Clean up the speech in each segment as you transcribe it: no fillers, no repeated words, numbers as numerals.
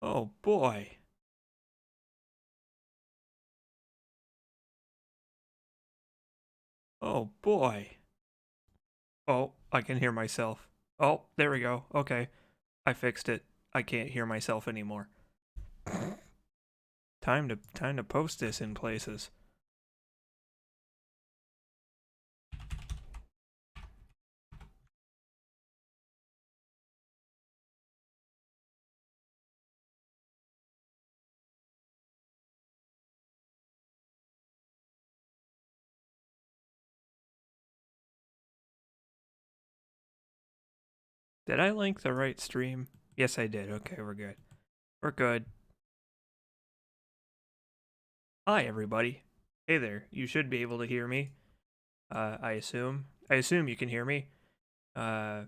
Oh boy. Oh boy. Oh, I can hear myself. Oh, there we go. Okay. I fixed it. I can't hear myself anymore. Time to post this in places. Did I link the right stream? Yes, I did. Okay, we're good. We're good. Hi, everybody. Hey there. You should be able to hear me. I assume. I assume you can hear me. Uh,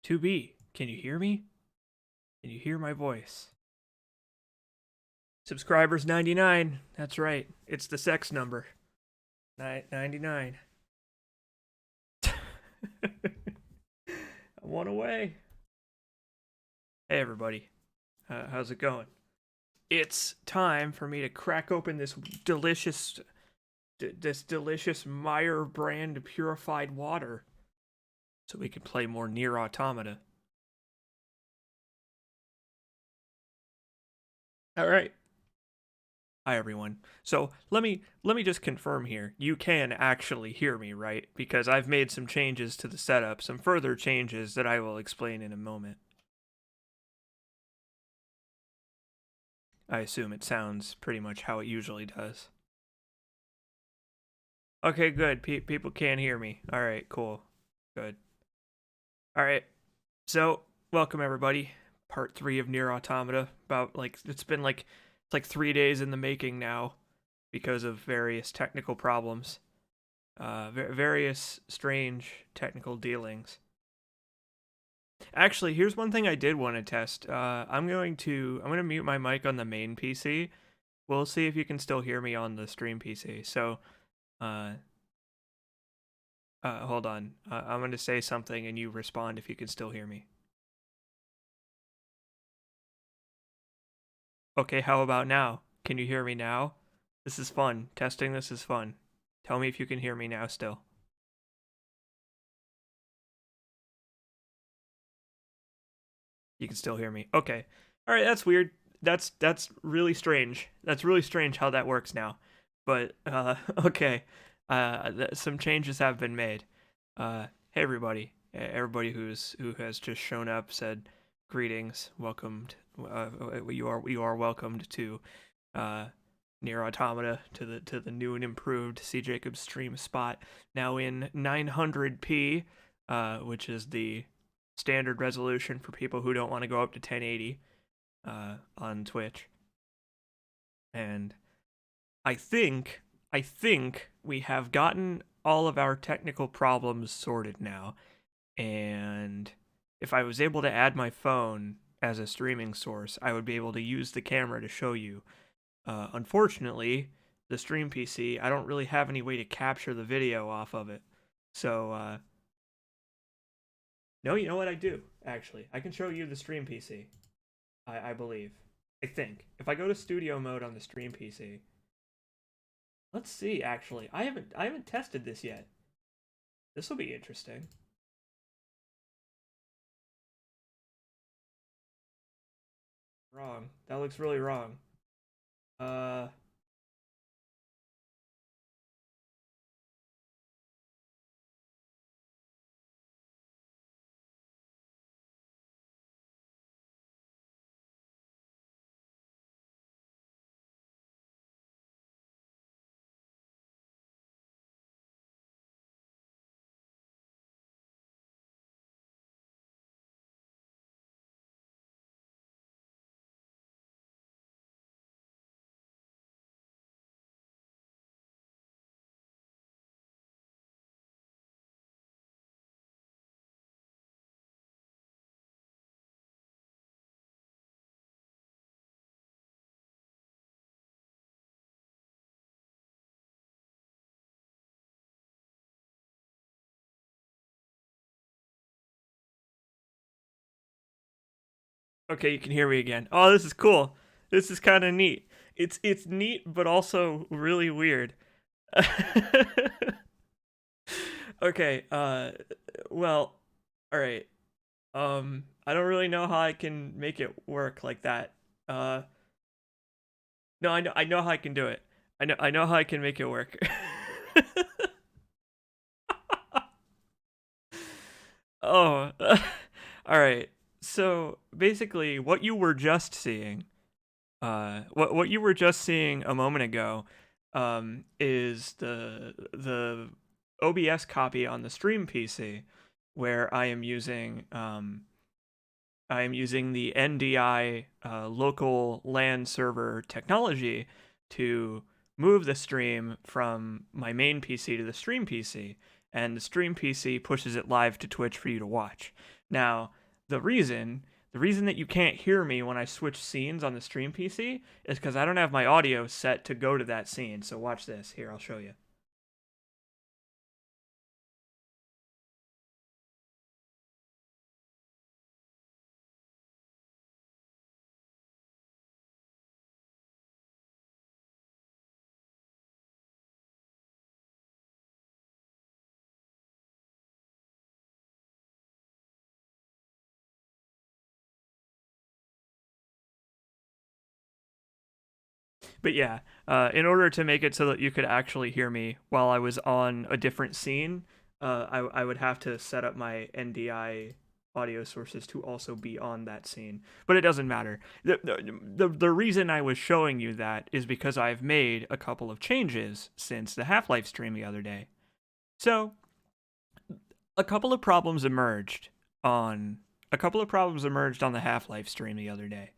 2B, can you hear me? Can you hear my voice? Subscribers 99. That's right. It's the sex number. 99. One away. Hey, everybody. How's it going? It's time for me to crack open this delicious Meyer brand purified water so we can play more NIER Automata. All right. Hi everyone. So let me just confirm here. You can actually hear me, right? Because I've made some changes to the setup, some further changes that I will explain in a moment. I assume it sounds pretty much how it usually does. Okay, good. People can hear me. All right, cool. Good. All right. So, welcome everybody. Part 3 of NieR Automata. About it's like 3 days in the making now because of various technical problems. Various strange technical dealings. Actually, here's one thing I did want to test. I'm gonna mute my mic on the main PC. We'll see if you can still hear me on the stream PC. So, uh, hold on. I'm gonna say something and you respond if you can still hear me. Okay, how about now? Can you hear me now? This is fun. Testing this is fun. Tell me if you can hear me now still. You can still hear me. Okay. All right, that's weird. That's really strange. That's really strange how that works now. But okay. Some changes have been made. Hey everybody. Everybody who has just shown up said greetings. Welcomed. You are welcomed to uh NieR Automata, to the new and improved C Jacobs stream spot, now in 900p, which is the standard resolution for people who don't want to go up to 1080 on Twitch. And I think I think we have gotten all of our technical problems sorted now. And if I was able to add my phone as a streaming source, I would be able to use the camera to show you. Unfortunately, the stream PC, I don't really have any way to capture the video off of it. So, no, you know what I do, actually? I can show you the stream PC, I believe. I think. If I go to studio mode on the stream PC, let's see, actually. I haven't tested this yet. This will be interesting. Wrong. That looks really wrong. Uh, Okay, you can hear me again. Oh, this is cool. This is kind of neat. It's neat, but also really weird. Okay. Well, all right. I don't really know how I can make it work like that. Uh, no, I know how I can do it. I know how I can make it work. Oh, all right. So basically, what you were just seeing, what you were just seeing a moment ago, is the OBS copy on the stream PC, where I am using the NDI local LAN server technology to move the stream from my main PC to the stream PC, and the stream PC pushes it live to Twitch for you to watch. Now, the reason the reason that you can't hear me when I switch scenes on the stream PC is because I don't have my audio set to go to that scene. So watch this. Here, I'll show you. But yeah, in order to make it so that you could actually hear me while I was on a different scene, I would have to set up my NDI audio sources to also be on that scene. But it doesn't matter. The reason I was showing you that is because I've made a couple of changes since the Half-Life stream the other day. So, a couple of problems emerged on the Half-Life stream the other day.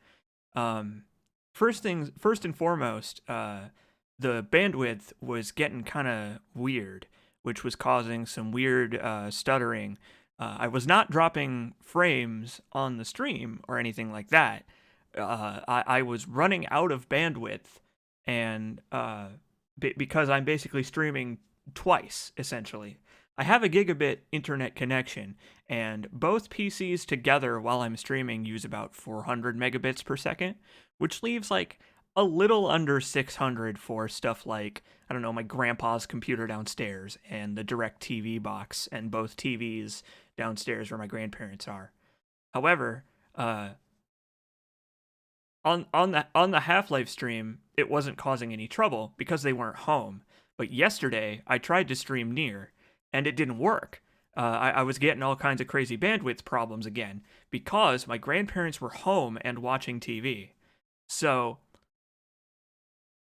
Um, first and foremost, the bandwidth was getting kind of weird, which was causing some weird stuttering. I was not dropping frames on the stream or anything like that. I was running out of bandwidth, and because I'm basically streaming twice, essentially. I have a gigabit internet connection, and both PCs together while I'm streaming use about 400 megabits per second, which leaves like a little under 600 for stuff like, I don't know, my grandpa's computer downstairs and the direct TV box and both TVs downstairs where my grandparents are. However, on the Half-Life stream, it wasn't causing any trouble because they weren't home. But yesterday, I tried to stream NIER, and it didn't work. I was getting all kinds of crazy bandwidth problems again because my grandparents were home and watching TV. So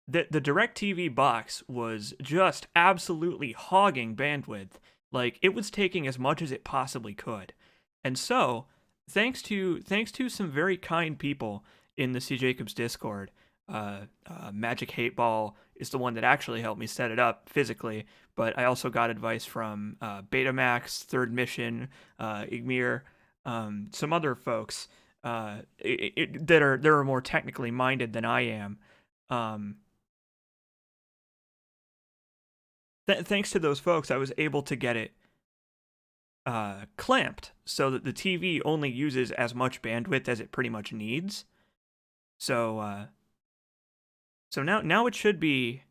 the DirecTV box was just absolutely hogging bandwidth. Like it was taking as much as it possibly could. And so, thanks to some very kind people in the C Jacobs Discord, Magic Hate Ball is the one that actually helped me set it up physically. But I also got advice from Betamax, Third Mission, Igmir, some other folks that are more technically minded than I am. Um, Thanks to those folks, I was able to get it clamped so that the TV only uses as much bandwidth as it pretty much needs. So now it should be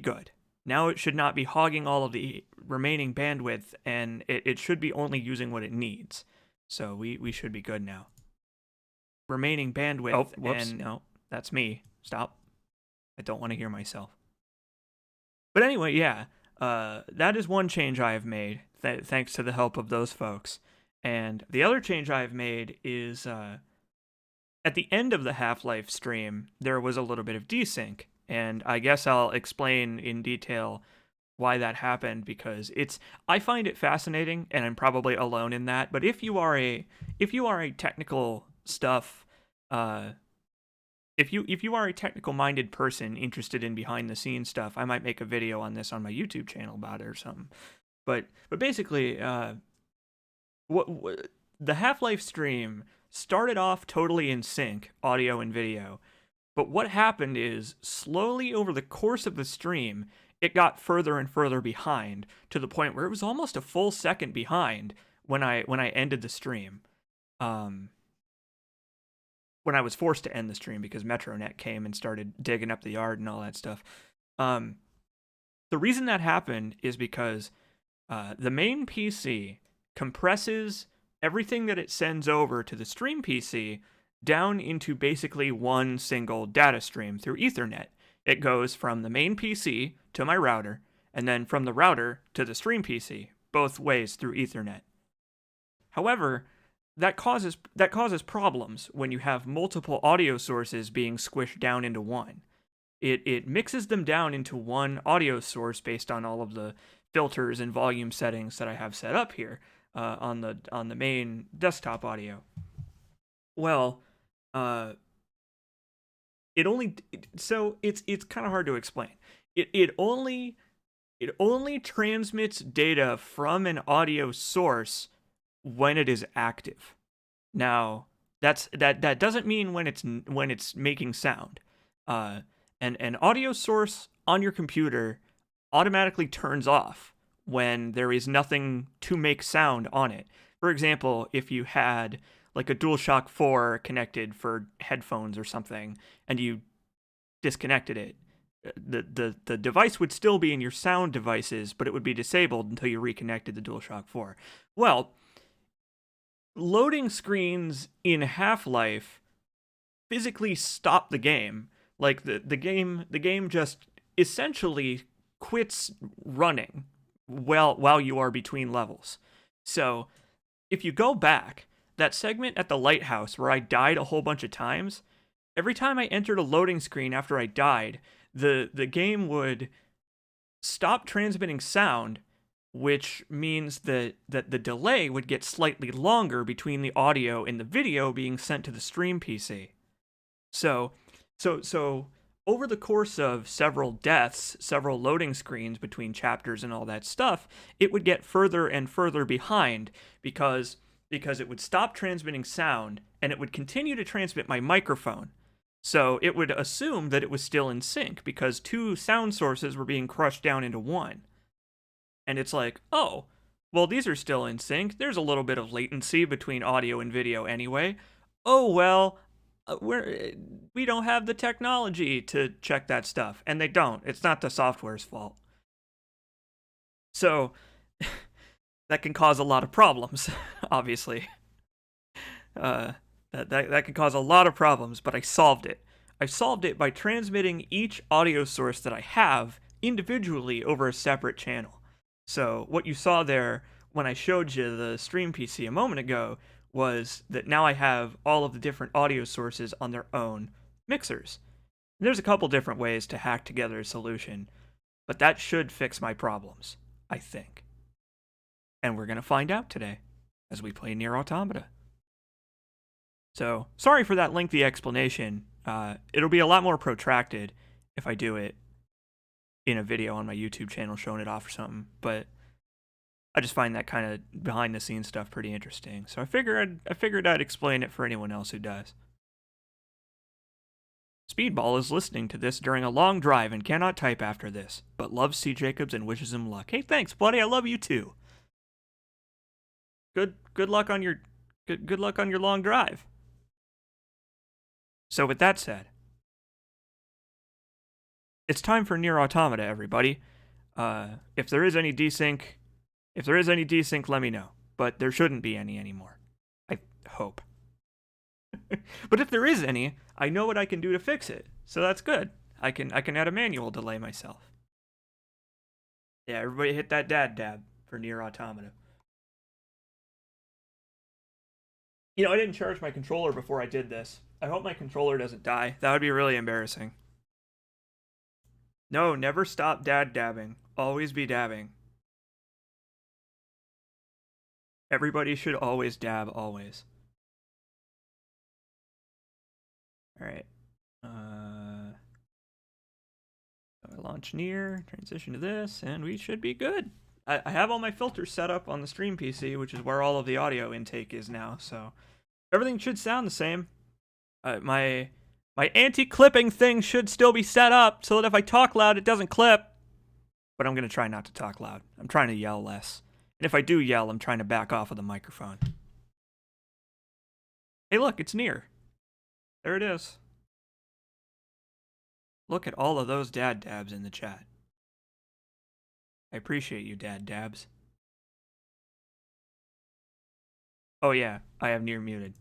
good. Now it should not be hogging all of the remaining bandwidth, and it should be only using what it needs. So we should be good now. Remaining bandwidth. Oh, whoops. And no, that's me. Stop. I don't want to hear myself. But anyway, yeah, that is one change I have made, thanks to the help of those folks. And the other change I have made is at the end of the Half-Life stream, there was a little bit of desync. And I guess I'll explain in detail why that happened because I find it fascinating, and I'm probably alone in that. But if you are a technical stuff if you are a technical minded person interested in behind the scenes stuff, I might make a video on this on my YouTube channel about it or something. But basically, what the Half-Life stream started off totally in sync, audio and video. But what happened is slowly over the course of the stream, it got further and further behind to the point where it was almost a full second behind when I ended the stream. when I was forced to end the stream because MetroNet came and started digging up the yard and all that stuff. The reason that happened is because the main PC compresses everything that it sends over to the stream PC down into basically one single data stream through Ethernet. It goes from the main PC to my router, and then from the router to the stream PC, both ways through Ethernet. However, that causes problems when you have multiple audio sources being squished down into one. It mixes them down into one audio source based on all of the filters and volume settings that I have set up here on the main desktop audio. Well, it's kind of hard to explain. It only transmits data from an audio source when it is active. Now, that doesn't mean when it's making sound. An audio source on your computer automatically turns off when there is nothing to make sound on it. For example, if you had like a DualShock 4 connected for headphones or something, and you disconnected it, the device would still be in your sound devices, but it would be disabled until you reconnected the DualShock 4. Well, loading screens in Half-Life physically stop the game. Like the game just essentially quits running while you are between levels. So if you go back, that segment at the lighthouse where I died a whole bunch of times, every time I entered a loading screen after I died, the game would stop transmitting sound, which means that the delay would get slightly longer between the audio and the video being sent to the stream PC. So over the course of several deaths, several loading screens between chapters and all that stuff, it would get further and further behind because it would stop transmitting sound and it would continue to transmit my microphone. So it would assume that it was still in sync because two sound sources were being crushed down into one. And it's like, oh, well, these are still in sync. There's a little bit of latency between audio and video anyway. Oh, well, we don't have the technology to check that stuff. And they don't. It's not the software's fault. So that can cause a lot of problems, obviously. That can cause a lot of problems, but I solved it. I solved it by transmitting each audio source that I have individually over a separate channel. So what you saw there when I showed you the stream PC a moment ago was that now I have all of the different audio sources on their own mixers. And there's a couple different ways to hack together a solution, but that should fix my problems, I think. And we're going to find out today as we play NIER Automata. So, sorry for that lengthy explanation. It'll be a lot more protracted if I do it in a video on my YouTube channel showing it off or something, but I just find that kind of behind the scenes stuff pretty interesting. So I figured I'd explain it for anyone else who does. Speedball is listening to this during a long drive and cannot type after this, but loves C. Jacobs and wishes him luck. Hey, thanks, buddy. I love you too. Good luck on your good luck on your long drive. So with that said, it's time for NIER Automata, everybody. If there is any desync, let me know. But there shouldn't be any anymore. I hope. But if there is any, I know what I can do to fix it. So that's good. I can add a manual delay myself. Yeah, everybody hit that dab for NIER Automata. You know, I didn't charge my controller before I did this. I hope my controller doesn't die. That would be really embarrassing. No, never stop dabbing. Always be dabbing. Everybody should always dab, always. Alright. Launch NIER, transition to this, and we should be good. I have all my filters set up on the stream PC, which is where all of the audio intake is now, so everything should sound the same. My anti-clipping thing should still be set up so that if I talk loud, it doesn't clip. But I'm going to try not to talk loud. I'm trying to yell less. And if I do yell, I'm trying to back off of the microphone. Hey, look, it's NIER. There it is. Look at all of those dad dabs in the chat. I appreciate you, dad dabs. Oh yeah, I have NIER muted.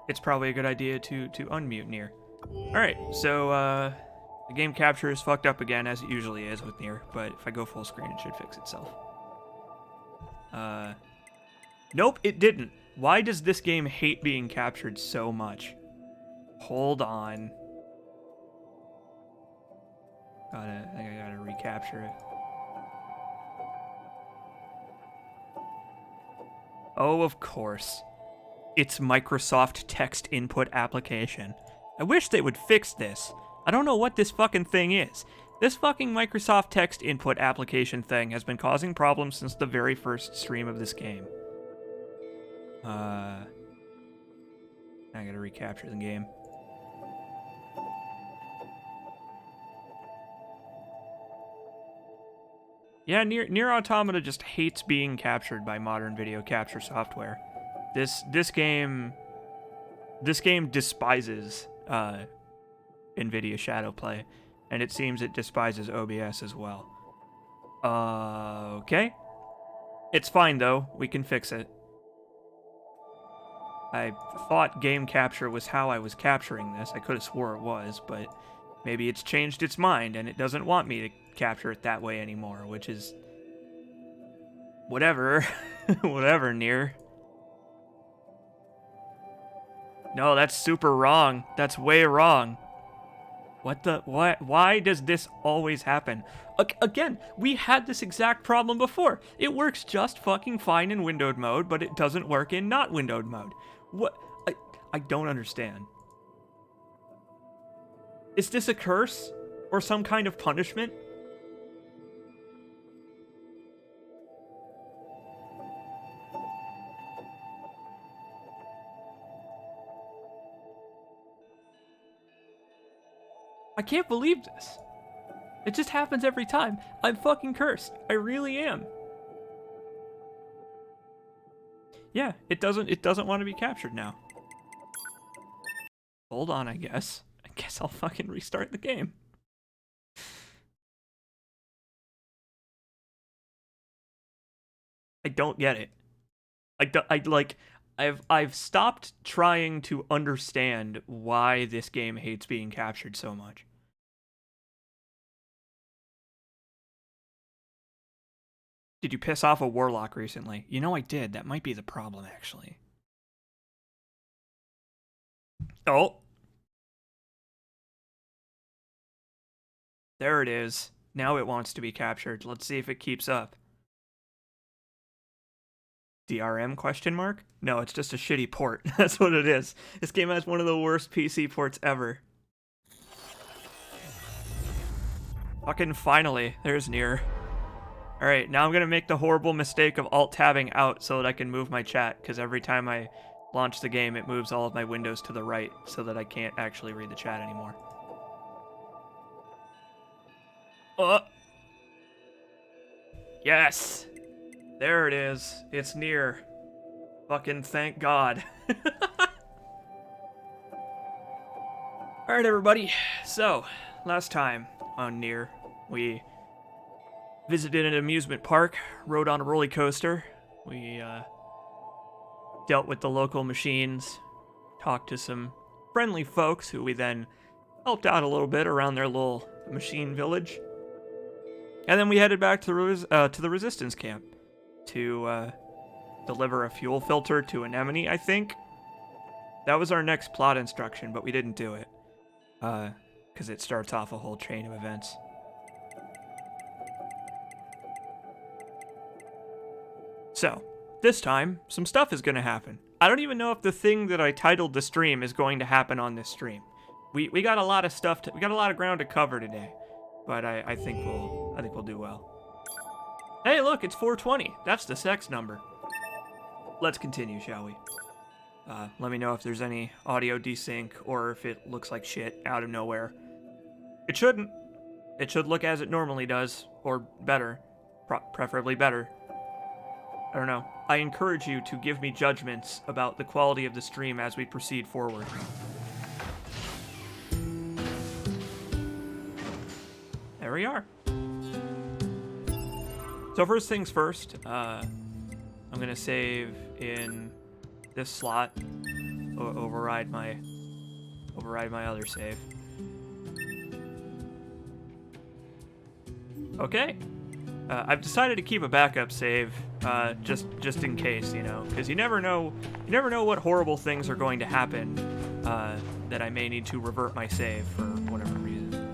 It's probably a good idea to unmute NIER. Alright, so the game capture is fucked up again, as it usually is with NIER, but if I go full screen, it should fix itself. Nope, it didn't. Why does this game hate being captured so much? Hold on. I think I gotta recapture it. Oh, of course. It's Microsoft Text Input Application. I wish they would fix this. I don't know what this fucking thing is. This fucking Microsoft Text Input Application thing has been causing problems since the very first stream of this game. I gotta recapture the game. Yeah, NIER Automata just hates being captured by modern video capture software. This game despises NVIDIA Shadowplay, and it seems it despises OBS as well. Okay. It's fine though. We can fix it. I thought game capture was how I was capturing this. I could have swore it was, but maybe it's changed its mind and it doesn't want me to capture it that way anymore, which is whatever. Whatever, NIER. No, that's super wrong. That's way wrong. What the what? Why does this always happen? Again, we had this exact problem before. It works just fucking fine in windowed mode, but it doesn't work in not windowed mode. What? I don't understand. Is this a curse? Or some kind of punishment? I can't believe this. It just happens every time. I'm fucking cursed. I really am. Yeah, it doesn't want to be captured now. Hold on, I guess. I guess I'll fucking restart the game. I don't get it. I've stopped trying to understand why this game hates being captured so much. Did you piss off a warlock recently? You know I did. That might be the problem, actually. Oh. There it is. Now it wants to be captured. Let's see if it keeps up. DRM question mark? No, it's just a shitty port. That's what it is. This game has one of the worst PC ports ever. Fucking finally, there's NIER. Alright, now I'm gonna make the horrible mistake of alt-tabbing out so that I can move my chat, because every time I launch the game, it moves all of my windows to the right so that I can't actually read the chat anymore. Yes! There it is. It's NIER. Fucking thank God. Alright, everybody. So, last time on NIER, we visited an amusement park, rode on a roller coaster. We dealt with the local machines, talked to some friendly folks who we then helped out a little bit around their little machine village. And then we headed back to the resistance camp to deliver a fuel filter to Anemone, I think. That was our next plot instruction, but we didn't do it. Because it starts off a whole chain of events. So, this time, some stuff is going to happen. I don't even know if the thing that I titled the stream is going to happen on this stream. We got a lot of stuff we got a lot of ground to cover today, but I think we'll do well. Hey, look, it's 420. That's the sex number. Let's continue, shall we? Let me know if there's any audio desync or if it looks like shit out of nowhere. It shouldn't. It should look as it normally does, or better. Preferably better. I don't know. I encourage you to give me judgments about the quality of the stream as we proceed forward. There we are. So first things first, I'm gonna save in this slot. Override my other save. Okay. I've decided to keep a backup save, just in case, you know, because you never know what horrible things are going to happen, that I may need to revert my save for whatever reason.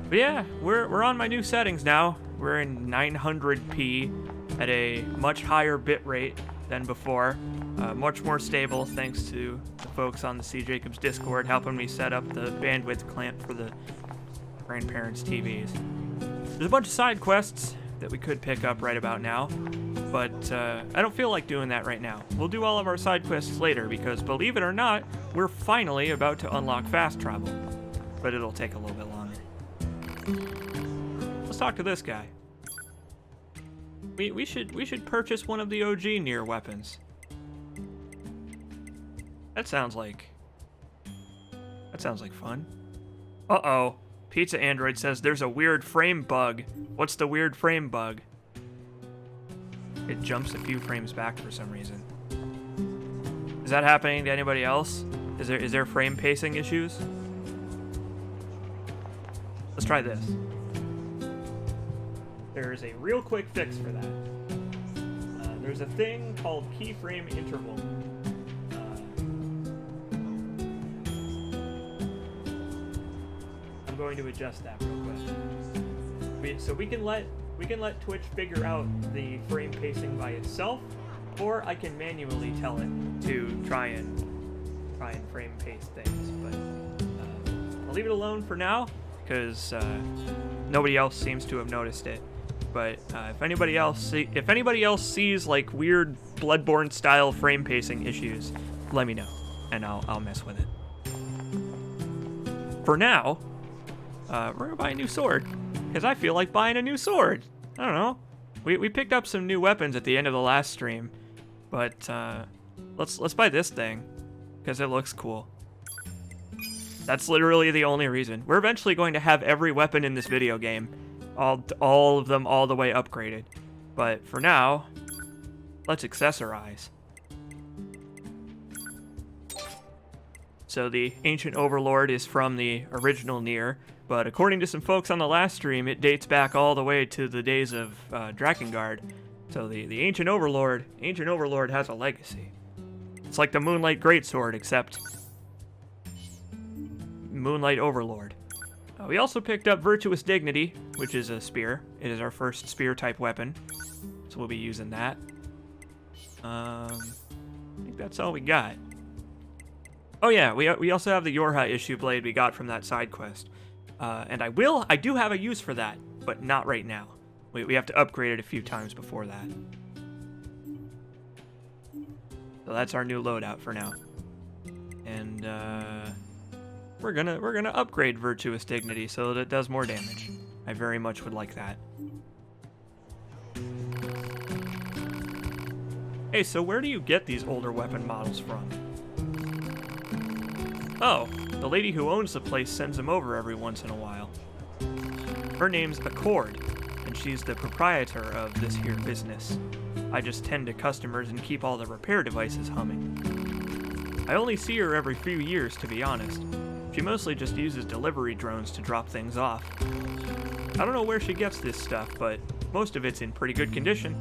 But yeah, we're on my new settings now. We're in 900p at a much higher bit rate than before, much more stable thanks to the folks on the C. Jacobs Discord helping me set up the bandwidth clamp for the grandparents' TVs. There's a bunch of side quests that we could pick up right about now, but I don't feel like doing that right now. We'll do all of our side quests later because, believe it or not, we're finally about to unlock fast travel, but it'll take a little bit longer. Let's talk to this guy. We should purchase one of the OG NIER weapons. That sounds like fun. Uh-oh. Pizza Android says there's a weird frame bug. What's the weird frame bug? It jumps a few frames back for some reason. Is that happening to anybody else? Is there frame pacing issues? Let's try this. There's a real quick fix for that. There's a thing called keyframe interval. I'm going to adjust that real quick. So we can let Twitch figure out the frame pacing by itself, or I can manually tell it to try and frame pace things. But I'll leave it alone for now because nobody else seems to have noticed it. But if anybody else sees like weird Bloodborne style frame pacing issues, let me know and I'll mess with it. For now, we're gonna buy a new sword because I feel like buying a new sword. I don't know. We picked up some new weapons at the end of the last stream, but let's buy this thing because it looks cool. That's literally the only reason. We're eventually going to have every weapon in this video game. All of them all the way upgraded. But for now, let's accessorize. So the Ancient Overlord is from the original NIER, but according to some folks on the last stream, it dates back all the way to the days of Drakengard. So the Ancient Overlord has a legacy. It's like the Moonlight Greatsword, except Moonlight Overlord. We also picked up Virtuous Dignity, which is a spear. It is our first spear-type weapon, so we'll be using that. I think that's all we got. Oh yeah, we also have the Yorha issue blade we got from that side quest. And I do have a use for that, but not right now. We have to upgrade it a few times before that. So that's our new loadout for now. And we're gonna upgrade Virtuous Dignity so that it does more damage. I very much would like that. Hey, so where do you get these older weapon models from? Oh, the lady who owns the place sends them over every once in a while. Her name's Accord, and she's the proprietor of this here business. I just tend to customers and keep all the repair devices humming. I only see her every few years, to be honest. She mostly just uses delivery drones to drop things off. I don't know where she gets this stuff, but most of it's in pretty good condition.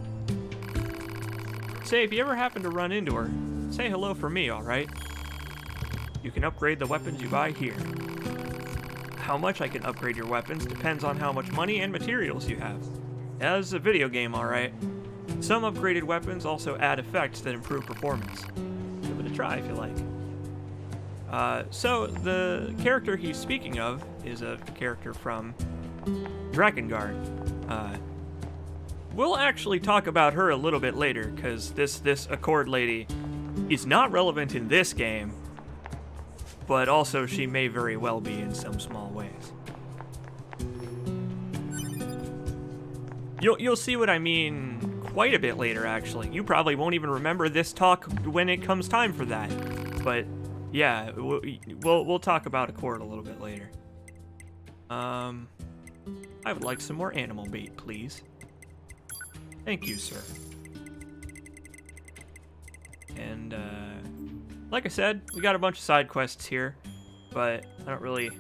Say, if you ever happen to run into her, say hello for me, alright? You can upgrade the weapons you buy here. How much I can upgrade your weapons depends on how much money and materials you have. As a video game, alright. Some upgraded weapons also add effects that improve performance. Give it a try if you like. So, the character he's speaking of is a character from Drakengard. We'll actually talk about her a little bit later, because this Accord lady is not relevant in this game, but also she may very well be in some small ways. You'll see what I mean quite a bit later, actually. You probably won't even remember this talk when it comes time for that. But yeah, we'll talk about Accord a little bit later. I would like some more animal bait, please. Thank you, sir. And like I said, we got a bunch of side quests here, but I don't really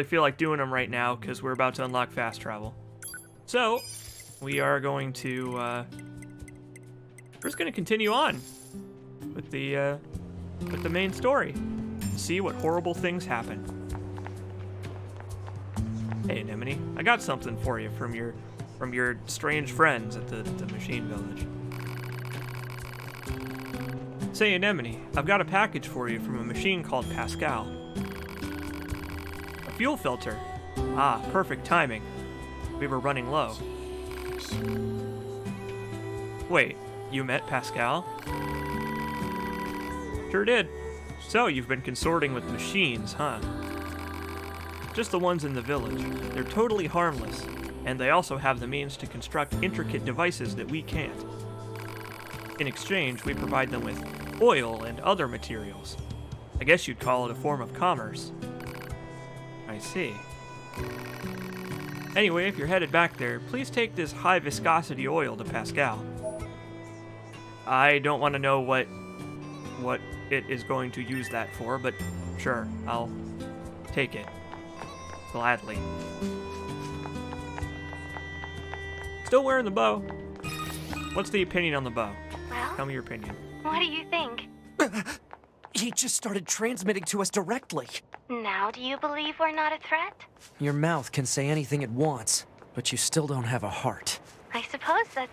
feel like doing them right now because we're about to unlock fast travel. So we are going to we're just gonna continue on with the main story. See what horrible things happen. Hey, Anemone, I got something for you from your strange friends at the machine village. Say, Anemone, I've got a package for you from a machine called Pascal. A fuel filter. Ah, perfect timing. We were running low. Wait, you met Pascal? Sure did. So, you've been consorting with machines, huh? Just the ones in the village. They're totally harmless, and they also have the means to construct intricate devices that we can't. In exchange, we provide them with oil and other materials. I guess you'd call it a form of commerce. I see. Anyway, if you're headed back there, please take this high viscosity oil to Pascal. I don't want to know what it is going to use that for, but sure, I'll take it. Gladly. Still wearing the bow. What's the opinion on the bow? Well, tell me your opinion. What do you think? He just started transmitting to us directly. Now do you believe we're not a threat? Your mouth can say anything it wants, but you still don't have a heart. I suppose that's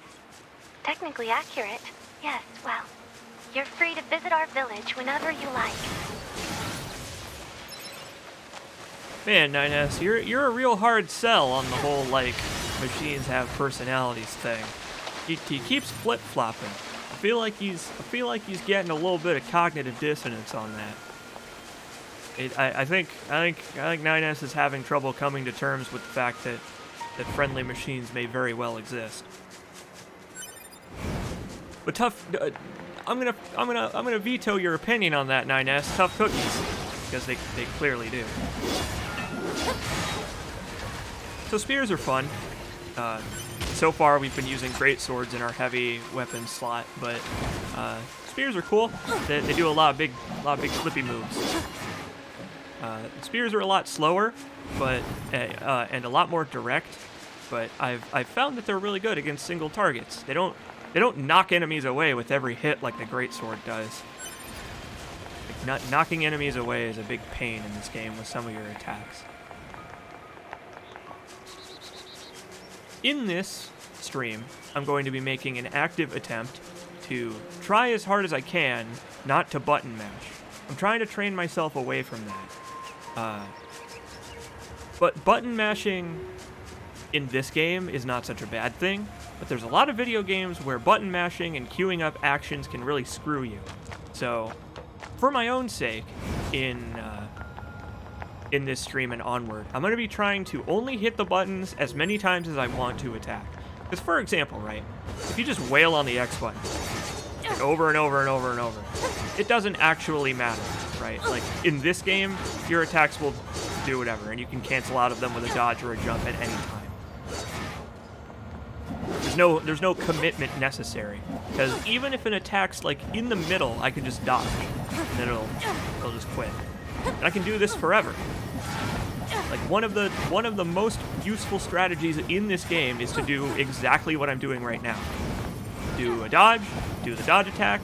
technically accurate. Yes, well, you're free to visit our village whenever you like. Man, 9S, you're a real hard sell on the whole, like, machines have personalities thing. He keeps flip-flopping. I feel like he's getting a little bit of cognitive dissonance on that. I think 9S is having trouble coming to terms with the fact that friendly machines may very well exist. But tough, I'm gonna veto your opinion on that, 9S. Tough cookies, because they clearly do. So spears are fun. So far we've been using great swords in our heavy weapons slot, but spears are cool. They do a lot of big flippy moves. Spears are a lot slower, but and a lot more direct. But I've found that they're really good against single targets. They don't knock enemies away with every hit like the greatsword does. Like, knocking enemies away is a big pain in this game with some of your attacks. In this stream, I'm going to be making an active attempt to try as hard as I can not to button mash. I'm trying to train myself away from that. But button mashing in this game is not such a bad thing, but there's a lot of video games where button mashing and queuing up actions can really screw you. So, for my own sake, in this stream and onward, I'm going to be trying to only hit the buttons as many times as I want to attack. Because, for example, right, if you just wail on the X button, like over and over and over and over, it doesn't actually matter, right? Like, in this game, your attacks will do whatever, and you can cancel out of them with a dodge or a jump at any time. There's no commitment necessary, because even if an attack's like in the middle, I can just dodge, and then it'll just quit. And I can do this forever. Like one of the most useful strategies in this game is to do exactly what I'm doing right now. Do a dodge, do the dodge attack,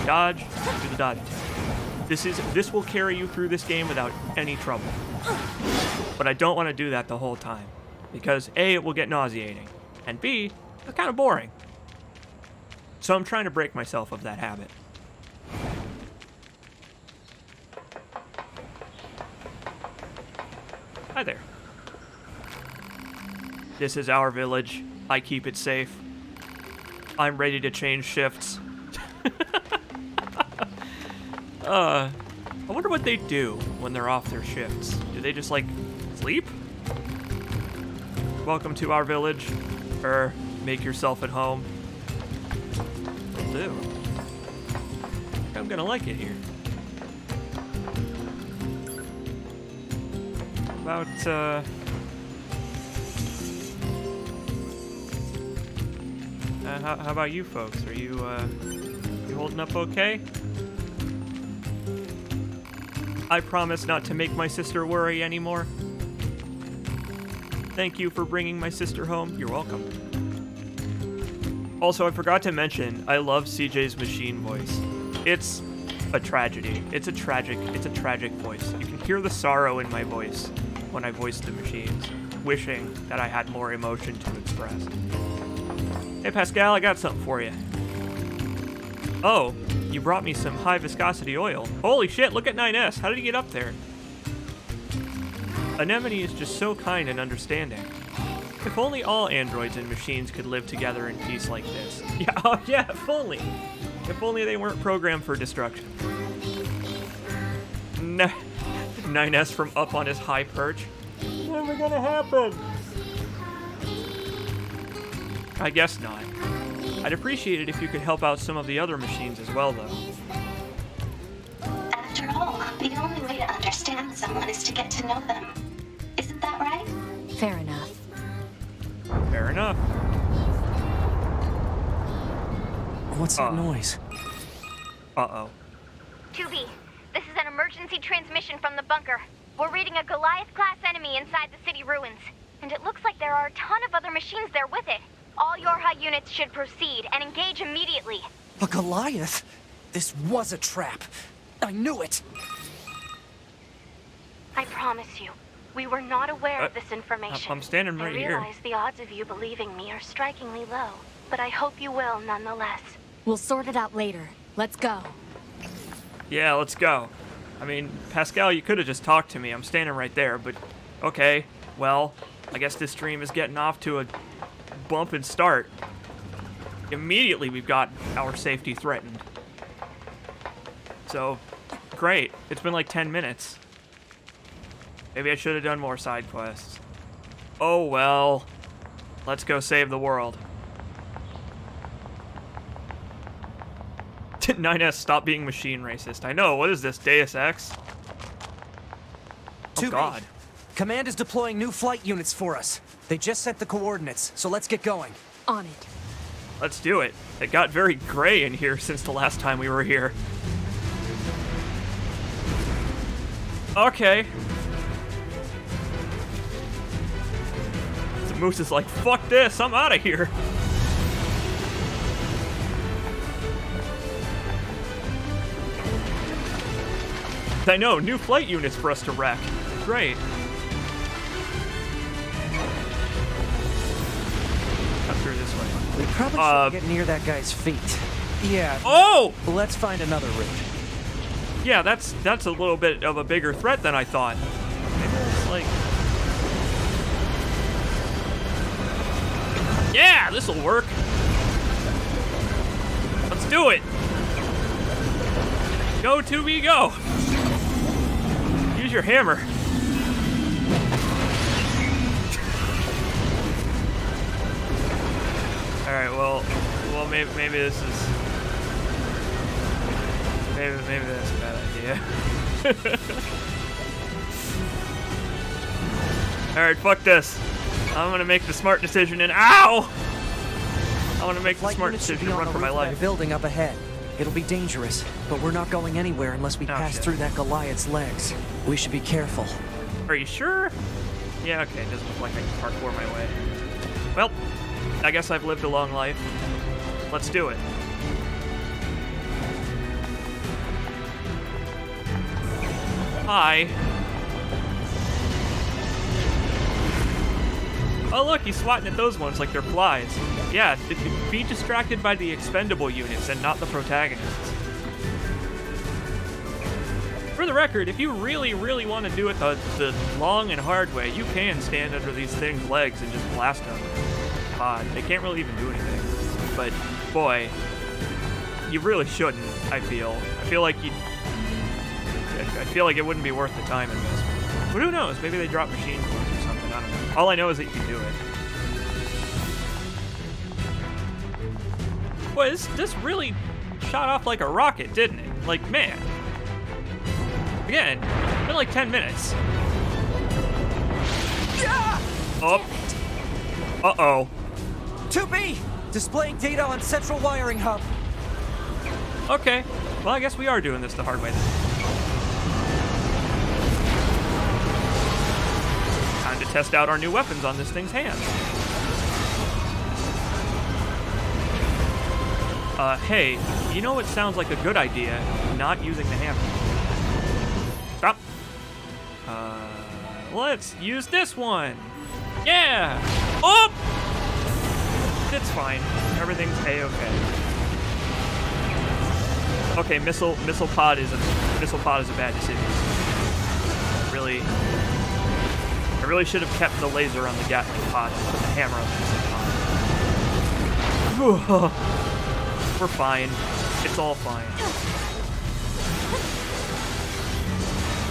dodge, do the dodge attack. This will carry you through this game without any trouble. But I don't want to do that the whole time, because A, it will get nauseating, and B, it's kind of boring. So I'm trying to break myself of that habit. Hi there. This is our village. I keep it safe. I'm ready to change shifts. I wonder what they do when they're off their shifts. Do they just, like, sleep? Welcome to our village. make yourself at home. Will do. I'm gonna like it here. About, how about you folks? Are you holding up okay? I promise not to make my sister worry anymore. Thank you for bringing my sister home. You're welcome. Also, I forgot to mention, I love CJ's machine voice. It's a tragedy. It's a tragic voice. You can hear the sorrow in my voice when I voice the machines, wishing that I had more emotion to express. Hey Pascal, I got something for you. Oh, you brought me some high viscosity oil. Holy shit, look at 9S. How did he get up there? Anemone is just so kind and understanding. If only all androids and machines could live together in peace like this. Yeah, oh yeah, if only. If only they weren't programmed for destruction. 9S from up on his high perch. Never gonna happen. I guess not. I'd appreciate it if you could help out some of the other machines as well, though. After all, the only way to understand someone is to get to know them. Isn't that right? Fair enough. Fair enough. What's that noise? Uh-oh. 2B, this is an emergency transmission from the bunker. We're reading a Goliath-class enemy inside the city ruins. And it looks like there are a ton of other machines there with it. All your high units should proceed and engage immediately. A Goliath? This was a trap. I knew it. I promise you, we were not aware of this information. I'm standing right here. I realize the odds of you believing me are strikingly low, but I hope you will nonetheless. We'll sort it out later. Let's go. Yeah, let's go. I mean, Pascal, you could have just talked to me. I'm standing right there, but okay. Well, I guess this stream is getting off to a bumping start. Immediately, we've got our safety threatened. So, great. It's been like 10 minutes. Maybe I should have done more side quests. Oh well. Let's go save the world. 9S, stop being machine racist. I know, what is this, Deus Ex? Oh 2B. god. Command is deploying new flight units for us. They just sent the coordinates, so let's get going. On it. Let's do it. It got very gray in here since the last time we were here. Okay. The Moose is like, fuck this, I'm out of here. I know, new flight units for us to wreck. Great. Cut through this way. We probably shouldn't get near that guy's feet. Yeah. Oh! Let's find another route. Yeah, that's a little bit of a bigger threat than I thought. Maybe it's like... Yeah, this'll work. Let's do it. Go 2B, go. Use your hammer. All right, well, maybe this is maybe that's a bad idea. All right, fuck this. I'm gonna make the smart decision and ow! I want to make the smart decision and run for my life. Building up ahead. It'll be dangerous, but we're not going anywhere unless we pass through that Goliath's legs. We should be careful. Are you sure? Yeah, okay, it doesn't look like I can parkour my way. Well, I guess I've lived a long life. Let's do it. Hi. Oh look, he's swatting at those ones like they're flies. Yeah, be distracted by the expendable units and not the protagonists. For the record, if you really, really want to do it the long and hard way, you can stand under these things' legs and just blast them. They can't really even do anything. But, boy, you really shouldn't, I feel. I feel like it wouldn't be worth the time investment. But who knows? Maybe they drop machine cores or something. I don't know. All I know is that you can do it. Boy, this really shot off like a rocket, didn't it? Like, man. Again, it's been like 10 minutes. Oh. Uh-oh. 2B! Displaying data on central wiring hub. Okay. Well, I guess we are doing this the hard way then. Time to test out our new weapons on this thing's hands. Hey, you know what sounds like a good idea? Not using the hammer. Stop. Let's use this one. Yeah! Oh! It's fine. Everything's A-okay. Okay, missile pod is a bad decision. I really should have kept the laser on the Gatling pod and put the hammer on the missile pod. We're fine. It's all fine.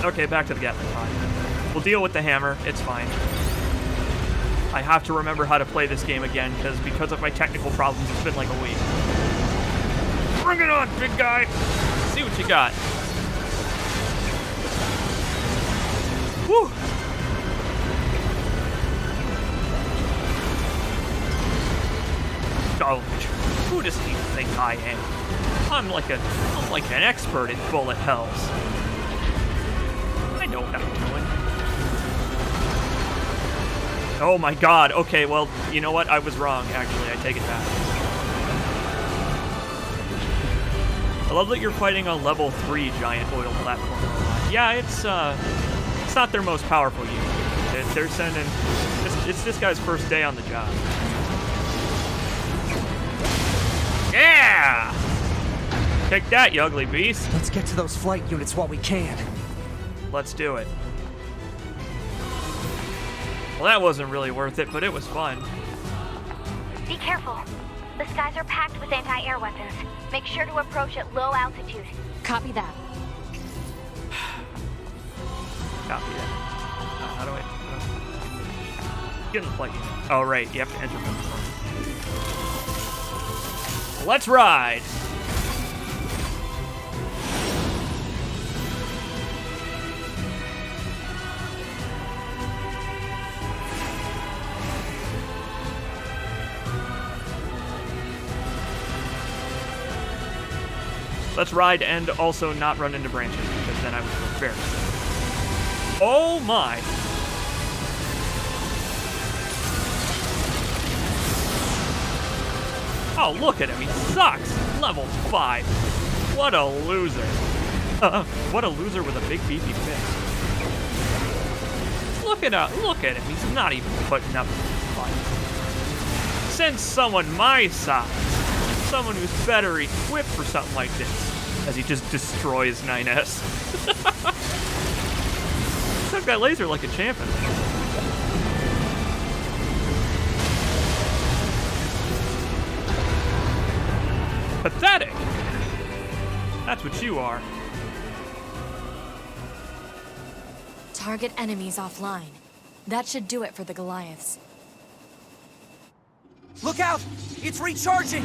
Okay, back to the Gatling pod. We'll deal with the hammer. It's fine. I have to remember how to play this game again, because of my technical problems, it's been like a week. Bring it on, big guy! See what you got. Woo! Oh, who does he think I am? I'm like an expert in bullet hells. I know what I'm doing. Oh my god, okay, well, you know what? I was wrong, actually. I take it back. I love that you're fighting a level 3 giant oil platform. Yeah, it's not their most powerful unit. They're sending... It's this guy's first day on the job. Yeah! Take that, you ugly beast. Let's get to those flight units while we can. Let's do it. Well, that wasn't really worth it, but it was fun. Be careful. The skies are packed with anti-air weapons. Make sure to approach at low altitude. Copy that. Copy that. How do I... Get in the flight unit. Oh, right. You have to enter from the front. Let's ride! Let's ride and also not run into branches, because then I would feel very sad. Oh my! Oh, look at him, he sucks! Level 5. What a loser. What a loser with a big beefy fist. Look at him, he's not even putting up a fight. Send someone my size. Someone who's better equipped for something like this. As he just destroys 9S. Took that laser like a champion. Pathetic! That's what you are. Target enemies offline. That should do it for the Goliaths. Look out! It's recharging!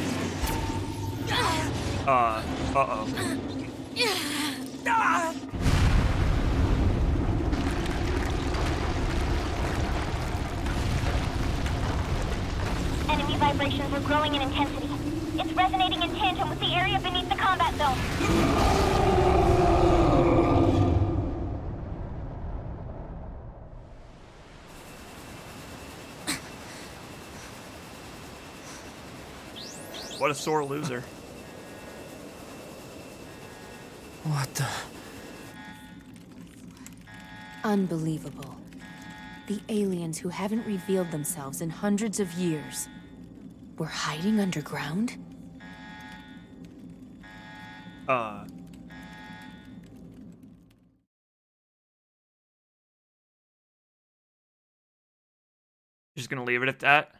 Uh-oh. Ah! Enemy vibrations are growing in intensity. It's resonating in tandem with the area beneath the combat zone. What a sore loser. What the... Unbelievable. The aliens who haven't revealed themselves in hundreds of years were hiding underground? Just gonna leave it at that?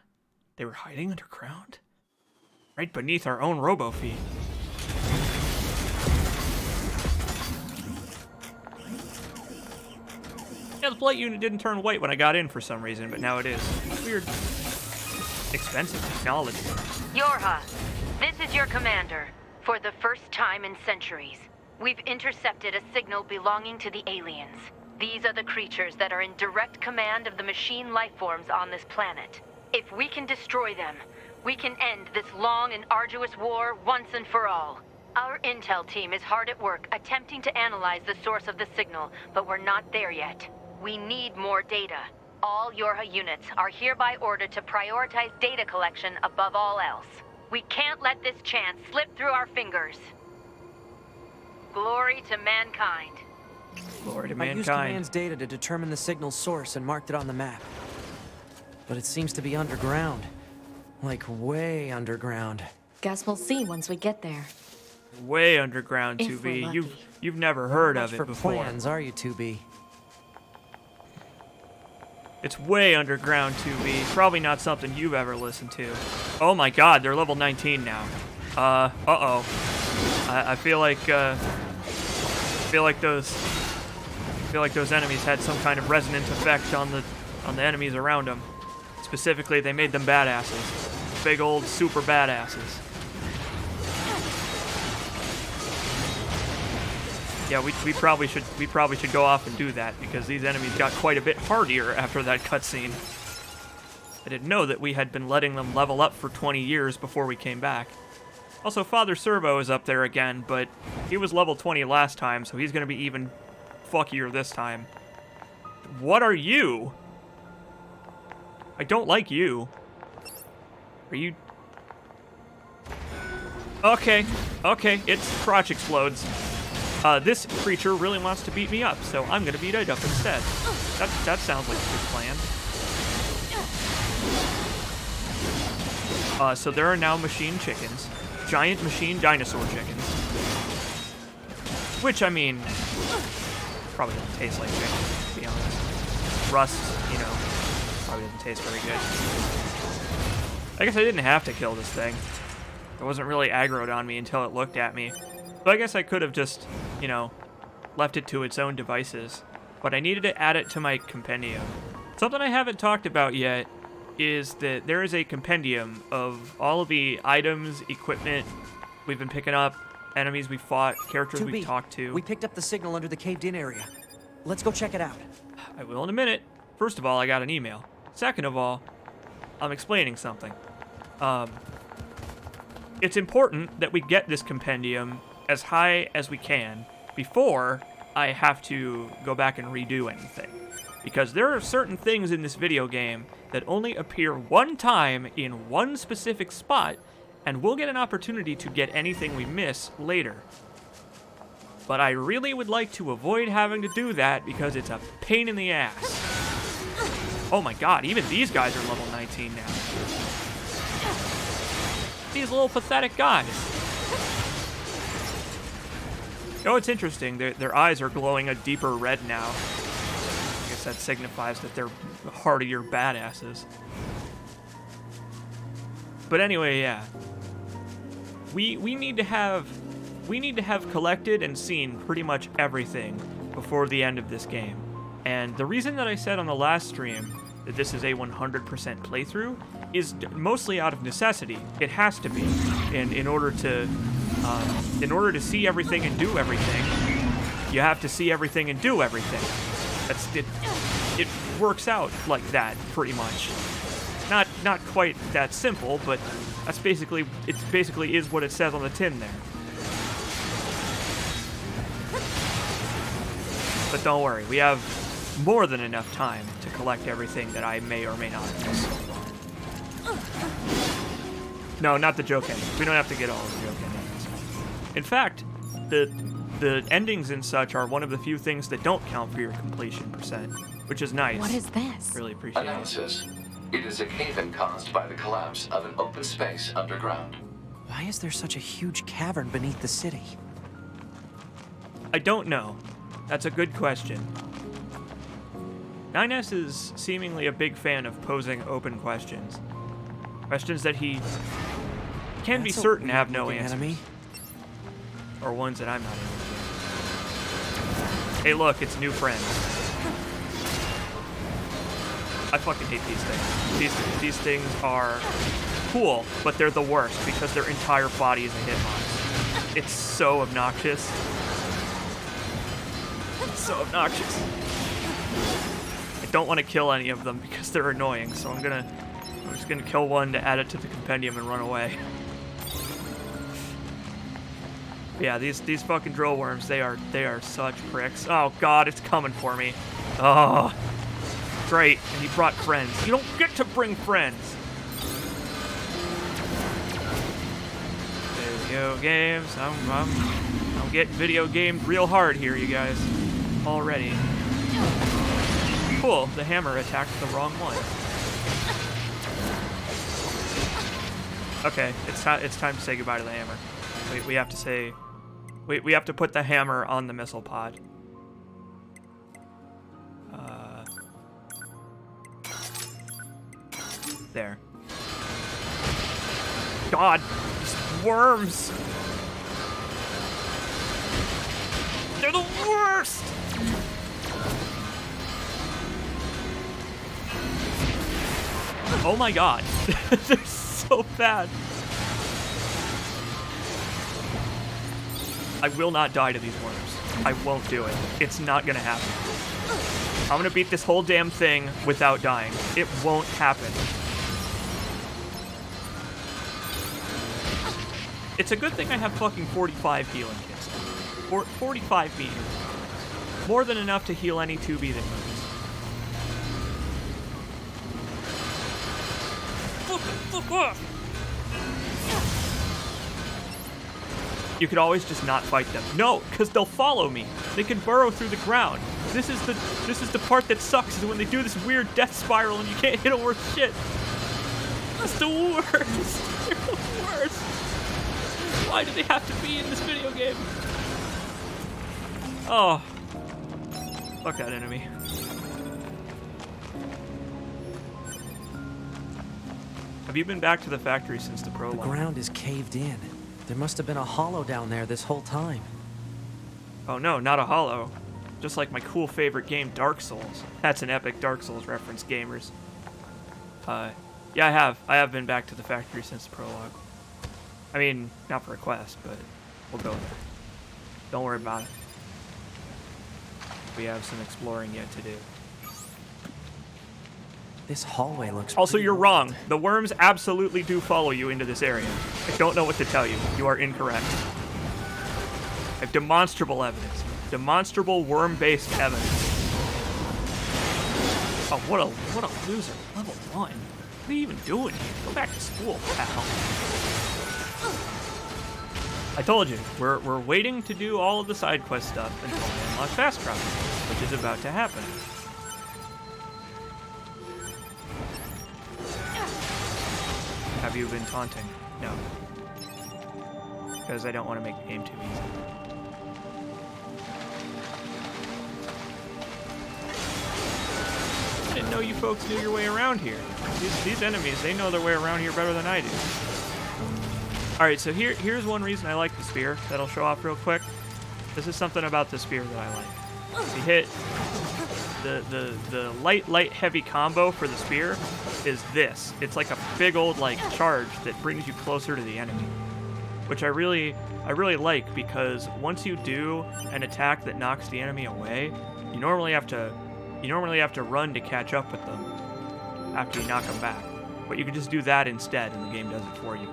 They were hiding underground? Right beneath our own robo-feed. Yeah, the flight unit didn't turn white when I got in for some reason, but now it is. Weird. Expensive technology. Yorha, This is your commander. For the first time in centuries, we've intercepted a signal belonging to the aliens. These are the creatures that are in direct command of the machine lifeforms on this planet. If we can destroy them, we can end this long and arduous war once and for all. Our intel team is hard at work attempting to analyze the source of the signal, but we're not there yet. We need more data. All Yorha units are hereby ordered to prioritize data collection above all else. We can't let this chance slip through our fingers. Glory to mankind. Glory to I used mankind. Command's data to determine the signal's source and marked it on the map. But it seems to be underground. Like way underground. Guess we'll see once we get there. Way underground, If we're 2B. lucky. You've never heard Not of for it before. plans, are you, 2B? It's way underground, 2B. Probably not something you've ever listened to. Oh my god, they're level 19 now. Uh-oh. I feel like those enemies had some kind of resonant effect on the enemies around them. Specifically, they made them badasses. Big old super badasses. Yeah, we probably should go off and do that because these enemies got quite a bit hardier after that cutscene. I didn't know that we had been letting them level up for 20 years before we came back. Also, Father Servo is up there again, but he was level 20 last time, so he's gonna be even fuckier this time. What are you? I don't like you. Are you... Okay, its crotch explodes. This creature really wants to beat me up, so I'm gonna beat it up instead. That sounds like a good plan. So there are now machine chickens. Giant machine dinosaur chickens. Which, I mean, probably doesn't taste like chicken, to be honest. Rust, probably doesn't taste very good. I guess I didn't have to kill this thing. It wasn't really aggroed on me until it looked at me. So I guess I could have just, left it to its own devices. But I needed to add it to my compendium. Something I haven't talked about yet is that there is a compendium of all of the items, equipment we've been picking up, enemies we fought, characters 2B, we've talked to. we picked up the signal under the caved-in area. Let's go check it out. I will in a minute. First of all, I got an email. Second of all, I'm explaining something. It's important that we get this compendium as high as we can before I have to go back and redo anything. Because there are certain things in this video game that only appear one time in one specific spot, and we'll get an opportunity to get anything we miss later. But I really would like to avoid having to do that because it's a pain in the ass. Oh my god, even these guys are level 19 now. These little pathetic guys. Oh, it's interesting. Their eyes are glowing a deeper red now. I guess that signifies that they're hardier badasses. But anyway, yeah. We need to have collected and seen pretty much everything before the end of this game. And the reason that I said on the last stream that this is a 100% playthrough is mostly out of necessity. It has to be in order to see everything and do everything. You have to see everything and do everything. It works out like that pretty much. Not quite that simple, but that's basically is what it says on the tin there. But don't worry, we have more than enough time to collect everything that I may or may not miss. No, not the joke endings. We don't have to get all of the joke endings. In fact, the endings and such are one of the few things that don't count for your completion percent, which is nice. What is this? Really appreciate it. Analysis. It is a cave-in caused by the collapse of an open space underground. Why is there such a huge cavern beneath the city? I don't know. That's a good question. 9S is seemingly a big fan of posing open questions. Questions that he can be That's a certain have no weird-looking answers. enemy. Or ones that I'm not able to. Hey look, it's new friends. I fucking hate these things. These things are cool, but they're the worst because their entire body is a hitbox. It's so obnoxious. It's so obnoxious. I don't want to kill any of them because they're annoying, so I'm just gonna kill one to add it to the compendium and run away. Yeah, these fucking drill worms, they are such pricks. Oh god, it's coming for me. Oh, great. And he brought friends. You don't get to bring friends. Video games. I'm getting video gamed real hard here, you guys. Already. Cool. The hammer attacked the wrong one. Okay, it's time to say goodbye to the hammer. We have to say. We have to put the hammer on the missile pod. There. God, these worms! They're the worst! Oh my god. They're so bad. I will not die to these worms. I won't do it. It's not gonna happen. I'm gonna beat this whole damn thing without dying. It won't happen. It's a good thing I have fucking 45 healing kits. Or 45 meters. More than enough to heal any 2B that moves. Fuck off! You could always just not fight them. No, because they'll follow me. They can burrow through the ground. This is the part that sucks, is when they do this weird death spiral and you can't hit them worth shit. That's the worst. They're the worst. Why do they have to be in this video game? Oh. Fuck that enemy. Have you been back to the factory since the prologue? The ground is caved in. There must have been a hollow down there this whole time. Oh no, not a hollow. Just like my cool favorite game, Dark Souls. That's an epic Dark Souls reference, gamers. Yeah, I have been back to the factory since the prologue. I mean, not for a quest, but we'll go there. Don't worry about it. We have some exploring yet to do. This hallway looks Also, pretty you're old. wrong. The worms absolutely do follow you into this area. I don't know what to tell you. You are incorrect. I have demonstrable evidence. Demonstrable worm-based evidence. Oh, what a loser. Level 1. What are you even doing here? Go back to school, pal. I told you, we're waiting to do all of the side quest stuff until I unlock fast travel, which is about to happen. Have you been taunting? No. Because I don't want to make the game too easy. I didn't know you folks knew your way around here. These enemies, they know their way around here better than I do. Alright, so here's one reason I like the spear that'll show off real quick. This is something about the spear that I like. If you hit the light, heavy combo for the spear is this. It's like a big old charge that brings you closer to the enemy, which I really like, because once you do an attack that knocks the enemy away, you normally have to run to catch up with them after you knock them back. But you can just do that instead, and the game does it for you.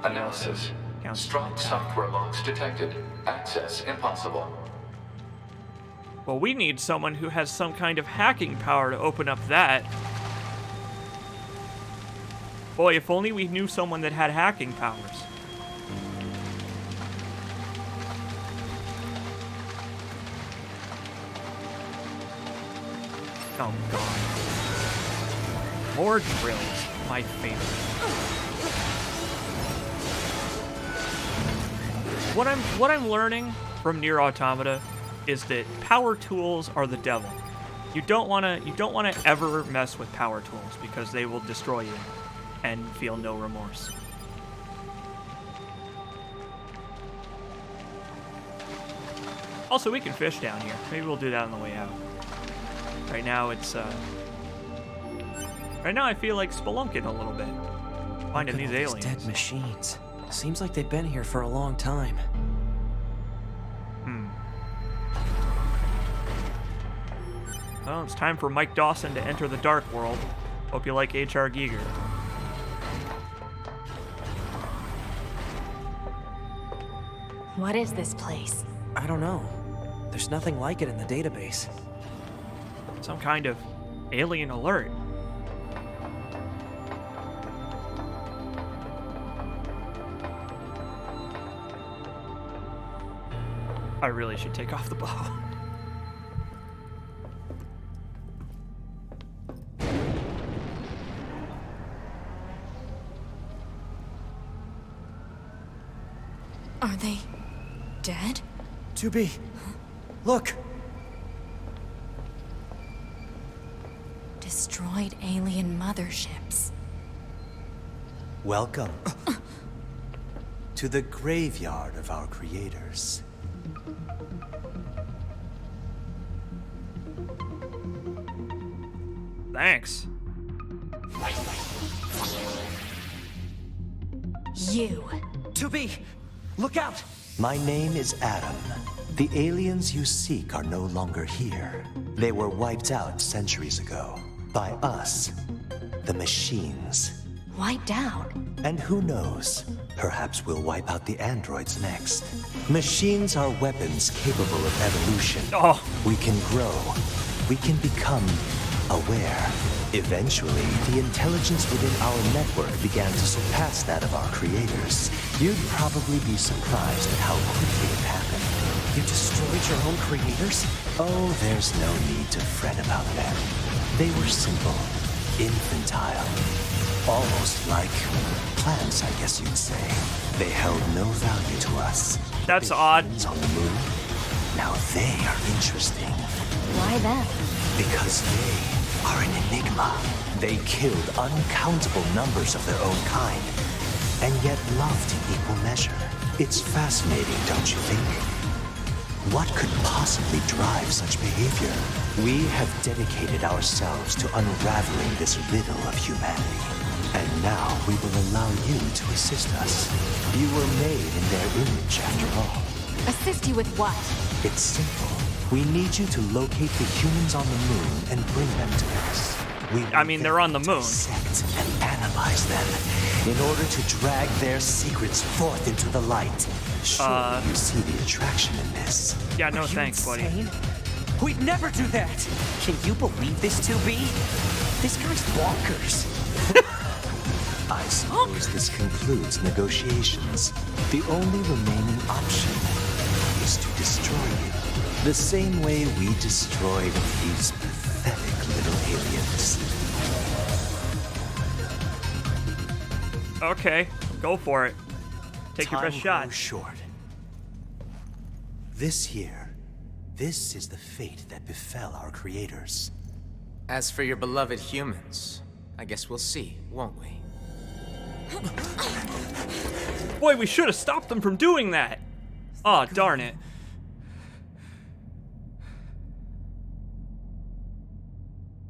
Analysis. Strong software logs detected. Access impossible. Well, we need someone who has some kind of hacking power to open up that. Boy, if only we knew someone that had hacking powers. Oh, God. More drills. My favorite. What I'm learning from NIER Automata is that power tools are the devil. You don't wanna ever mess with power tools, because they will destroy you and feel no remorse. Also, we can fish down here. Maybe we'll do that on the way out. Right now, it's Right now I feel like spelunking a little bit. Finding Look at these all aliens. dead machines. Seems like they've been here for a long time. Well, it's time for Mike Dawson to enter the dark world. Hope you like H.R. Giger. What is this place? I don't know. There's nothing like it in the database. Some kind of alien alert. I really should take off the bow. Are they dead? 2B, look! Destroyed alien motherships. Welcome to the graveyard of our creators. Thanks. You. 2B, look out! My name is Adam. The aliens you seek are no longer here. They were wiped out centuries ago. By us, the machines. Wiped out. And who knows? Perhaps we'll wipe out the androids next. Machines are weapons capable of evolution. Oh. We can grow. We can become aware. Eventually, the intelligence within our network began to surpass that of our creators. You'd probably be surprised at how quickly it happened. You destroyed your own creators? Oh, there's no need to fret about them. They were simple, infantile, almost like plants, I guess you'd say. They held no value to us. That's The odd. humans on the moon, now they are interesting. Why them? Because they are an enigma. They killed uncountable numbers of their own kind, and yet loved in equal measure. It's fascinating, don't you think? What could possibly drive such behavior? We have dedicated ourselves to unraveling this riddle of humanity. And now we will allow you to assist us. You were made in their image, after all. Assist you with what? It's simple. We need you to locate the humans on the moon and bring them to us. I mean, they're on the moon. Dissect and analyze them in order to drag their secrets forth into the light. Sure, you see the attraction in this. Yeah, no Are you thanks, buddy. insane? We'd never do that! Can you believe this, 2B? This guy's bonkers. I suppose this concludes negotiations. The only remaining option is to destroy you. The same way we destroyed these pathetic little aliens. Okay, go for it. Take your best Time shot. grows short. This year, this is the fate that befell our creators. As for your beloved humans, I guess we'll see, won't we? Boy, we should have stopped them from doing that. Aw, darn it.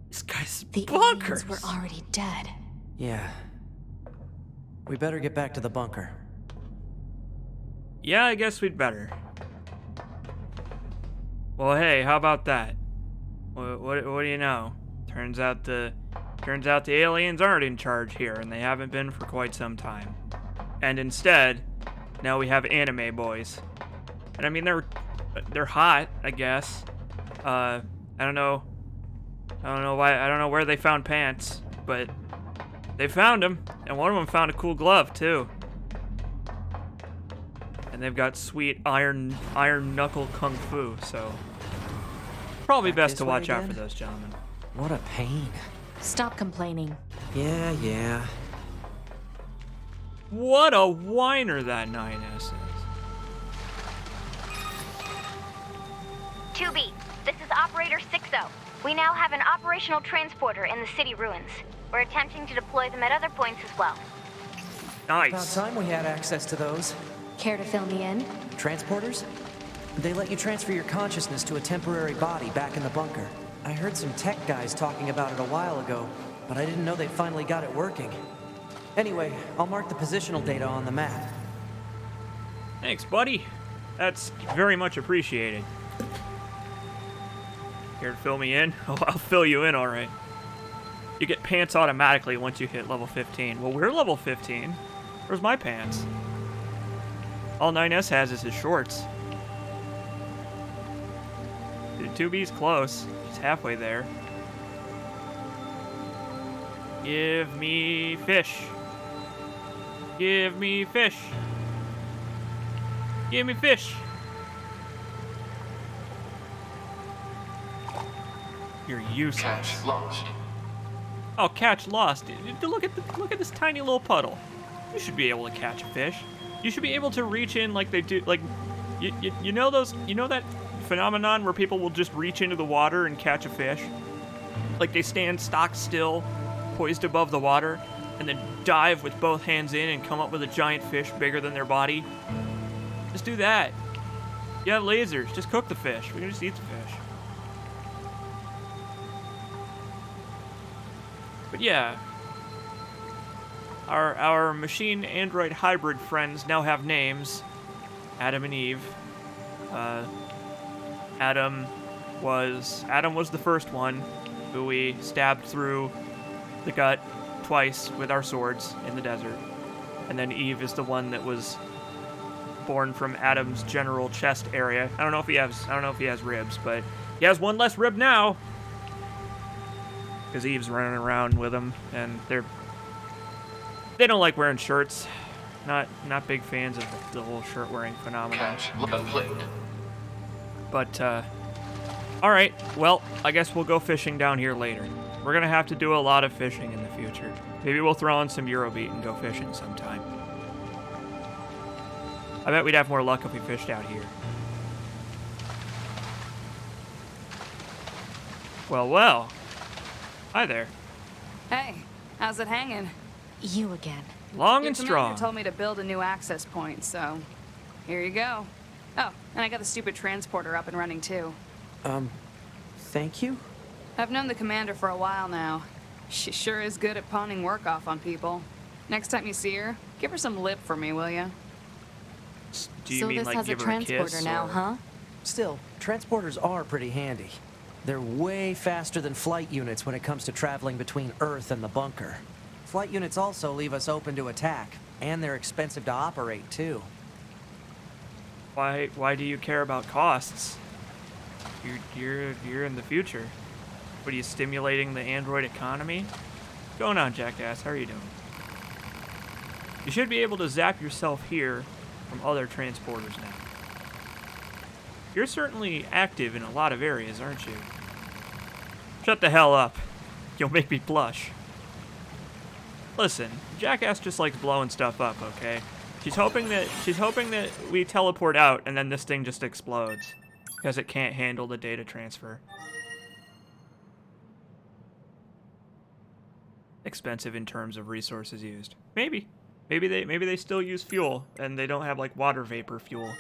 This guy's The aliens bonkers. were already dead. Yeah. We better get back to the bunker. Yeah, I guess we'd better. Well, hey, how about that? What do you know? Turns out the aliens aren't in charge here, and they haven't been for quite some time. And instead, now we have anime boys. And I mean, they're hot, I guess. I don't know why. I don't know where they found pants, but they found them, and one of them found a cool glove too. And they've got sweet iron knuckle kung fu, so probably Back best this to way watch out for again? those gentlemen. What a pain. Stop complaining. Yeah. What a whiner that 9S is. 2B, this is Operator 60. We now have an operational transporter in the city ruins. We're attempting to deploy them at other points as well. About Nice. time we had access to those. Care to fill me in? Transporters? They let you transfer your consciousness to a temporary body back in the bunker. I heard some tech guys talking about it a while ago. but I didn't know they finally got it working. Anyway, I'll mark the positional data on the map. Thanks, buddy. That's very much appreciated. Here to fill me in? Oh, I'll fill you in, all right. You get pants automatically once you hit level 15. Well, we're level 15. Where's my pants? All 9S has is his shorts. Dude, 2B's close. He's halfway there. Give me fish. Give me fish. Give me fish. You're useless. Catch lost. Oh, catch lost. Look at this tiny little puddle. You should be able to catch a fish. You should be able to reach in like they do. Like, you know that phenomenon where people will just reach into the water and catch a fish. Like they stand stock still, poised above the water, and then dive with both hands in and come up with a giant fish bigger than their body. Just do that. You have lasers. Just cook the fish. We can just eat the fish. But yeah, our machine-android hybrid friends now have names. Adam and Eve. Adam was the first one who we stabbed through the gut twice with our swords in the desert. And then Eve is the one that was born from Adam's general chest area. I don't know if he has ribs, but he has one less rib now. Because Eve's running around with them, and they don't like wearing shirts. Not big fans of the whole shirt wearing phenomenon. Catch complete. But all right, well, I guess we'll go fishing down here later. We're gonna have to do a lot of fishing in the future. Maybe we'll throw on some Eurobeat and go fishing sometime. I bet we'd have more luck if we fished out here. Well. Hi there. Hey, how's it hanging? You again. Long Your and commander strong. told me to build a new access point, so here you go. Oh, and I got the stupid transporter up and running too. Thank you? I've known the commander for a while now. She sure is good at pawning work off on people. Next time you see her, give her some lip for me, will ya? Do you So mean this like has a give her a transporter kiss? now, Or... huh? Still, transporters are pretty handy. They're way faster than flight units when it comes to traveling between Earth and the bunker. Flight units also leave us open to attack, and they're expensive to operate, too. Why do you care about costs? You're in the future. What are you, stimulating the android economy? What's going on, jackass? How are you doing? You should be able to zap yourself here from other transporters now. You're certainly active in a lot of areas, aren't you? Shut the hell up. You'll make me blush. Listen, Jackass just likes blowing stuff up, okay? She's hoping that we teleport out and then this thing just explodes because it can't handle the data transfer. Expensive in terms of resources used. Maybe they still use fuel and they don't have like water vapor fuel.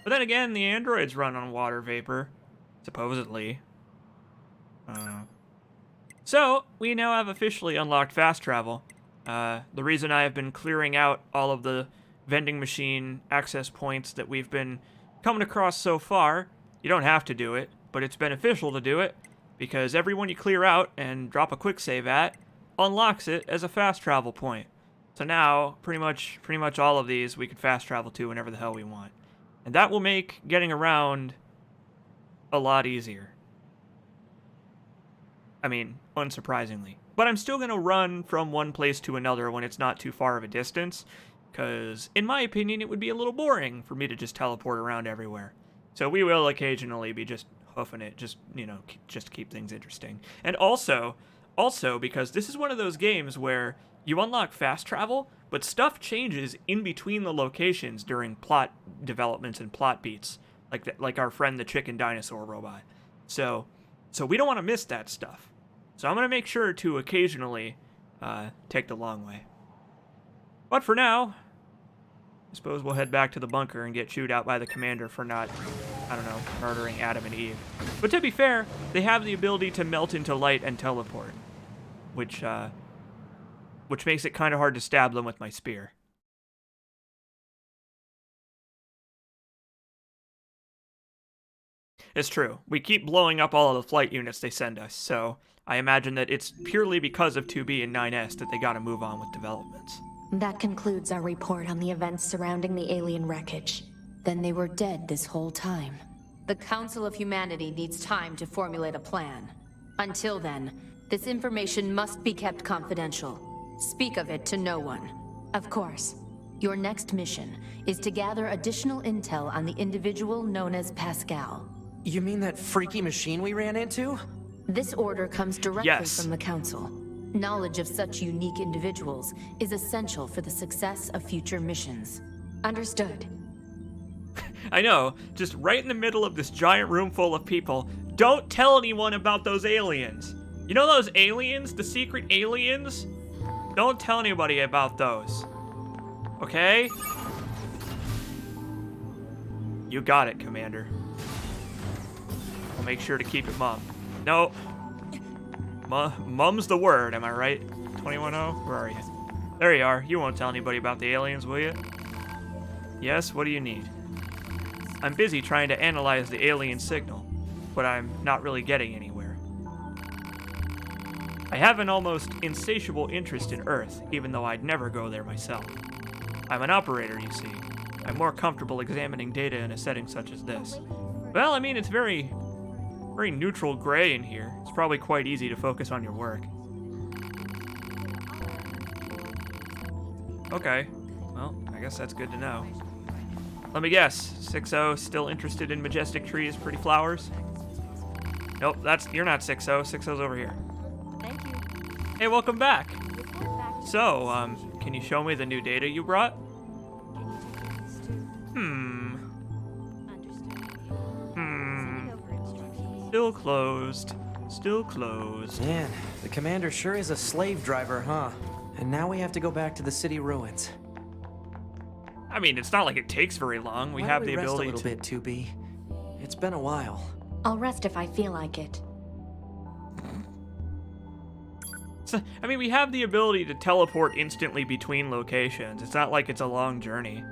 But then again, the androids run on water vapor, supposedly. So, we now have officially unlocked fast travel. The reason I have been clearing out all of the vending machine access points that we've been coming across so far, you don't have to do it, but it's beneficial to do it, because everyone you clear out and drop a quick save at unlocks it as a fast travel point. So now, pretty much all of these we can fast travel to whenever the hell we want. And that will make getting around a lot easier. I mean, unsurprisingly. But I'm still going to run from one place to another when it's not too far of a distance, because in my opinion it would be a little boring for me to just teleport around everywhere. So we will occasionally be just hoofing it, just to keep things interesting. And also because this is one of those games where you unlock fast travel, but stuff changes in between the locations during plot developments and plot beats, like our friend the chicken dinosaur robot. So we don't want to miss that stuff. So I'm going to make sure to occasionally take the long way. But for now, I suppose we'll head back to the bunker and get chewed out by the commander for not, murdering Adam and Eve. But to be fair, they have the ability to melt into light and teleport. which makes it kind of hard to stab them with my spear. It's true. We keep blowing up all of the flight units they send us, so I imagine that it's purely because of 2B and 9S that they gotta move on with developments. That concludes our report on the events surrounding the alien wreckage. Then they were dead this whole time. The Council of Humanity needs time to formulate a plan. Until then, this information must be kept confidential. Speak of it to no one. Of course. Your next mission is to gather additional intel on the individual known as Pascal. You mean that freaky machine we ran into? This order comes directly Yes. from the Council. Knowledge of such unique individuals is essential for the success of future missions. Understood. I know, just right in the middle of this giant room full of people. Don't tell anyone about those aliens. You know those aliens? The secret aliens? Don't tell anybody about those. Okay? You got it, Commander. I'll make sure to keep it mum. No. Mum's the word, am I right? 210? Where are you? There you are. You won't tell anybody about the aliens, will you? Yes, what do you need? I'm busy trying to analyze the alien signal, but I'm not really getting anywhere. I have an almost insatiable interest in Earth, even though I'd never go there myself. I'm an operator, you see. I'm more comfortable examining data in a setting such as this. Well, I mean, it's very neutral gray in here. It's probably quite easy to focus on your work. Okay, well, I guess that's good to know. Let me guess, 6-0 still interested in majestic trees, pretty flowers? Nope, you're not 6-0, 6-0's over here. Thank you. Hey, welcome back. So, can you show me the new data you brought? Still closed. Still closed. Man, the commander sure is a slave driver, huh? And now we have to go back to the city ruins. I mean, it's not like it takes very long. We Why have don't the rest ability a little bit, 2B. It's been a while. I'll rest if I feel like it. I mean, we have the ability to teleport instantly between locations. It's not like it's a long journey.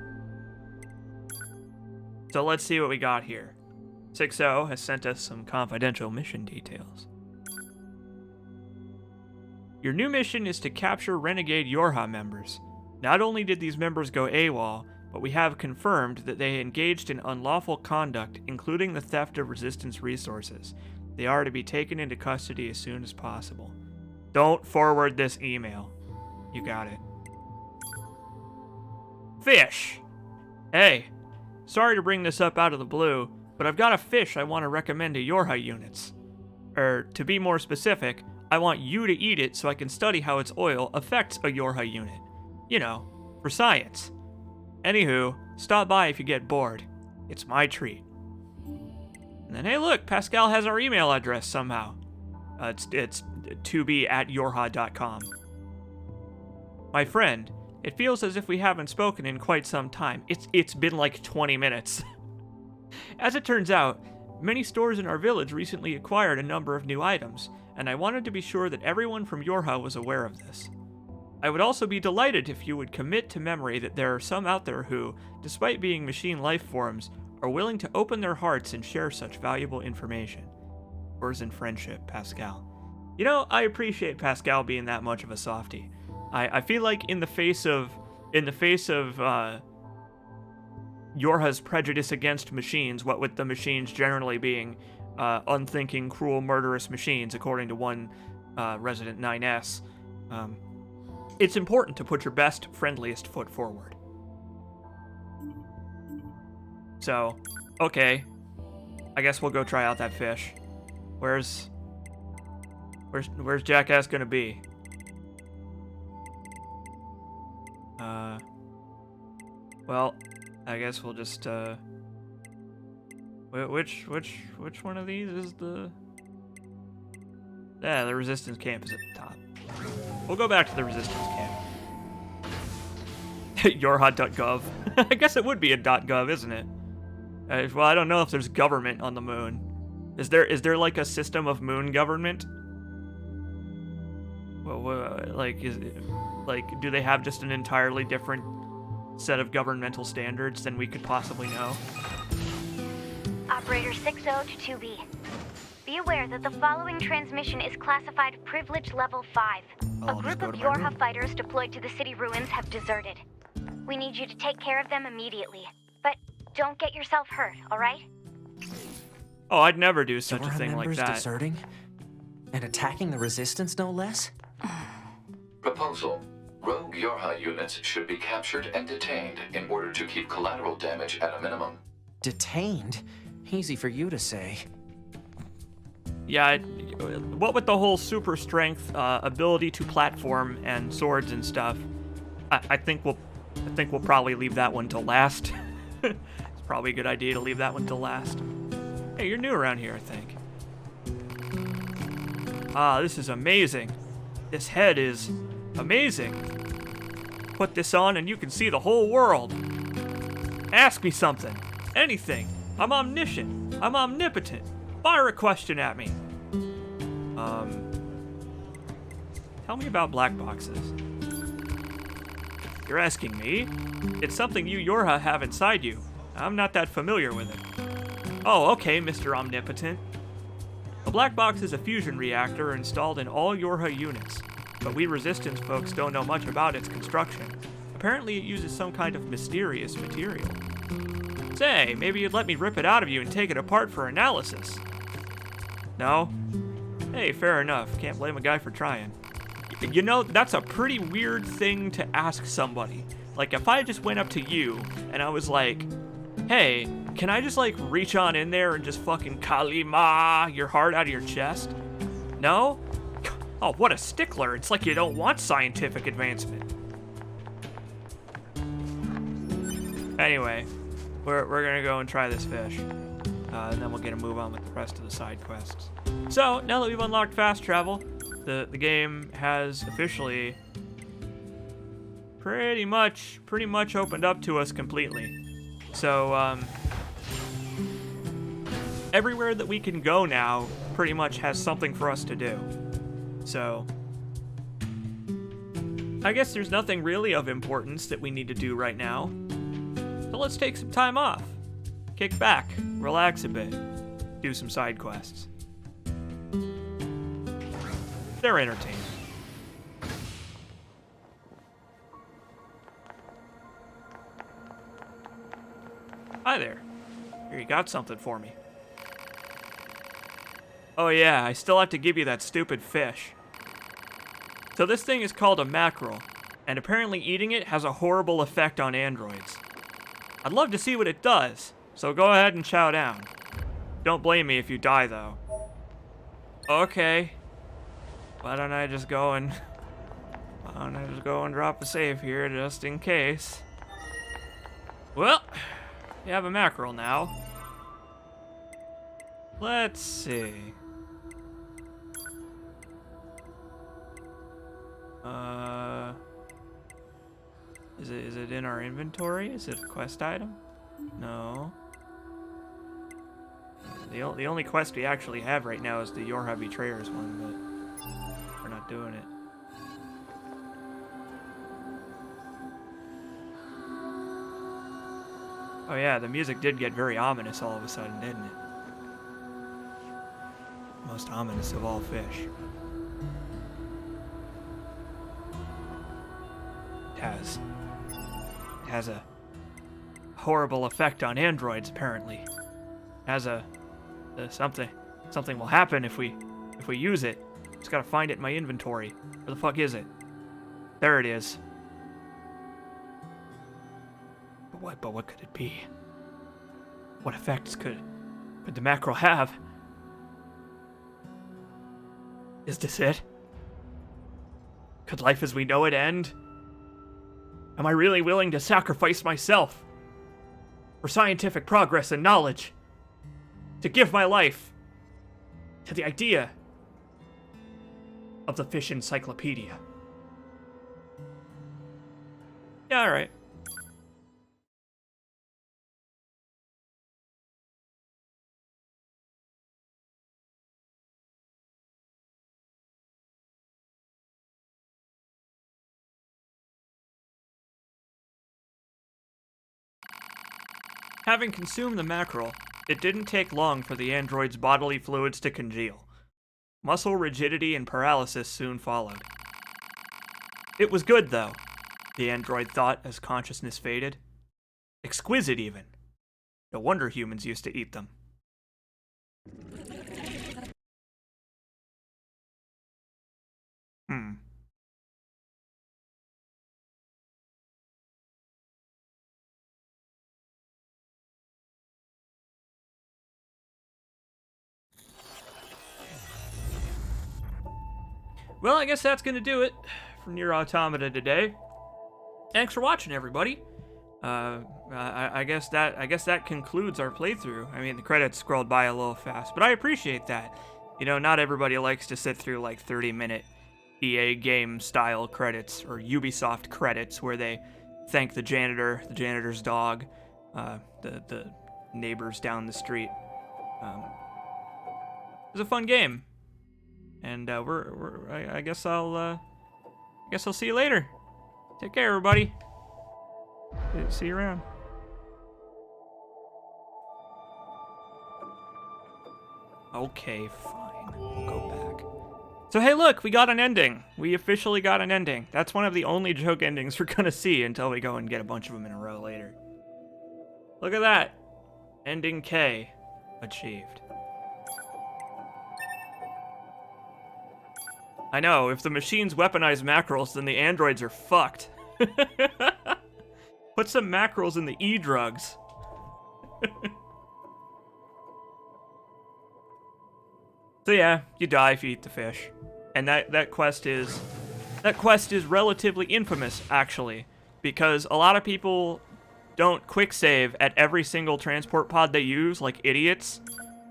So let's see what we got here. 6-0 has sent us some confidential mission details. Your new mission is to capture renegade Yorha members. Not only did these members go AWOL, but we have confirmed that they engaged in unlawful conduct, including the theft of Resistance resources. They are to be taken into custody as soon as possible. Don't forward this email. You got it. Fish! Hey, sorry to bring this up out of the blue, but I've got a fish I want to recommend to Yorha units. To be more specific, I want you to eat it so I can study how its oil affects a Yorha unit. You know, for science. Anywho, stop by if you get bored. It's my treat. And then, hey look, Pascal has our email address somehow. It's 2b@yorha.com. My friend, it feels as if we haven't spoken in quite some time. It's been like 20 minutes. As it turns out, many stores in our village recently acquired a number of new items, and I wanted to be sure that everyone from Yorha was aware of this. I would also be delighted if you would commit to memory that there are some out there who, despite being machine life forms, are willing to open their hearts and share such valuable information. Yours in friendship, Pascal. You know, I appreciate Pascal being that much of a softie. I feel like in the face of Yorha's prejudice against machines, what with the machines generally being unthinking, cruel, murderous machines, according to one resident 9S, it's important to put your best, friendliest foot forward. So, okay, I guess we'll go try out that fish. Where's Jackass gonna be? Well, I guess we'll just which one of these is the? Yeah, the resistance camp is at the top. We'll go back to the resistance camp. Yorha.gov. I guess it would be a .gov, isn't it? Well, I don't know if there's government on the moon. Is there like a system of moon government? Well, like, do they have just an entirely different set of governmental standards than we could possibly know? Operator 60 to 2B. Be aware that the following transmission is classified Privilege Level 5. Well, A I'll just group go of to my Yorha room. fighters deployed to the city ruins have deserted. We need you to take care of them immediately. But don't get yourself hurt, alright? Oh, I'd never do such a Yorha thing like members that. deserting? And attacking the resistance, no less? Proposal. Rogue Yorha units should be captured and detained in order to keep collateral damage at a minimum. Detained? Easy for you to say. Yeah, what with the whole super strength, ability to platform, and swords and stuff, I think we'll probably leave that one till last. It's probably a good idea to leave that one till last. Hey, you're new around here, I think. Ah, this is amazing. This head is amazing. Put this on and you can see the whole world. Ask me something. Anything. I'm omniscient. I'm omnipotent. Fire a question at me. Tell me about black boxes. You're asking me? It's something you Yorha have inside you. I'm not that familiar with it. Oh, okay, Mr. Omnipotent. A black box is a fusion reactor installed in all Yorha units, but we Resistance folks don't know much about its construction. Apparently it uses some kind of mysterious material. Say, maybe you'd let me rip it out of you and take it apart for analysis. No? Hey, fair enough. Can't blame a guy for trying. You know, that's a pretty weird thing to ask somebody. Like, if I just went up to you and I was like, hey, can I just, like, reach on in there and just fucking Kalima your heart out of your chest? No? Oh, what a stickler. It's like you don't want scientific advancement. Anyway, we're gonna go and try this fish. And then we'll get a move on with the rest of the side quests. So, now that we've unlocked fast travel, the game has officially pretty much opened up to us completely. So, everywhere that we can go now pretty much has something for us to do. So, I guess there's nothing really of importance that we need to do right now. So let's take some time off. Kick back, relax a bit, do some side quests. They're entertaining. Hi there. Here, you got something for me. Oh yeah, I still have to give you that stupid fish. So this thing is called a mackerel, and apparently eating it has a horrible effect on androids. I'd love to see what it does, so go ahead and chow down. Don't blame me if you die, though. Okay. Why don't I just go and drop a save here just in case? Well, you have a mackerel now. Let's see. Is it in our inventory? Is it a quest item? No. The only quest we actually have right now is the Yorha Betrayers one, but we're not doing it. Oh yeah, the music did get very ominous all of a sudden, didn't it? Most ominous of all fish. It has a horrible effect on androids, apparently. Something will happen if we use it. Just gotta find it in my inventory. Where the fuck is it? There it is. But what could it be? What effects could the mackerel have? Is this it? Could life as we know it end? Am I really willing to sacrifice myself for scientific progress and knowledge? To give my life to the idea of the fish encyclopedia? Yeah, alright. Having consumed the mackerel, it didn't take long for the android's bodily fluids to congeal. Muscle rigidity and paralysis soon followed. It was good, though, the android thought as consciousness faded. Exquisite, even. No wonder humans used to eat them. Well, I guess that's gonna do it for NIER Automata today. Thanks for watching, everybody. I guess that concludes our playthrough. I mean, the credits scrolled by a little fast, but I appreciate that. You know, not everybody likes to sit through like 30-minute EA game style credits or Ubisoft credits where they thank the janitor, the janitor's dog, the neighbors down the street. It was a fun game, and I guess I'll see you later. Take care, everybody. See you around. Okay, fine. We'll go back. So hey, look, we got an ending. We officially got an ending. That's one of the only joke endings we're gonna see until we go and get a bunch of them in a row later. Look at that. Ending K achieved. I know, if the machines weaponize mackerels, then the androids are fucked. Put some mackerels in the E-drugs. So yeah, you die if you eat the fish. And that quest is relatively infamous, actually, because a lot of people don't quick save at every single transport pod they use, like idiots.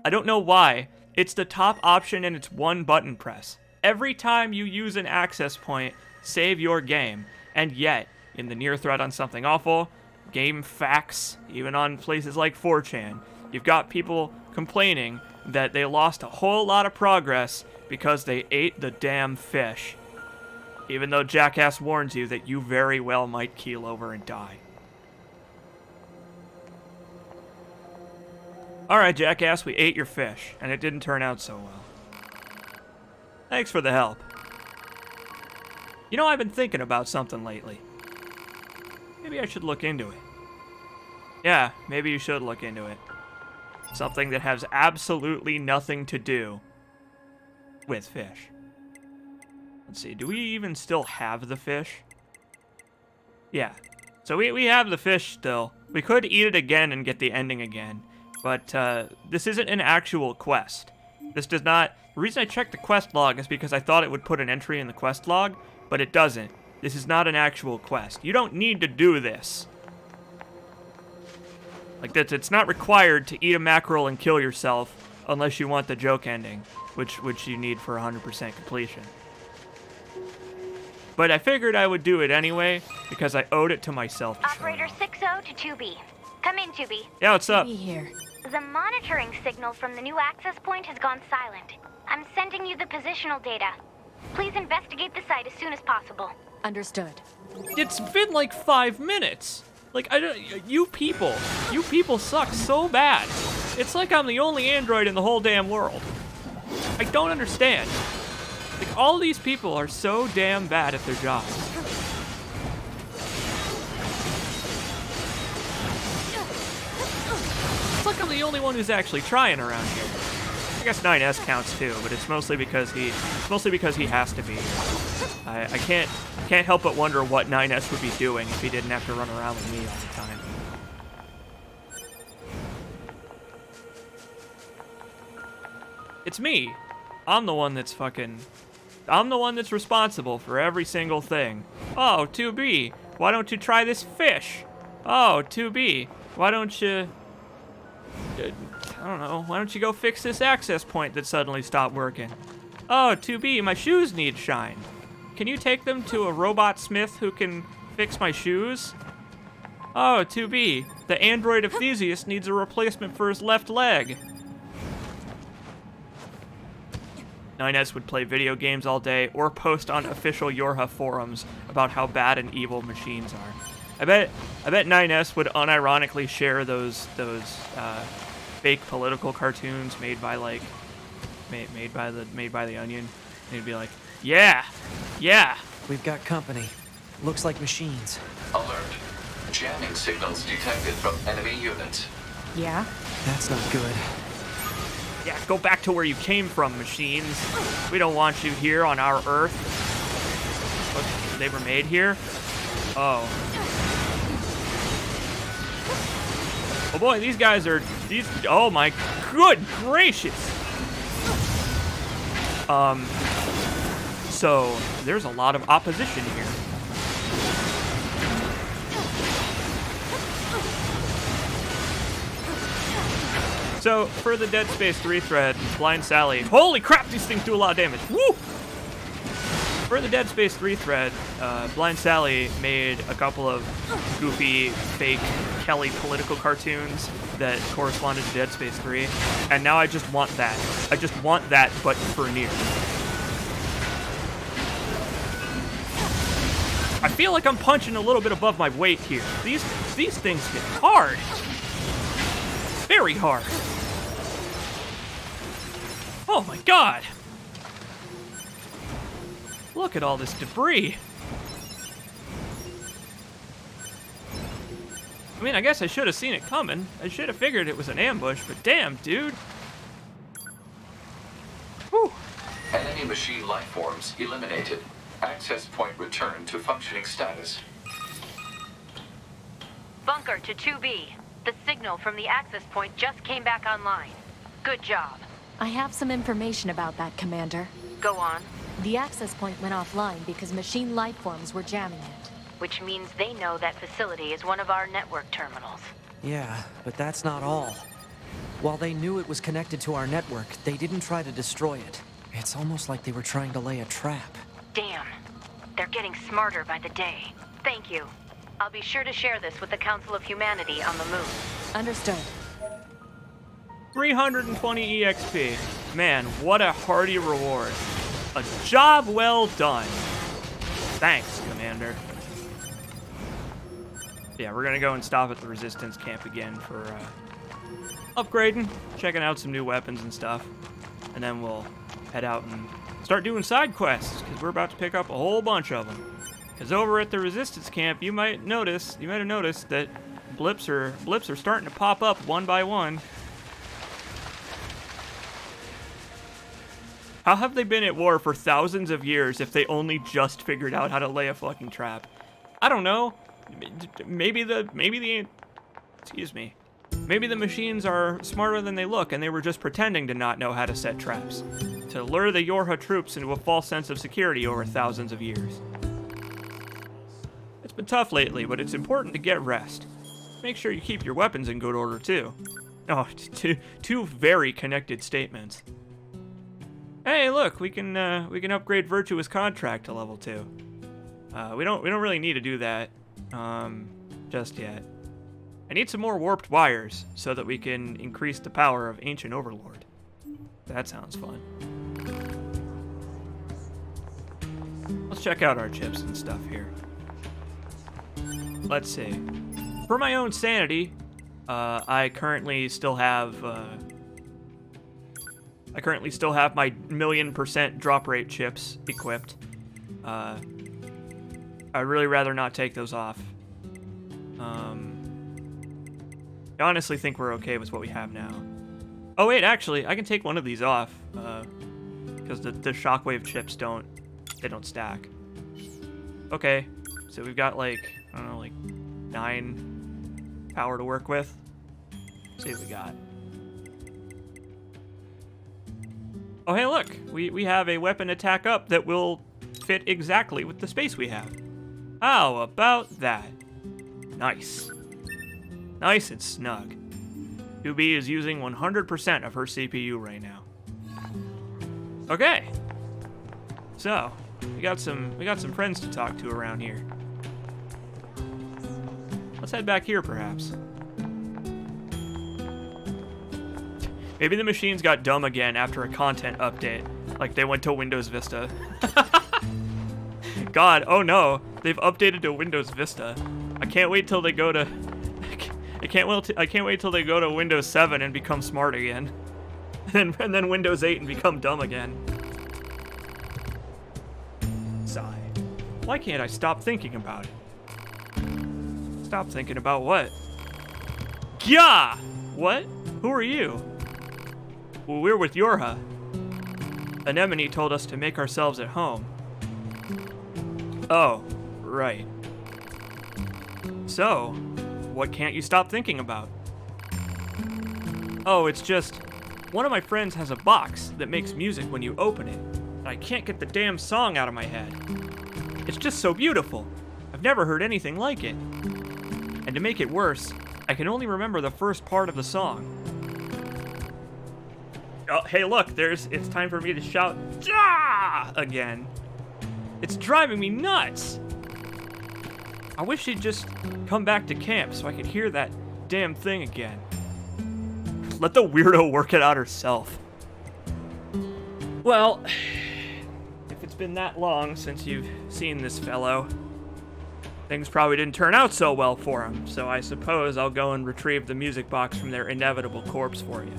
I don't know why. It's the top option and it's one button press. Every time you use an access point, save your game. And yet, in the NIER thread on Something Awful, game facts, even on places like 4chan, you've got people complaining that they lost a whole lot of progress because they ate the damn fish. Even though Jackass warns you that you very well might keel over and die. Alright, Jackass, we ate your fish, and it didn't turn out so well. Thanks for the help. You know, I've been thinking about something lately. Maybe I should look into it. Yeah, maybe you should look into it. Something that has absolutely nothing to do with fish. Let's see, do we even still have the fish? Yeah. So we have the fish still. We could eat it again and get the ending again. But this isn't an actual quest. This does not... The reason I checked the quest log is because I thought it would put an entry in the quest log, but it doesn't. This is not an actual quest. You don't need to do this. Like, it's not required to eat a mackerel and kill yourself unless you want the joke ending, which you need for 100% completion. But I figured I would do it anyway, because I owed it to myself to Operator 60 to 2B. Come in, 2B. Yeah, what's up? Be here. The monitoring signal from the new access point has gone silent. I'm sending you the positional data. Please investigate the site as soon as possible. Understood. It's been like 5 minutes. Like, you people suck so bad. It's like I'm the only android in the whole damn world. I don't understand. Like, all these people are so damn bad at their jobs. It's like I'm the only one who's actually trying around here. I guess 9S counts too, but it's mostly because he has to be. I can't help but wonder what 9S would be doing if he didn't have to run around with me all the time. It's me. I'm the one that's responsible for every single thing. Oh, 2B, why don't you try this fish? Oh, 2B, why don't you... I don't know, why don't you go fix this access point that suddenly stopped working? Oh, 2B, my shoes need shine. Can you take them to a robot smith who can fix my shoes? Oh, 2B, the android of Theseus needs a replacement for his left leg. 9S would play video games all day or post on official Yorha forums about how bad and evil machines are. I bet 9S would unironically share those fake political cartoons made by like made by the Onion. And he'd be like, yeah. We've got company. Looks like machines. Alert. Jamming signals detected from enemy units. Yeah? That's not good. Yeah, go back to where you came from, machines. We don't want you here on our Earth. What, they were made here? Oh. Oh boy, these guys are, oh my good gracious. So there's a lot of opposition here. So, for the Dead Space 3 thread, Blind Sally... Holy crap, these things do a lot of damage! Woo! For the Dead Space 3 thread, Blind Sally made a couple of goofy, fake Kelly political cartoons that corresponded to Dead Space 3, and now I just want that. I just want that, but for NIER. I feel like I'm punching a little bit above my weight here. These things hit hard. Very hard. Oh my god! Look at all this debris. I mean, I guess I should have seen it coming. I should have figured it was an ambush, but damn, dude. Whew. Enemy machine life forms eliminated. Access point returned to functioning status. Bunker to 2B. The signal from the access point just came back online. Good job. I have some information about that, Commander. Go on. The access point went offline because machine life forms were jamming it. Which means they know that facility is one of our network terminals. Yeah, but that's not all. While they knew it was connected to our network, they didn't try to destroy it. It's almost like they were trying to lay a trap. Damn. They're getting smarter by the day. Thank you. I'll be sure to share this with the Council of Humanity on the moon. Understood. 320 EXP. Man, what a hearty reward. A job well done. Thanks, Commander. Yeah, we're gonna go and stop at the Resistance camp again for upgrading, checking out some new weapons and stuff. And then we'll head out and start doing side quests, because we're about to pick up a whole bunch of them. Because over at the Resistance camp, you might have noticed that blips are starting to pop up one by one. How have they been at war for thousands of years if they only just figured out how to lay a fucking trap? I don't know. Maybe the machines are smarter than they look, and they were just pretending to not know how to set traps to lure the Yorha troops into a false sense of security over thousands of years. It's been tough lately, but it's important to get rest. Make sure you keep your weapons in good order too. Oh, two very connected statements. Hey, look, we can upgrade Virtuous Contract to level 2. We don't really need to do that just yet. I need some more warped wires so that we can increase the power of Ancient Overlord. That sounds fun. Let's check out our chips and stuff here. Let's see. For my own sanity, I currently still have my 1,000,000% drop rate chips equipped. I'd really rather not take those off. I honestly think we're okay with what we have now. Oh wait, actually, I can take one of these off, because the shockwave chips don't stack. Okay, so we've got like, I don't know, like 9 power to work with. Let's see what we got. Oh hey, look, we have a weapon attack up that will fit exactly with the space we have. How about that? Nice. Nice and snug. 2B is using 100% of her CPU right now. Okay. So, we got some friends to talk to around here. Let's head back here, perhaps. Maybe the machines got dumb again after a content update, like they went to Windows Vista. God, oh no, they've updated to Windows Vista. I can't wait till they go to... I can't wait till they go to Windows 7 and become smart again. And then Windows 8 and become dumb again. Sigh. Why can't I stop thinking about it? Stop thinking about what? Gah! What? Who are you? Well, we're with Yorha. Anemone told us to make ourselves at home. Oh, right. So, what can't you stop thinking about? Oh, it's just, one of my friends has a box that makes music when you open it, and I can't get the damn song out of my head. It's just so beautiful. I've never heard anything like it. And to make it worse, I can only remember the first part of the song. Oh, hey look, it's time for me to shout, "Ja!" again. It's driving me nuts. I wish she'd just come back to camp so I could hear that damn thing again. Let the weirdo work it out herself. Well, if it's been that long since you've seen this fellow, things probably didn't turn out so well for him, so I suppose I'll go and retrieve the music box from their inevitable corpse for you.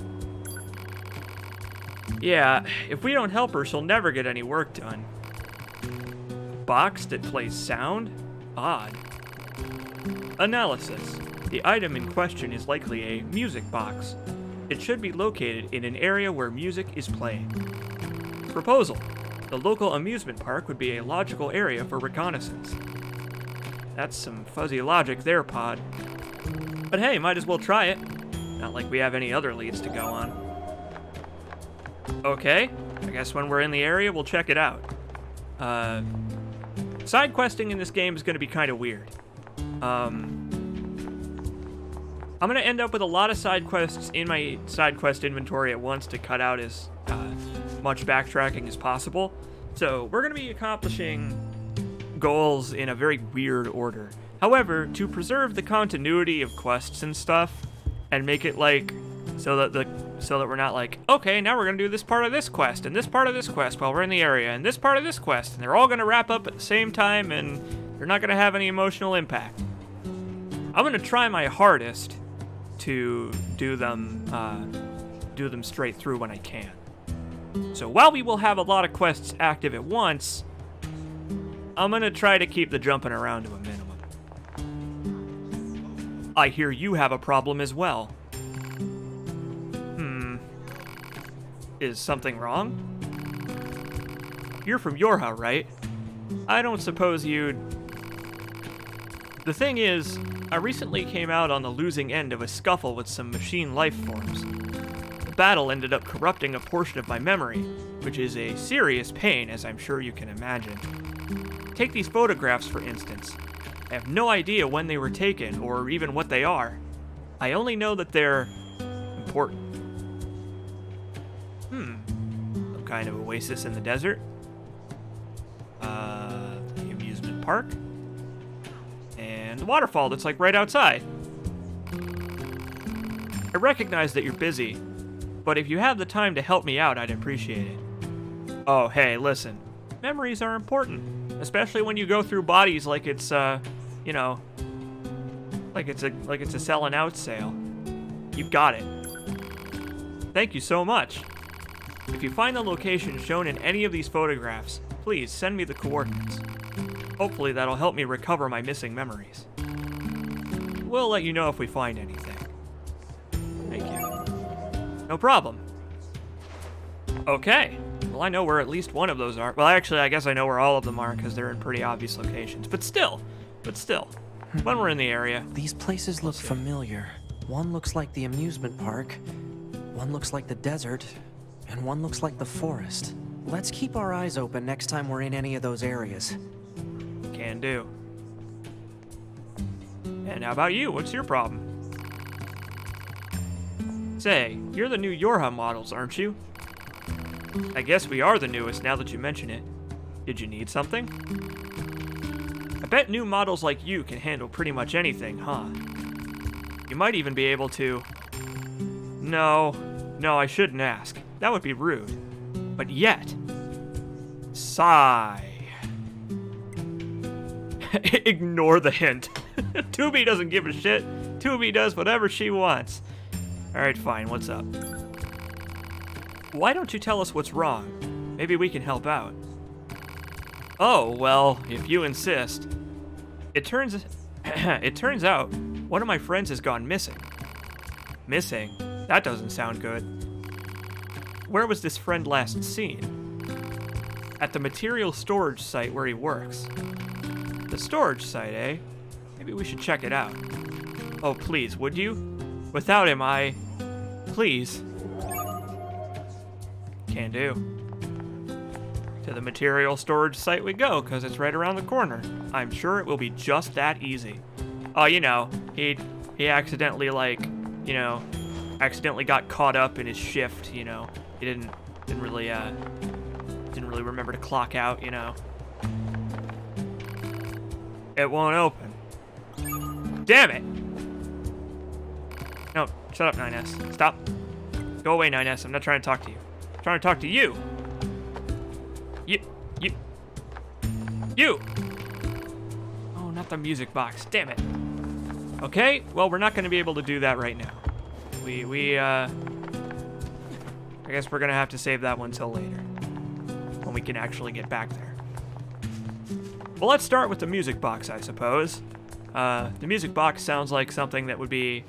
Yeah, if we don't help her, she'll never get any work done. Box that plays sound? Odd. Analysis. The item in question is likely a music box. It should be located in an area where music is playing. Proposal. The local amusement park would be a logical area for reconnaissance. That's some fuzzy logic there, Pod. But hey, might as well try it. Not like we have any other leads to go on. Okay, I guess when we're in the area, we'll check it out. Side questing in this game is going to be kind of weird. I'm going to end up with a lot of side quests in my side quest inventory at once to cut out as much backtracking as possible. So we're going to be accomplishing goals in a very weird order. However, to preserve the continuity of quests and stuff and make it like so that we're not like, okay, now we're going to do this part of this quest and this part of this quest while we're in the area and this part of this quest, and they're all going to wrap up at the same time and they're not going to have any emotional impact. I'm going to try my hardest to do them straight through when I can. So while we will have a lot of quests active at once, I'm going to try to keep the jumping around to a minimum. I hear you have a problem as well. Is something wrong? You're from Yorha, right? I don't suppose you'd... The thing is, I recently came out on the losing end of a scuffle with some machine life forms. The battle ended up corrupting a portion of my memory, which is a serious pain, as I'm sure you can imagine. Take these photographs, for instance. I have no idea when they were taken, or even what they are. I only know that they're important. Some kind of oasis in the desert. The amusement park. And the waterfall that's like right outside. I recognize that you're busy, but if you have the time to help me out, I'd appreciate it. Oh, hey, listen. Memories are important, especially when you go through bodies like it's, like it's a selling out sale. You got it. Thank you so much. If you find the location shown in any of these photographs, please send me the coordinates. Hopefully that'll help me recover my missing memories. We'll let you know if we find anything. Thank you. No problem. Okay. Well, I know where at least one of those are. Well, actually, I guess I know where all of them are because they're in pretty obvious locations. But still, when we're in the area... These places look familiar. One looks like the amusement park, one looks like the desert, and one looks like the forest. Let's keep our eyes open next time we're in any of those areas. Can do. And how about you? What's your problem? Say, you're the new Yorha models, aren't you? I guess we are the newest now that you mention it. Did you need something? I bet new models like you can handle pretty much anything, huh? You might even be able to... No, I shouldn't ask. That would be rude. But yet... Sigh. Ignore the hint. Tubi doesn't give a shit. Tubi does whatever she wants. Alright, fine, what's up? Why don't you tell us what's wrong? Maybe we can help out. Oh, well, if you insist. It turns out one of my friends has gone missing. Missing? That doesn't sound good. Where was this friend last seen? At the material storage site where he works. The storage site, eh? Maybe we should check it out. Oh, please, would you? Without him, Please. Can do. To the material storage site we go, because it's right around the corner. I'm sure it will be just that easy. Oh, you know, he accidentally, like, you know, accidentally got caught up in his shift, you know. He didn't really remember to clock out, you know. It won't open. Damn it! No, shut up, 9S. Stop. Go away, 9S. I'm not trying to talk to you. I'm trying to talk to you. You! Oh, not the music box. Damn it. Okay, well, we're not going to be able to do that right now. I guess we're going to have to save that one till later. When we can actually get back there. Well, let's start with the music box, I suppose. The music box sounds like something that would be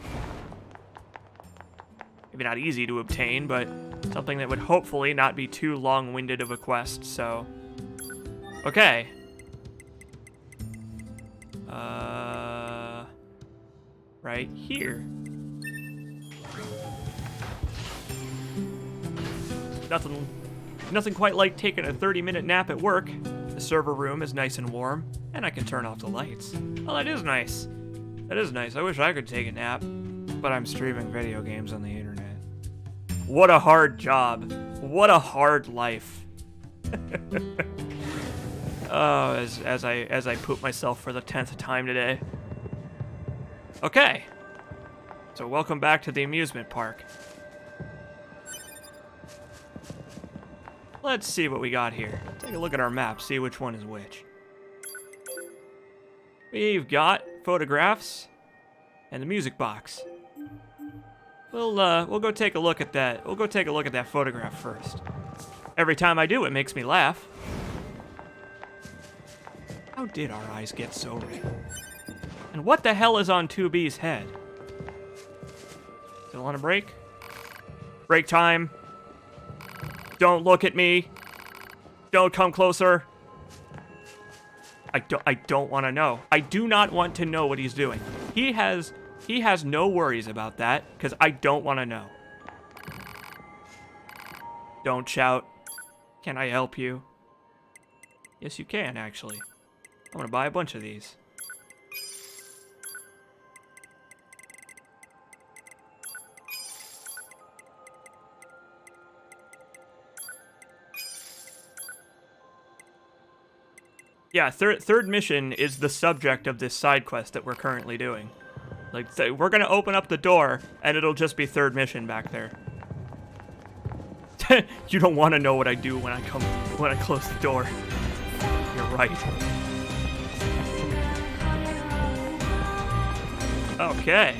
maybe not easy to obtain, but something that would hopefully not be too long-winded of a quest, so... Okay. Right here. Nothing quite like taking a 30-minute nap at work. The server room is nice and warm, and I can turn off the lights. Well, that is nice. That is nice. I wish I could take a nap, but I'm streaming video games on the internet. What a hard job. What a hard life. Oh, as I poop myself for the 10th time today. Okay. So welcome back to the amusement park. Let's see what we got here. Take a look at our map, see which one is which. We've got photographs and the music box. We'll go take a look at that. We'll go take a look at that photograph first. Every time I do, it makes me laugh. How did our eyes get so red? And what the hell is on 2B's head? Still on a break? Break time. Don't look at me. Don't come closer. I don't want to know. I do not want to know what he's doing. He has no worries about that, because I don't want to know. Don't shout. Can I help you? Yes, you can, actually. I'm going to buy a bunch of these. Yeah, third mission is the subject of this side quest that we're currently doing. Like, we're gonna open up the door, and it'll just be third mission back there. You don't want to know what I do when I close the door. You're right. Okay.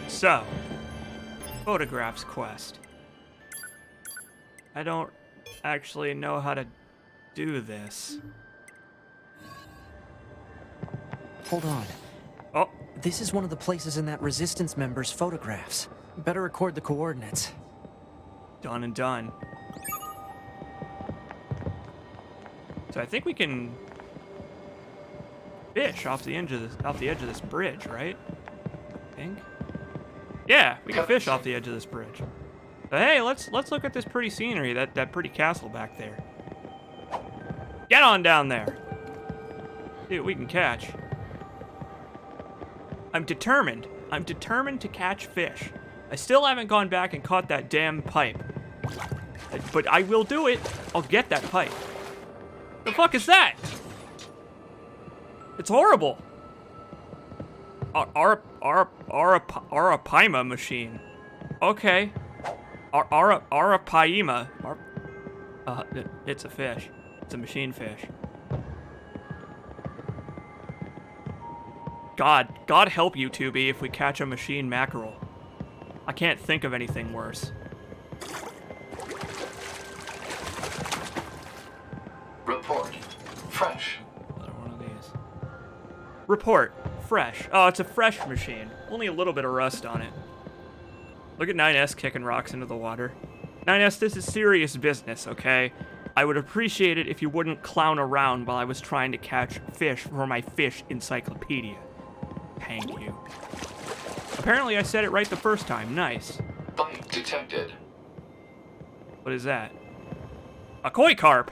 So, photographs quest. I don't actually know how to do this. Hold on. Oh. This is one of the places in that Resistance member's photographs. Better record the coordinates. Done and done. So I think we can fish off the edge of this bridge, right? I think. Yeah, we can fish off the edge of this bridge. But hey, let's look at this pretty scenery, that pretty castle back there. Get on down there. See what we can catch. I'm determined. I'm determined to catch fish. I still haven't gone back and caught that damn pipe. But I will do it. I'll get that pipe. The fuck is that? It's horrible. Arapaima machine. Okay. Arapaima. It's a fish. It's a machine fish. God help you, Tubi, if we catch a machine mackerel. I can't think of anything worse. Report. Fresh. Another one of these. Report. Fresh. Oh, it's a fresh machine. Only a little bit of rust on it. Look at 9S kicking rocks into the water. 9S, this is serious business, okay? I would appreciate it if you wouldn't clown around while I was trying to catch fish for my fish encyclopedia. Thank you. Apparently I said it right the first time. Nice. Bite detected. What is that? A koi carp!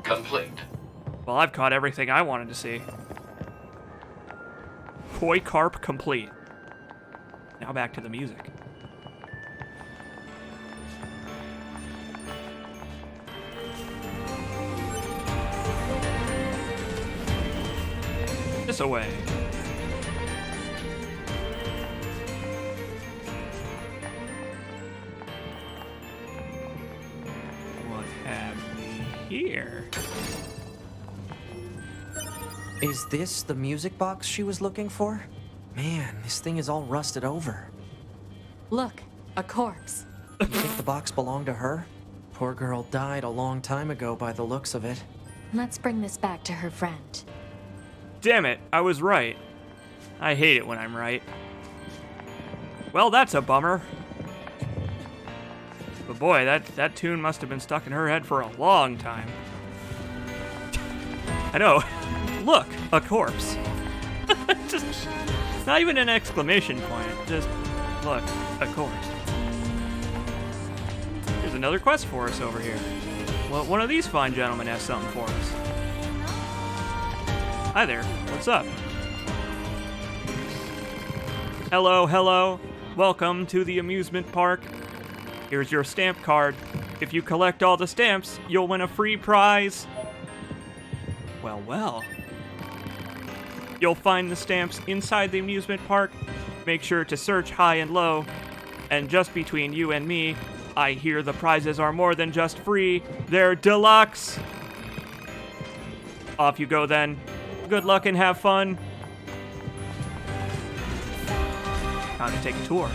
Complete. Well, I've caught everything I wanted to see. Koi carp complete. Now back to the music. This away. What have we here? Is this the music box she was looking for? Man, this thing is all rusted over. Look, a corpse. You think the box belonged to her? Poor girl died a long time ago by the looks of it. Let's bring this back to her friend. Damn it, I was right. I hate it when I'm right. Well, that's a bummer. But boy, that tune must have been stuck in her head for a long time. I know. Look, a corpse. Just not even an exclamation point. Just look, a corpse. There's another quest for us over here. Well, one of these fine gentlemen has something for us. Hi there. What's up? Hello, hello. Welcome to the amusement park. Here's your stamp card. If you collect all the stamps, you'll win a free prize. Well, well. You'll find the stamps inside the amusement park. Make sure to search high and low. And just between you and me, I hear the prizes are more than just free. They're deluxe. Off you go then. Good luck and have fun. Time to take a tour.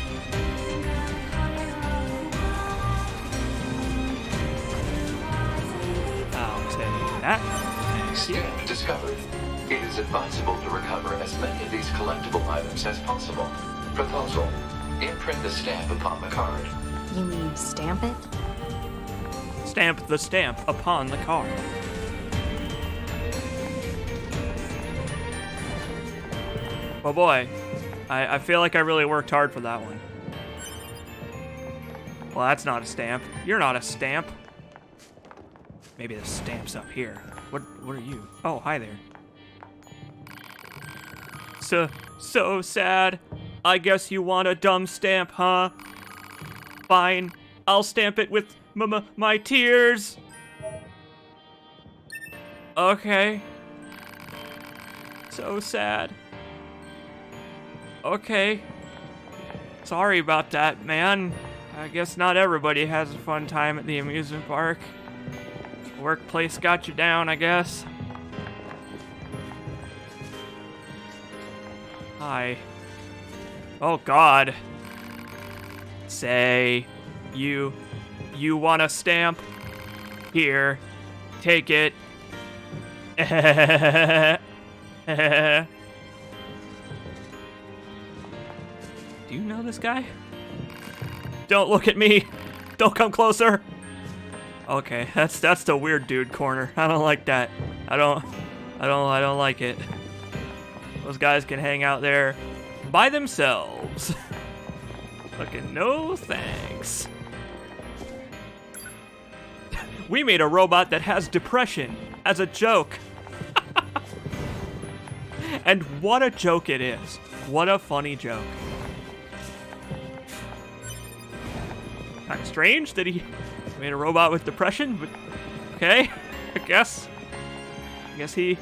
I'll take that. Thank you. Stamp discovered. It is advisable to recover as many of these collectible items as possible. Proposal. Imprint the stamp upon the card. You mean stamp it? Stamp the stamp upon the card. Oh boy, I feel like I really worked hard for that one. Well, that's not a stamp. You're not a stamp. Maybe the stamp's up here. What are you? Oh, hi there. So sad. I guess you want a dumb stamp, huh? Fine. I'll stamp it with my tears. Okay. So sad. Okay. Sorry about that, man. I guess not everybody has a fun time at the amusement park. Workplace got you down, I guess. Hi. Oh God. Say, you want a stamp? Here, take it. Do you know this guy? Don't look at me. Don't come closer. Okay, that's the weird dude corner. I don't like that. I don't like it. Those guys can hang out there by themselves. Fucking no thanks. We made a robot that has depression as a joke. And what a joke it is. What a funny joke. Kind of strange that he made a robot with depression, but okay, I guess he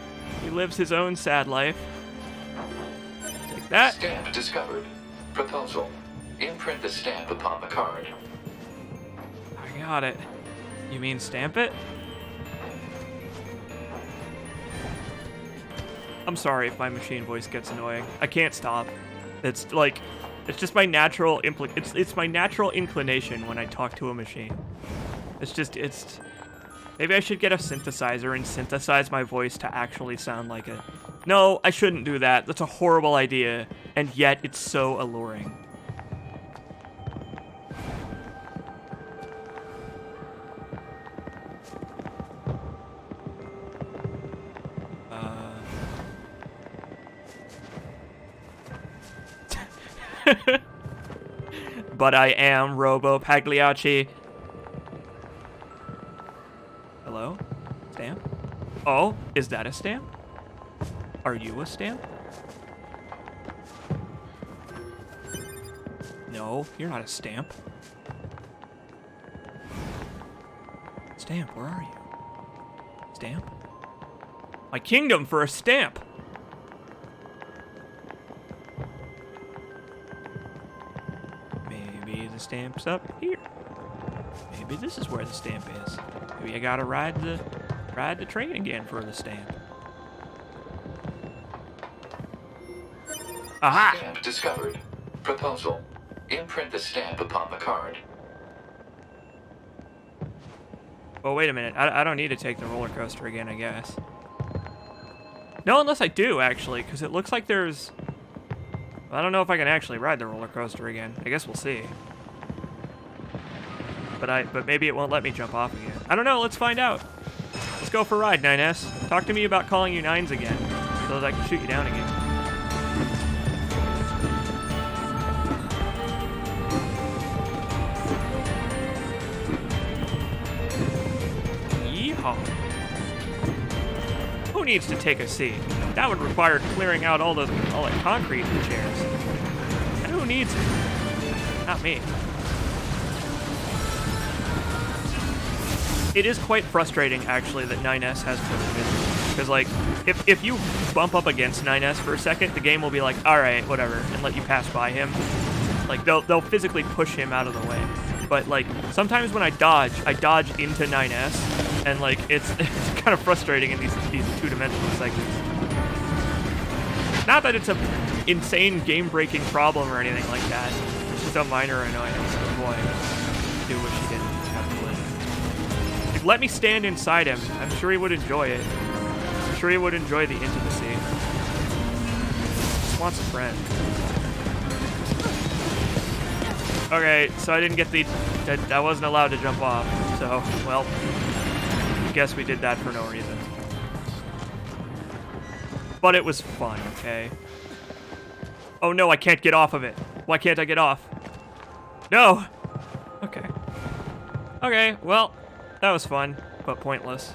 lives his own sad life. Take that. Stamp discovered. Proposal. Imprint the stamp upon the card. I got it. You mean stamp it? I'm sorry if my machine voice gets annoying. I can't stop. It's like, it's just my natural it's my natural inclination when I talk to a machine. It's maybe I should get a synthesizer and synthesize my voice to actually sound like it. No, I shouldn't do that. That's a horrible idea, and yet it's so alluring. But I am Robo Pagliacci. Hello? Stamp? Oh, is that a stamp? Are you a stamp? No, you're not a stamp. Stamp, where are you? Stamp? My kingdom for a stamp! Maybe the stamp's up here. Maybe this is where the stamp is. Maybe I gotta ride the train again for the stamp. Aha! Stamp discovered. Proposal. Imprint the stamp upon the card. Well, wait a minute. I don't need to take the roller coaster again, I guess. No, unless I do, actually, because it looks like there's... I don't know if I can actually ride the roller coaster again. I guess we'll see. But maybe it won't let me jump off again. I don't know. Let's find out. Let's go for a ride, 9S. Talk to me about calling you 9s again, so that I can shoot you down again. Yeehaw. Who needs to take a seat? That would require clearing out all that concrete in the chairs. And who needs it? Not me. It is quite frustrating, actually, that 9S has collision. Because, like, if you bump up against 9S for a second, the game will be like, alright, whatever, and let you pass by him. Like, they'll physically push him out of the way. But, like, sometimes when I dodge into 9S, and, like, it's kind of frustrating in these two-dimensional segments. Not that it's an insane game-breaking problem or anything like that. It's just a minor annoyance. Boy, do what she didn't have to live. Let me stand inside him. I'm sure he would enjoy it. I'm sure he would enjoy the intimacy. Just wants a friend. Okay, so I didn't get I wasn't allowed to jump off. So, well, I guess we did that for no reason. But it was fun, okay? Oh no, I can't get off of it. Why can't I get off? No! Okay. Okay, well... That was fun, but pointless.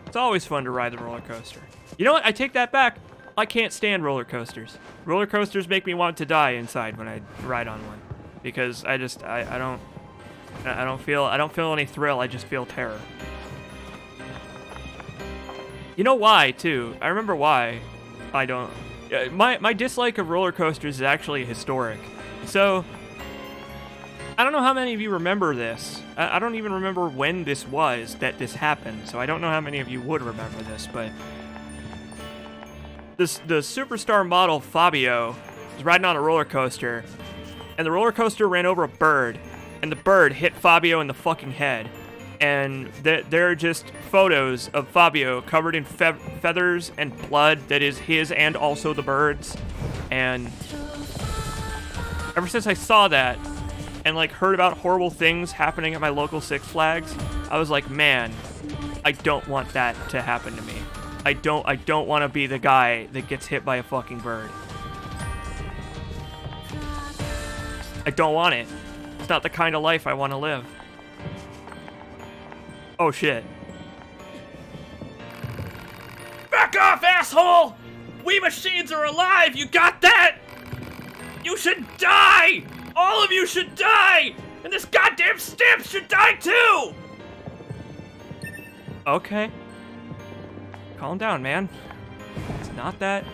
It's always fun to ride the roller coaster. You know what? I take that back. I can't stand roller coasters. Roller coasters make me want to die inside when I ride on one, because I don't feel any thrill. I just feel terror. You know why too? I remember why. I don't. My dislike of roller coasters is actually historic. So. I don't know how many of you remember this. I don't even remember when this was that this happened, so I don't know how many of you would remember this, but... the superstar model Fabio was riding on a roller coaster, and the roller coaster ran over a bird, and the bird hit Fabio in the fucking head. And there are just photos of Fabio covered in feathers and blood that is his and also the bird's. And ever since I saw that, and like heard about horrible things happening at my local Six Flags, I was like, man, I don't want that to happen to me. I don't want to be the guy that gets hit by a fucking bird. I don't want it. It's not the kind of life I want to live. Oh shit. Back off, asshole! We machines are alive, you got that? You should die! All of you should die! And this goddamn stamp should die too! Okay. Calm down, man. It's not that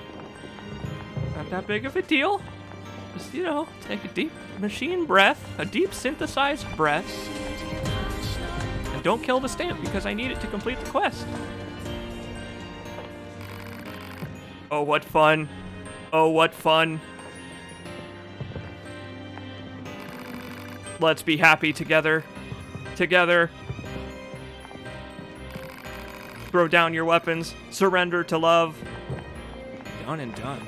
big of a deal. Just, you know, take a deep machine breath, a deep synthesized breath. And don't kill the stamp because I need it to complete the quest. Oh, what fun. Oh, what fun. Let's be happy together. Together. Throw down your weapons. Surrender to love. Done and done.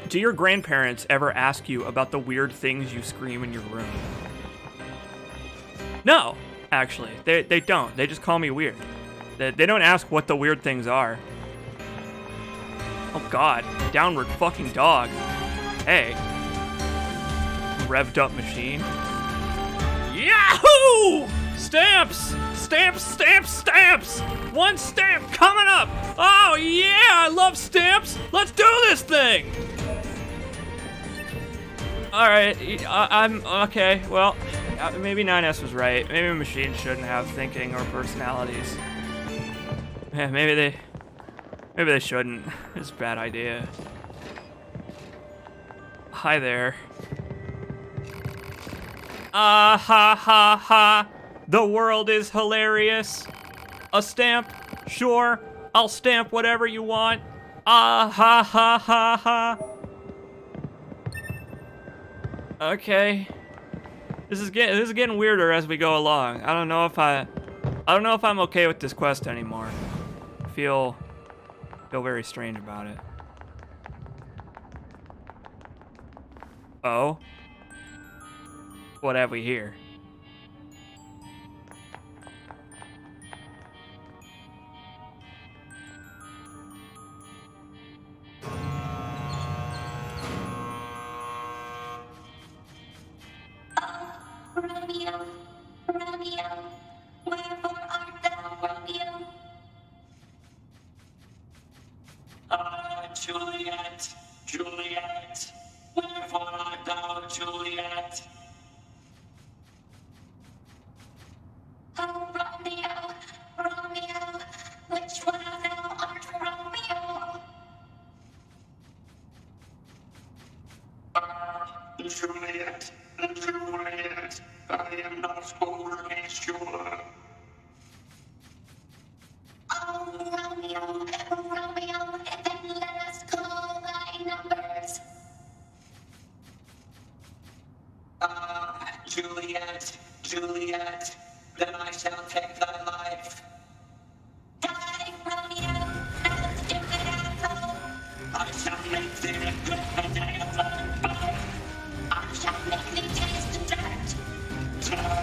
Do your grandparents ever ask you about the weird things you scream in your room? No, actually. They don't. They just call me weird. They don't ask what the weird things are. Oh god. Downward fucking dog. Hey. Revved up machine. Yahoo! Stamps! Stamps, stamps, stamps! One stamp coming up! Oh yeah, I love stamps! Let's do this thing! Alright, I'm okay. Well, maybe 9S was right. Maybe machines shouldn't have thinking or personalities. Yeah, maybe they shouldn't. It's a bad idea. Hi there. Ah ha ha ha. The world is hilarious. A stamp? Sure. I'll stamp whatever you want. Ah ha ha ha ha. Okay. This is getting weirder as we go along. I don't know if I'm okay with this quest anymore. I feel very strange about it. Oh. What have we here? Romeo, Romeo, wherefore art thou, Romeo? Juliet, Juliet, wherefore art thou, Juliet? Oh, Romeo, Romeo, which one of thou art Romeo? Juliet, Juliet, I am not overly sure. Oh, Romeo, Romeo, then let us call thy numbers. Juliet, Juliet, then I shall take thy life. Die, Romeo, thou stupid asshole. I shall make thee regret the day of thy birth. I shall make thee taste the dirt. Die.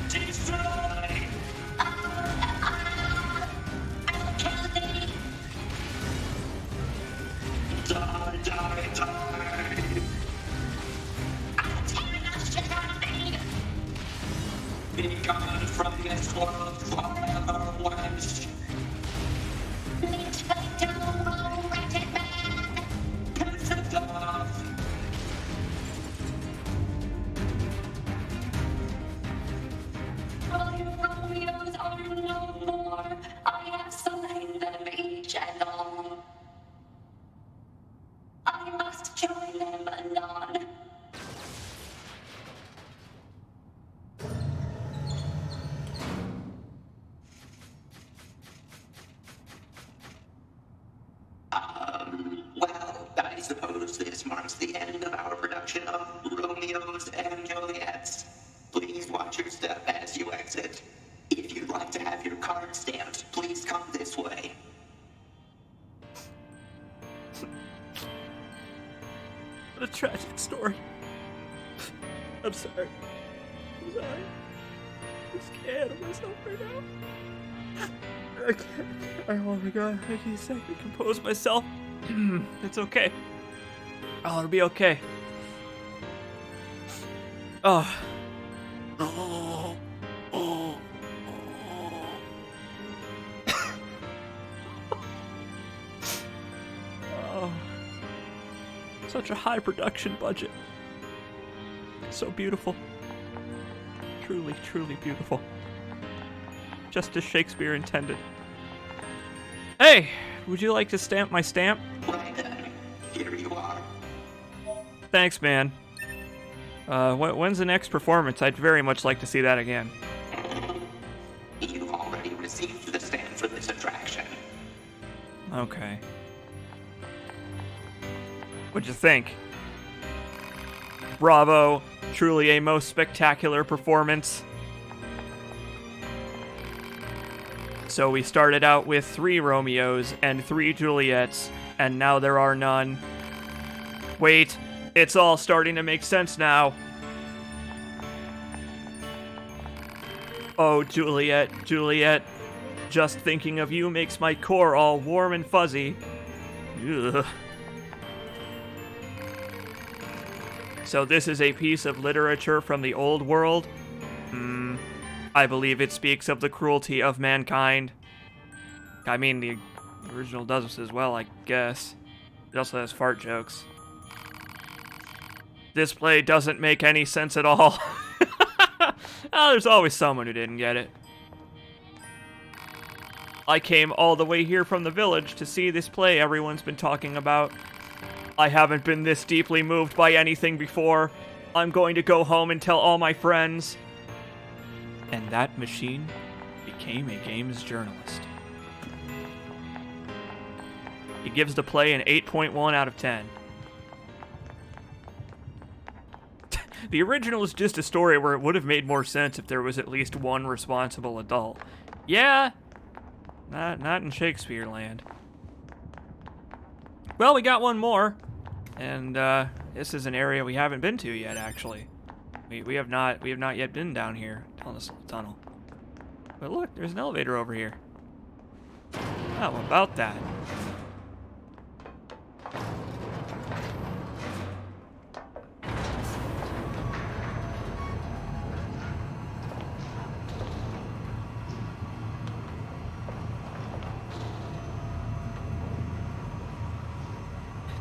Destroy. I'll kill thee. Die, die, die. I'll tear the shit out of thee. Be gone from this world forever, wench. Lead thy doom, oh wretched man. Piss it off. My Romeos are no more. I have slain them each and all. I must join them anon. Well, I suppose this marks the end of our production of Romeos and Juliets. Please watch your step as you exit. If you'd like to have your card stamped, please come this way. What a tragic story. I'm sorry. I'm sorry. I'm scared of myself right now. I can't. Oh my god. I can't exactly compose myself. It's okay. Oh, it'll be okay. Oh. Oh. Oh. Oh. Such a high production budget. So beautiful. Truly, truly beautiful. Just as Shakespeare intended. Hey, would you like to stamp my stamp? Right then, here you are. Thanks, man. When's the next performance? I'd very much like to see that again. You've already received the stamp for this attraction. Okay. What'd you think? Bravo. Truly a most spectacular performance. So we started out with 3 Romeos and 3 Juliets, and now there are none. Wait, it's all starting to make sense now. Oh, Juliet, Juliet. Just thinking of you makes my core all warm and fuzzy. Ugh. So this is a piece of literature from the old world? I believe it speaks of the cruelty of mankind. I mean, the original does as well, I guess. It also has fart jokes. This play doesn't make any sense at all. Oh, there's always someone who didn't get it. I came all the way here from the village to see this play everyone's been talking about. I haven't been this deeply moved by anything before. I'm going to go home and tell all my friends. And that machine became a games journalist. He gives the play an 8.1 out of 10. The original is just a story where it would have made more sense if there was at least one responsible adult. Yeah, not in Shakespeare land. Well, we got one more, and this is an area we haven't been to yet. Actually, we have not yet been down here down this tunnel. But look, there's an elevator over here. How about that?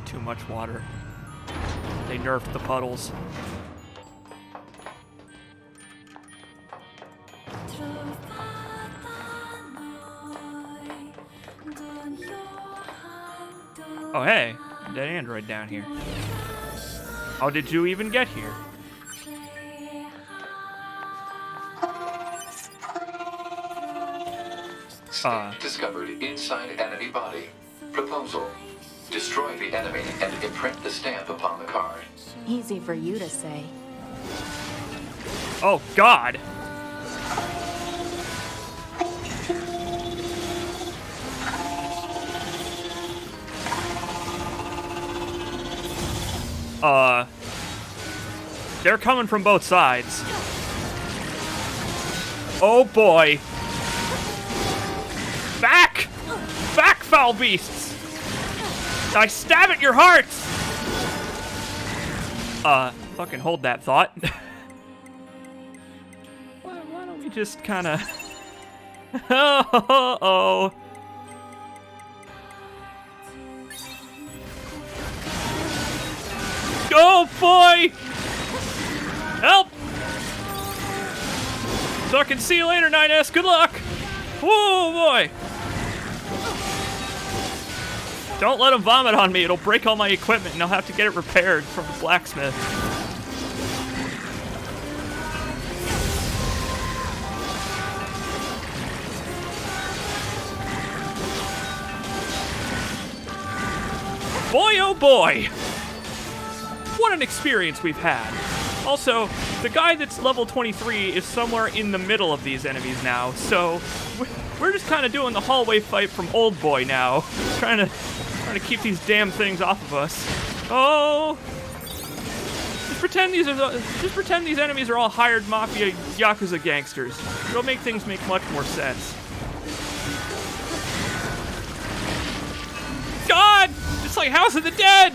Too much water. They nerfed the puddles. Oh hey, dead android down here. How did you even get here? Stamp discovered inside enemy body. Proposal. Destroy the enemy and imprint the stamp upon the card. Easy for you to say. Oh God! They're coming from both sides. Oh boy! Back! Back, foul beasts! I stab at your hearts! Fucking hold that thought. Why don't we just kinda... Oh. Oh boy! Help! So I can see you later, 9S. Good luck! Oh boy! Don't let him vomit on me. It'll break all my equipment and I'll have to get it repaired from the blacksmith. Boy, oh boy! What an experience we've had. Also, the guy that's level 23 is somewhere in the middle of these enemies now, so we're just kind of doing the hallway fight from Old Boy now, trying to keep these damn things off of us. Oh! Just pretend these enemies are all hired mafia yakuza gangsters. It'll make things make much more sense. God! It's like House of the Dead!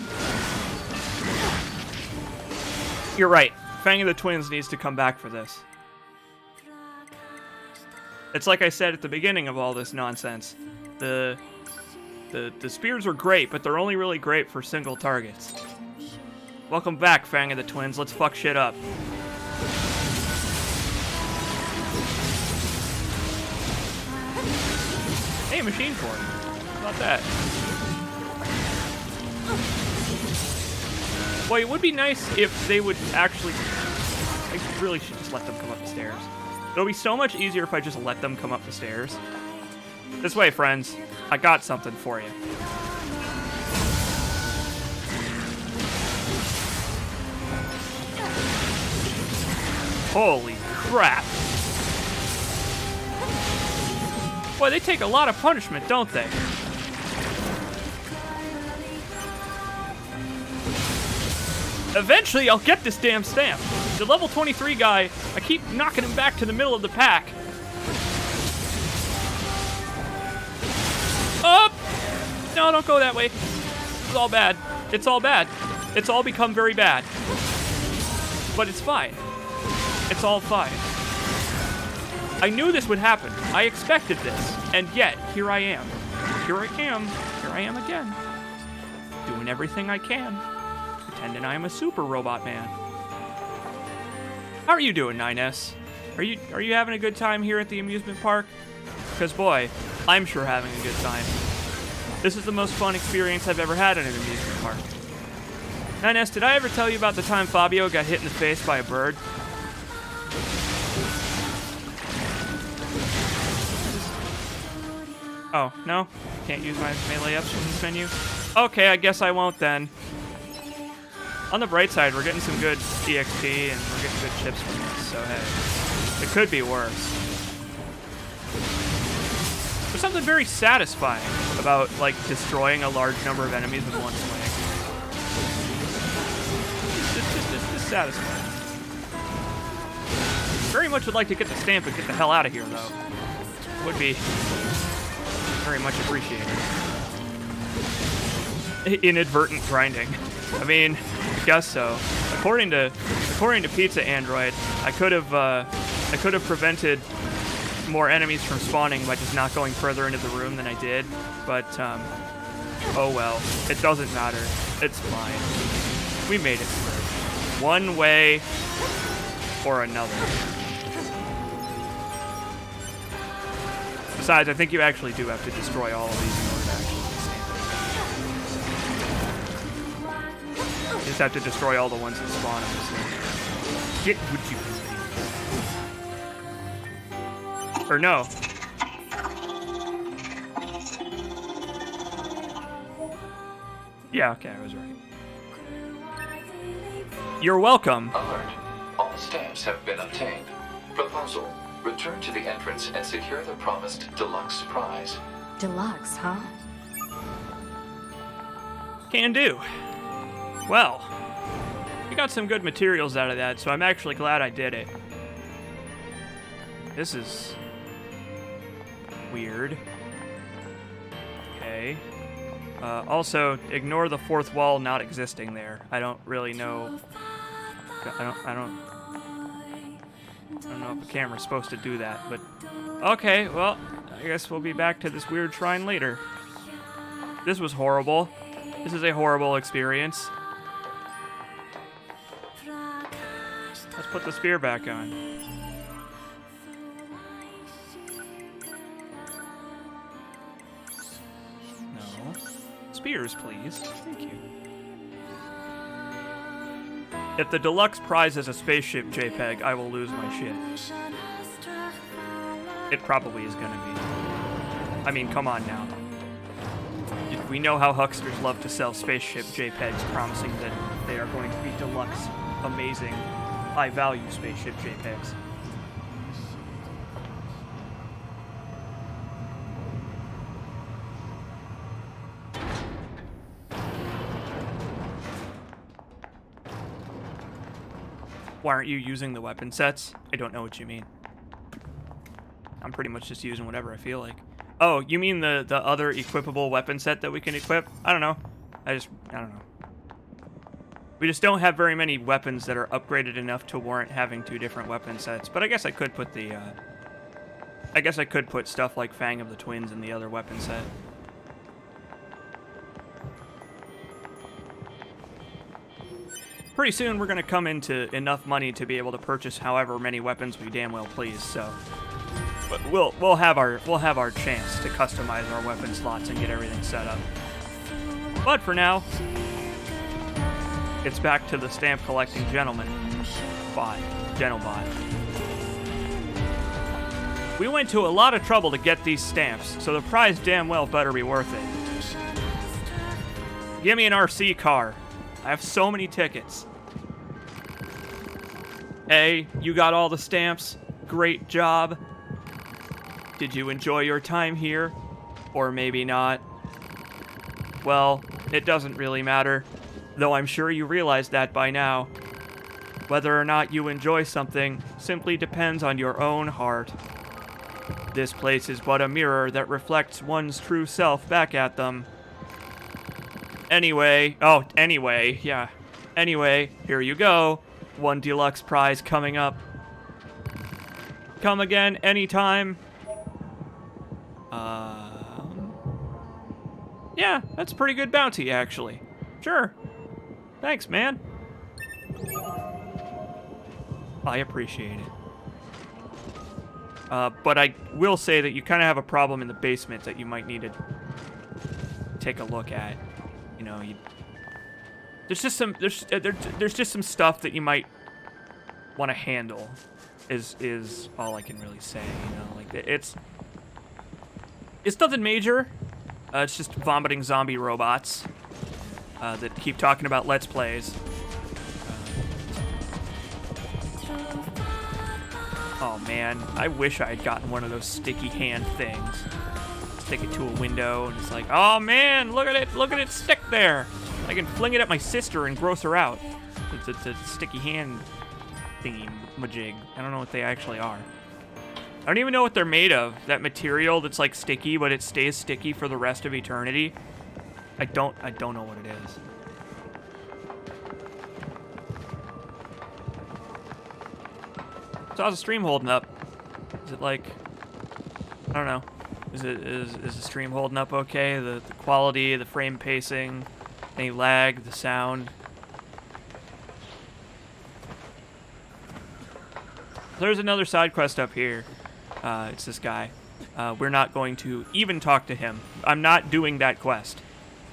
You're right. Fang of the Twins needs to come back for this. It's like I said at the beginning of all this nonsense. The spears are great, but they're only really great for single targets. Welcome back, Fang of the Twins. Let's fuck shit up. Hey, machine core. about that? Boy, it would be nice if they would actually... I really should just let them come up the stairs. It'll be so much easier if I just let them come up the stairs. This way, friends. I got something for you. Holy crap. Boy, they take a lot of punishment, don't they? Eventually, I'll get this damn stamp. The level 23 guy, I keep knocking him back to the middle of the pack. Up! No, don't go that way. It's all bad. It's all bad. It's all become very bad. But it's fine. It's all fine. I knew this would happen. I expected this. And yet, here I am. Here I am. Here I am again. Doing everything I can. Pretending I am a super robot man. How are you doing, 9S? Are you having a good time here at the amusement park? Because boy, I'm sure having a good time. This is the most fun experience I've ever had at an amusement park. 9S, did I ever tell you about the time Fabio got hit in the face by a bird? Oh, no? Can't use my melee ups from this menu? Okay, I guess I won't then. On the bright side, we're getting some good EXP and we're getting good chips from this, so hey. It could be worse. There's something very satisfying about, like, destroying a large number of enemies with one swing. It's just satisfying. Very much would like to get the stamp and get the hell out of here, though. Would be very much appreciated. Inadvertent grinding. I mean, I guess so. According to Pizza Android, I could have prevented more enemies from spawning by just not going further into the room than I did. But oh well, it doesn't matter. It's fine. We made it through. One way or another. Besides, I think you actually do have to destroy all of these in order to actually stand. You just have to destroy all the ones that spawn on this. Get what you can. Or no. Yeah, okay, I was right. You're welcome. Alert. All stamps have been obtained. Proposal. Return to the entrance and secure the promised deluxe prize. Deluxe, huh? Can do. Well, we got some good materials out of that, so I'm actually glad I did it. This is weird. Okay. Also, ignore the fourth wall not existing there. I don't really know. I don't know if the camera's supposed to do that, but okay, well, I guess we'll be back to this weird shrine later. This was horrible. This is a horrible experience. Let's put the spear back on. No. Spears, please. Thank you. If the deluxe prize is a spaceship JPEG, I will lose my shit. It probably is gonna be. I mean, come on now. We know how hucksters love to sell spaceship JPEGs, promising that they are going to be deluxe, amazing, high-value spaceship JPEGs. Why aren't you using the weapon sets? I don't know what you mean. I'm pretty much just using whatever I feel like. Oh, you mean the other equipable weapon set that we can equip? I don't know. I don't know. We just don't have very many weapons that are upgraded enough to warrant having two different weapon sets. But I guess I could put the, I guess I could put stuff like Fang of the Twins in the other weapon set. Pretty soon we're gonna come into enough money to be able to purchase however many weapons we damn well please, so. But we'll have our chance to customize our weapon slots and get everything set up. But for now, it's back to the stamp collecting gentleman. Gentlebot. We went to a lot of trouble to get these stamps, so the prize damn well better be worth it. Give me an RC car. I have so many tickets. Hey, you got all the stamps? Great job. Did you enjoy your time here? Or maybe not? Well, it doesn't really matter, though I'm sure you realize that by now. Whether or not you enjoy something simply depends on your own heart. This place is but a mirror that reflects one's true self back at them. Anyway, here you go. One deluxe prize coming up. Come again anytime. Yeah, that's a pretty good bounty, actually. Sure. Thanks, man. I appreciate it. But I will say that you kind of have a problem in the basement that you might need to take a look at. You know, there's just some stuff that you might want to handle. Is all I can really say. You know, like it's nothing major. It's just vomiting zombie robots that keep talking about Let's Plays. Oh man, I wish I had gotten one of those sticky hand things. Stick it to a window and it's like, oh man, look at it stick there. I can fling it at my sister and gross her out. It's a sticky hand thingy majig. I don't know what they actually are. I don't even know what they're made of. That material that's like sticky, but it stays sticky for the rest of eternity. I don't know what it is. So how's the stream holding up? Is it like, I don't know. Is the stream holding up okay? The quality, the frame pacing, any lag, the sound. There's another side quest up here. It's this guy. We're not going to even talk to him. I'm not doing that quest.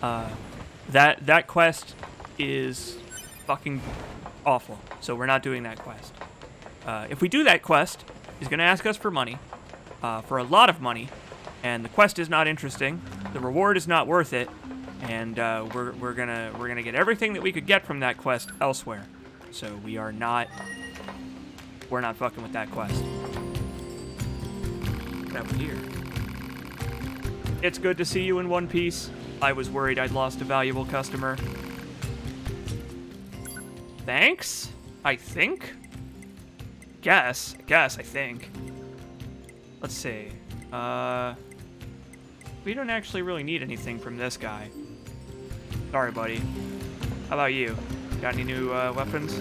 That quest is fucking awful. So we're not doing that quest. If we do that quest, he's gonna ask us for money, for a lot of money, and the quest is not interesting. The reward is not worth it, and we're gonna get everything that we could get from that quest elsewhere. So we're not fucking with that quest. What happened here? It's good to see you in one piece. I was worried I'd lost a valuable customer. Thanks, I think. I think. Let's see. We don't actually really need anything from this guy. Sorry, buddy. How about you? Got any new weapons?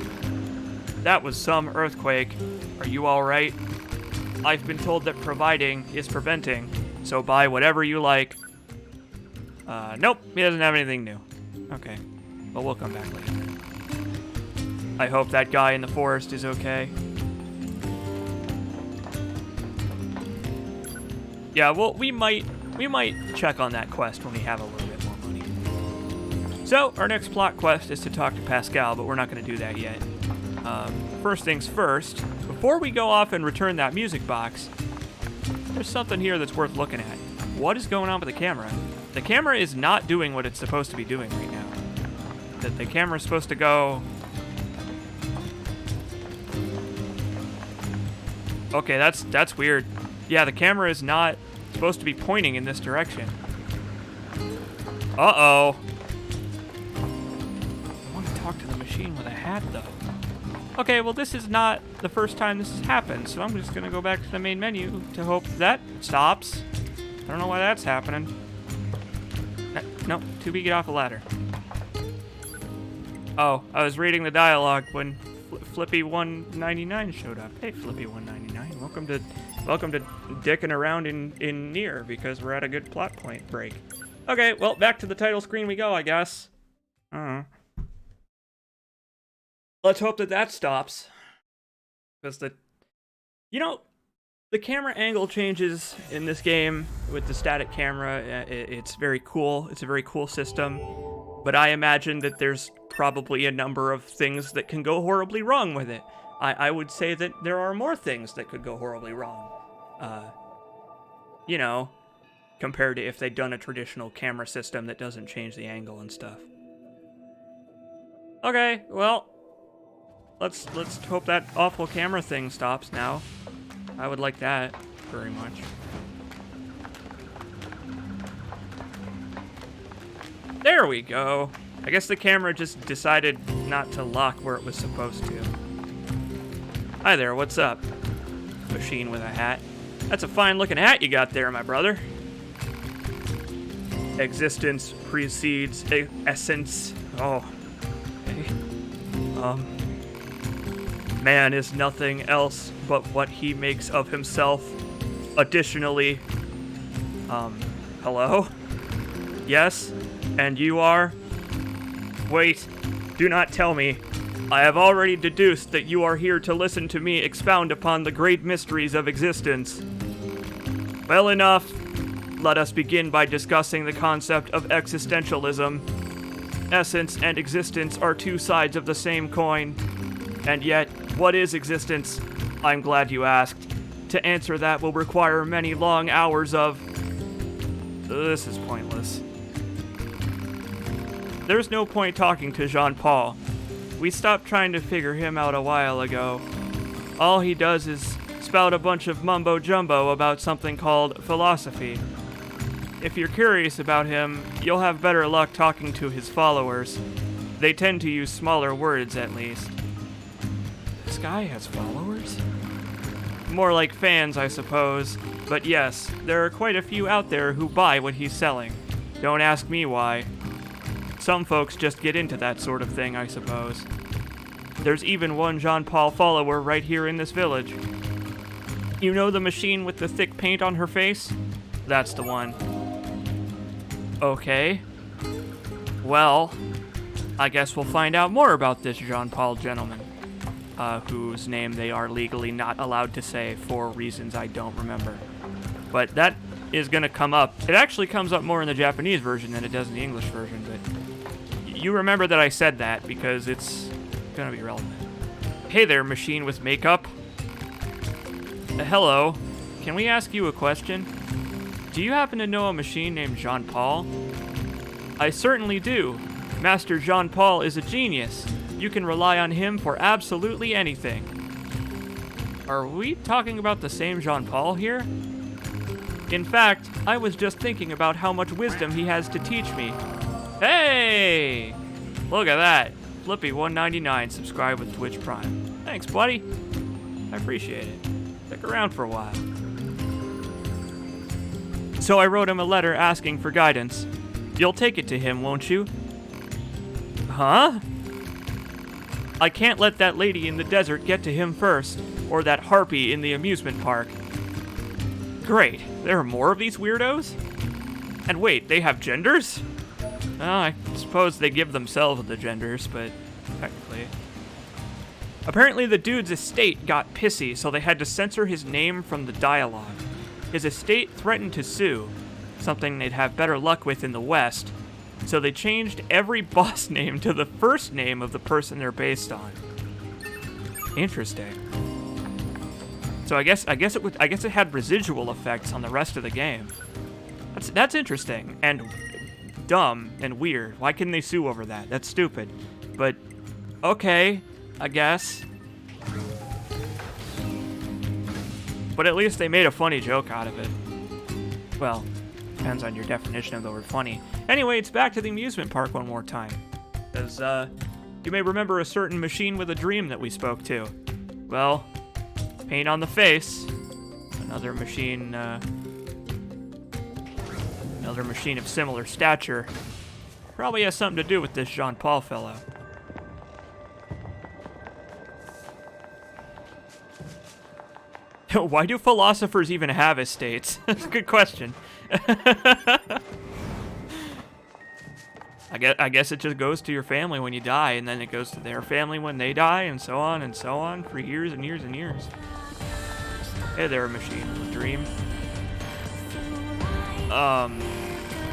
That was some earthquake. Are you alright? I've been told that providing is preventing, so buy whatever you like. Nope, he doesn't have anything new. Okay, well, we'll come back later. I hope that guy in the forest is okay. Yeah, well, we might check on that quest when we have a little bit more money. So, our next plot quest is to talk to Pascal, but we're not going to do that yet. First things first, before we go off and return that music box, there's something here that's worth looking at. What is going on with the camera? The camera is not doing what it's supposed to be doing right now. The camera's supposed to go... Okay, that's weird. Yeah, the camera is not supposed to be pointing in this direction. Uh-oh. I want to talk to the machine with a hat, though. Okay, well, this is not the first time this has happened, so I'm just going to go back to the main menu to hope that stops. I don't know why that's happening. No, 2B, get off the ladder. Oh, I was reading the dialogue when Flippy199 showed up. Hey, Flippy199, welcome to dicking around in NIER because we're at a good plot point break. Okay, well, back to the title screen we go, I guess. Let's hope that stops. Because The camera angle changes in this game with the static camera. It's very cool. It's a very cool system. But I imagine that there's probably a number of things that can go horribly wrong with it. I would say that there are more things that could go horribly wrong. You know, compared to if they'd done a traditional camera system that doesn't change the angle and stuff. Okay, well, let's hope that awful camera thing stops now. I would like that very much. There we go. I guess the camera just decided not to lock where it was supposed to. Hi there, what's up? Machine with a hat. That's a fine looking hat you got there, my brother. Existence precedes essence. Oh. Okay. Man is nothing else but what he makes of himself. Additionally, hello? Yes? And you are? Wait, do not tell me. I have already deduced that you are here to listen to me expound upon the great mysteries of existence. Well enough. Let us begin by discussing the concept of existentialism. Essence and existence are two sides of the same coin. And yet, what is existence? I'm glad you asked. To answer that will require many long hours of... This is pointless. There's no point talking to Jean-Paul. We stopped trying to figure him out a while ago. All he does is spout a bunch of mumbo-jumbo about something called philosophy. If you're curious about him, you'll have better luck talking to his followers. They tend to use smaller words, at least. This guy has followers? More like fans, I suppose. But yes, there are quite a few out there who buy what he's selling. Don't ask me why. Some folks just get into that sort of thing, I suppose. There's even one Jean-Paul follower right here in this village. You know the machine with the thick paint on her face? That's the one. Okay. Well, I guess we'll find out more about this Jean-Paul gentleman, whose name they are legally not allowed to say for reasons I don't remember. But that is going to come up. It actually comes up more in the Japanese version than it does in the English version, but you remember that I said that because it's going to be relevant. Hey there, machine with makeup. Hello. Can we ask you a question? Do you happen to know a machine named Jean-Paul? I certainly do. Master Jean-Paul is a genius. You can rely on him for absolutely anything. Are we talking about the same Jean-Paul here? In fact, I was just thinking about how much wisdom he has to teach me. Hey! Look at that. Flippy199 subscribed with Twitch Prime. Thanks, buddy. I appreciate it. Stick around for a while. So I wrote him a letter asking for guidance. You'll take it to him, won't you? Huh? I can't let that lady in the desert get to him first, or that harpy in the amusement park. Great, there are more of these weirdos? And wait, they have genders? Well, I suppose they give themselves the genders, but technically. Apparently the dude's estate got pissy, so they had to censor his name from the dialogue. His estate threatened to sue, something they'd have better luck with in the West, so they changed every boss name to the first name of the person they're based on. Interesting. So I guess it had residual effects on the rest of the game. That's interesting and dumb and weird. Why couldn't they sue over that? That's stupid. But okay, I guess. But at least they made a funny joke out of it. Well, depends on your definition of the word funny. Anyway, it's back to the amusement park one more time. Because, you may remember a certain machine with a dream that we spoke to. Well, paint on the face. Another machine of similar stature. Probably has something to do with this Jean-Paul fellow. Why do philosophers even have estates? That's a good question. I guess it just goes to your family when you die, and then it goes to their family when they die, and so on for years and years and years. Hey there, machine with a dream.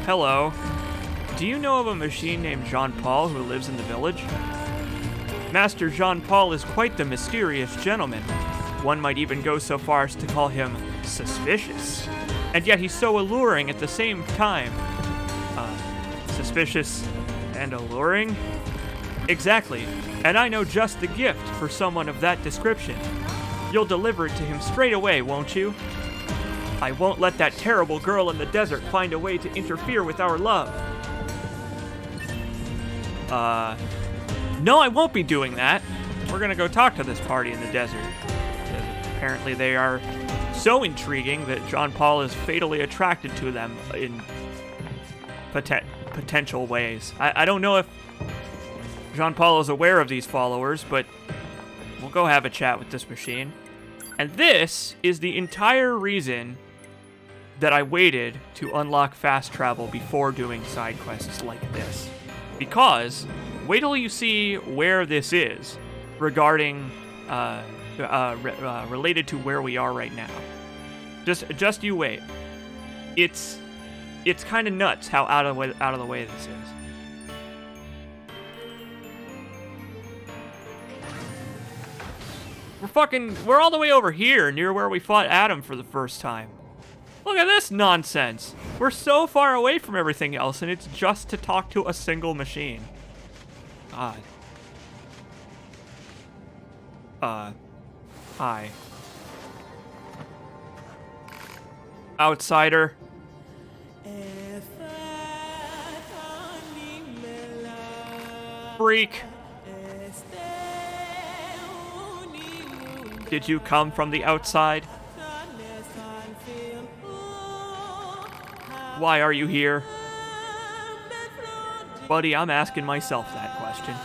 Hello. Do you know of a machine named Jean-Paul who lives in the village? Master Jean-Paul is quite the mysterious gentleman. One might even go so far as to call him suspicious. And yet he's so alluring at the same time. Suspicious and alluring? Exactly. And I know just the gift for someone of that description. You'll deliver it to him straight away, won't you? I won't let that terrible girl in the desert find a way to interfere with our love. No, I won't be doing that. We're gonna go talk to this party in the desert. Apparently they are so intriguing that Jean-Paul is fatally attracted to them in potential ways. I don't know if Jean-Paul is aware of these followers, but we'll go have a chat with this machine. And this is the entire reason that I waited to unlock fast travel before doing side quests like this. Because, wait till you see where this is regarding, related to where we are right now. Just you wait. It's kind of nuts how out of the way this is. We're all the way over here near where we fought Adam for the first time. Look at this nonsense. We're so far away from everything else, and it's just to talk to a single machine. God. Hi. Outsider. Freak. Did you come from the outside? Why are you here? Buddy, I'm asking myself that question.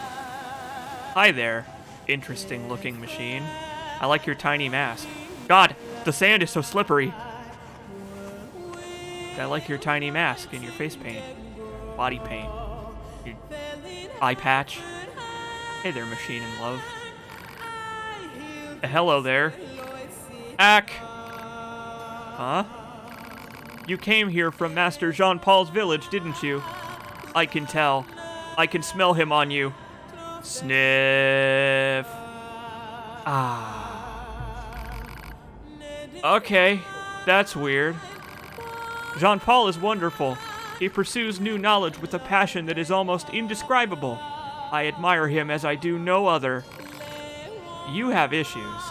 Hi there, interesting looking machine. I like your tiny mask. God, the sand is so slippery. I like your tiny mask and your face paint. Body paint. Your eye patch. Hey there, machine in love. Hello there. Ack. Huh? You came here from Master Jean-Paul's village, didn't you? I can tell. I can smell him on you. Sniff. Ah. Okay, that's weird. Jean-Paul is wonderful. He pursues new knowledge with a passion that is almost indescribable. I admire him as I do no other. You have issues.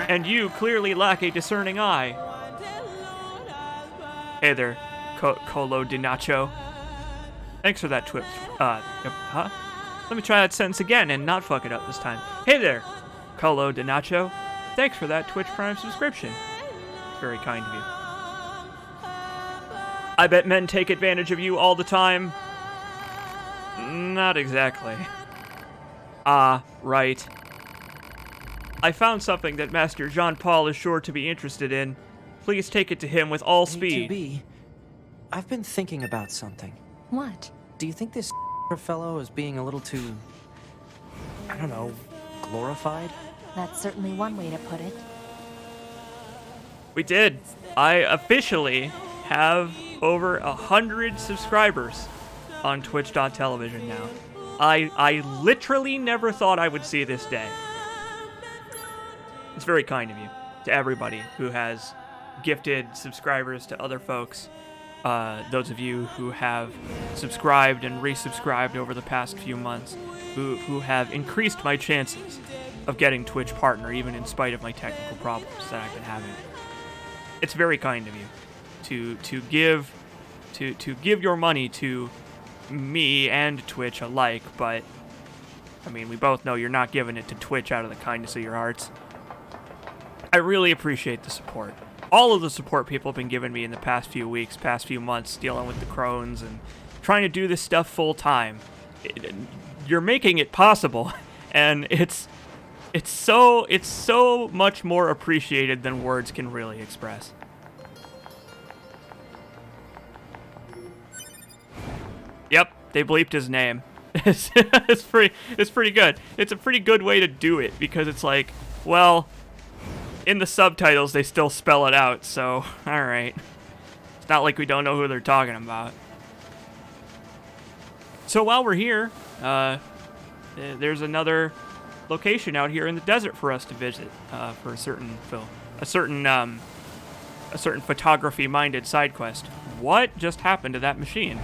And you clearly lack a discerning eye. Hey there, Colo de Nacho. Thanks for that twip. Huh? Let me try that sentence again and not fuck it up this time. Hey there, Colo de Nacho. Thanks for that Twitch Prime subscription. It's very kind of you. I bet men take advantage of you all the time. Not exactly. Ah, right. I found something that Master Jean-Paul is sure to be interested in. Please take it to him with all speed. A2B, I've been thinking about something. What? Do you think this fellow is being a little too, I don't know, glorified? That's certainly one way to put it. We did. I officially have over 100 subscribers on Twitch.television now. I literally never thought I would see this day. It's very kind of you to everybody who has gifted subscribers to other folks. Those of you who have subscribed and resubscribed over the past few months, who have increased my chances of getting Twitch Partner, even in spite of my technical problems that I've been having. It's very kind of you to give your money to me and Twitch alike, but I mean, we both know you're not giving it to Twitch out of the kindness of your hearts. I really appreciate the support. All of the support people have been giving me in the past few weeks, past few months, dealing with the crones and trying to do this stuff full time. You're making it possible, and it's so much more appreciated than words can really express. Yep, they bleeped his name. It's pretty good. It's a pretty good way to do it, because it's like, well, in the subtitles, they still spell it out, so, alright. It's not like we don't know who they're talking about. So while we're here, there's another location out here in the desert for us to visit, for a certain film. A certain photography-minded side quest. What just happened to that machine?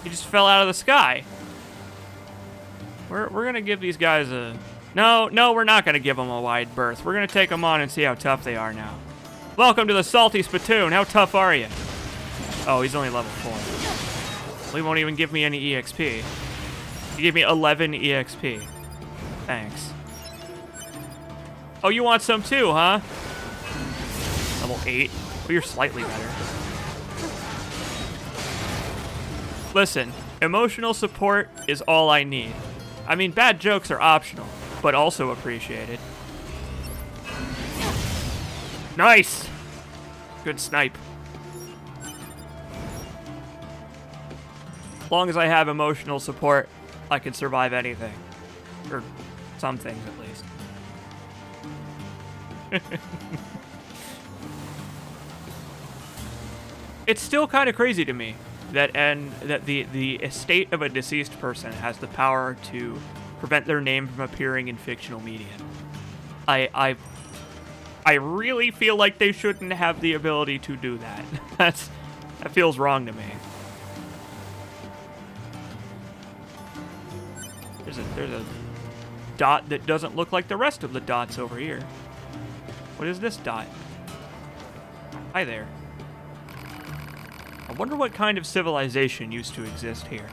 He just fell out of the sky. We're gonna give these guys a... No, we're not gonna give them a wide berth. We're gonna take them on and see how tough they are now. Welcome to the Salty Spittoon. How tough are you? Oh, he's only level 4. He won't even give me any EXP. He gave me 11 EXP. Thanks. Oh, you want some too, huh? Level 8. Well, you're slightly better. Listen, emotional support is all I need. I mean, bad jokes are optional, but also appreciated. Nice! Good snipe. As long as I have emotional support, I can survive anything. Or some things, at least. It's still kind of crazy to me that the estate of a deceased person has the power to prevent their name from appearing in fictional media. I really feel like they shouldn't have the ability to do that. That feels wrong to me. There's a dot that doesn't look like the rest of the dots over here. What is this dot? Hi there. I wonder what kind of civilization used to exist here.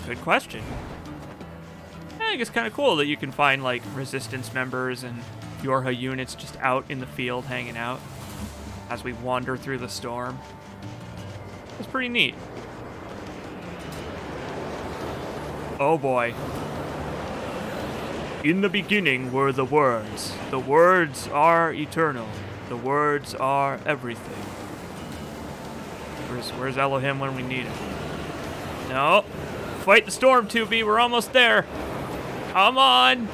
Good question. I think it's kind of cool that you can find, like, resistance members and Yorha units just out in the field hanging out as we wander through the storm. It's pretty neat. Oh boy. In the beginning were the words. The words are eternal. The words are everything. Where's Elohim when we need him? No. Fight the storm, 2B. We're almost there. Come on.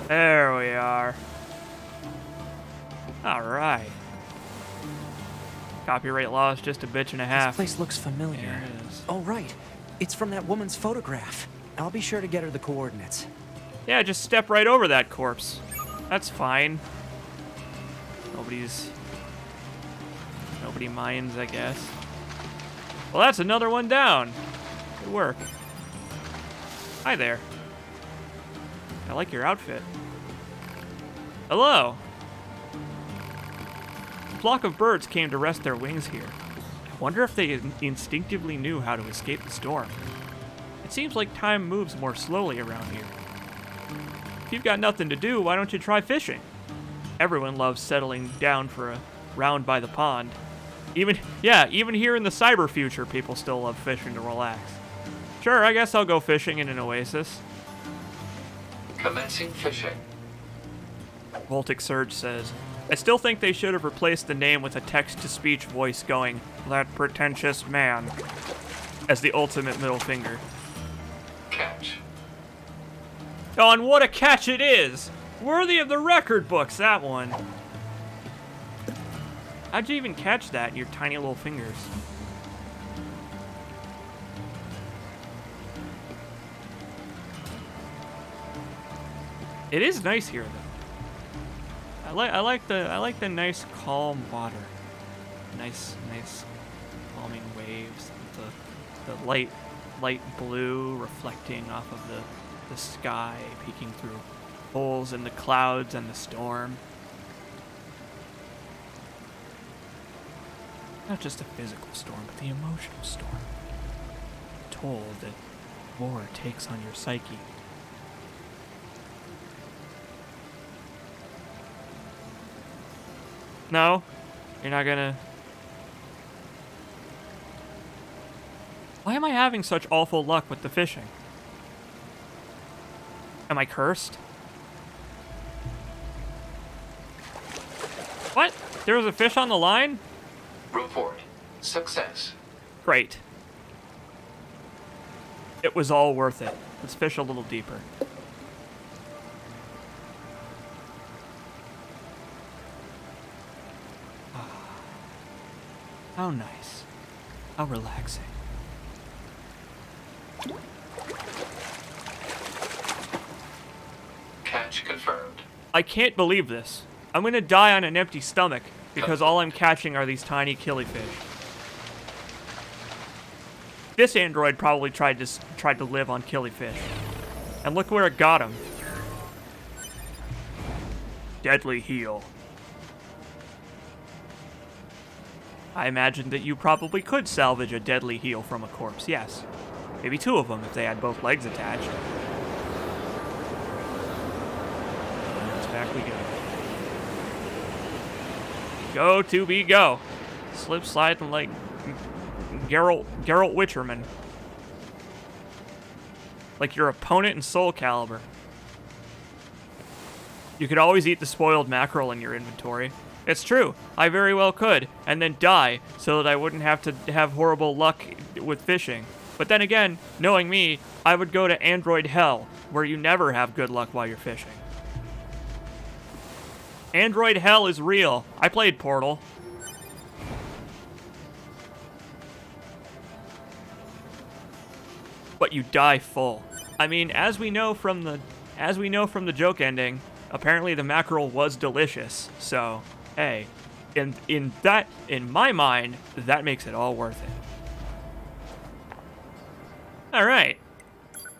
There we are. All right. Copyright law is just a bitch and a half. This place looks familiar. There it is. Oh, right. It's from that woman's photograph. I'll be sure to get her the coordinates. Yeah, just step right over that corpse. That's fine. Nobody minds, I guess. Well, that's another one down. Good work. Hi there. I like your outfit. Hello. A flock of birds came to rest their wings here. I wonder if they instinctively knew how to escape the storm. It seems like time moves more slowly around here. If you've got nothing to do, why don't you try fishing? Everyone loves settling down for a round by the pond. Even here in the cyber future, people still love fishing to relax. Sure, I guess I'll go fishing in an oasis. Commencing fishing. Voltic Surge says, I still think they should have replaced the name with a text-to-speech voice going, that pretentious man, as the ultimate middle finger. Catch. Oh, and what a catch it is! Worthy of the record books, that one. How'd you even catch that in your tiny little fingers? It is nice here, though. I like the nice calm water. Nice calming waves. The light blue reflecting off of the sky, peeking through holes in the clouds and the storm. Not just a physical storm, but the emotional storm. Toll that war takes on your psyche. No? You're not gonna... Why am I having such awful luck with the fishing? Am I cursed? What? There was a fish on the line? Report. Success. Great. It was all worth it. Let's fish a little deeper. How nice. How relaxing. Catch confirmed. I can't believe this. I'm gonna die on an empty stomach because all I'm catching are these tiny killifish. This android probably tried to live on killifish. And look where it got him. Deadly heel. I imagine that you probably could salvage a deadly heel from a corpse, yes. Maybe two of them if they had both legs attached. And back we go. Go to be go. Slip sliding like Geralt Witcherman. Like your opponent in Soul Calibur. You could always eat the spoiled mackerel in your inventory. It's true, I very well could, and then die so that I wouldn't have to have horrible luck with fishing. But then again, knowing me, I would go to Android Hell, where you never have good luck while you're fishing. Android Hell is real. I played Portal. But you die full. I mean, as we know from the joke ending, apparently the mackerel was delicious. So, hey, in my mind, that makes it all worth it. All right.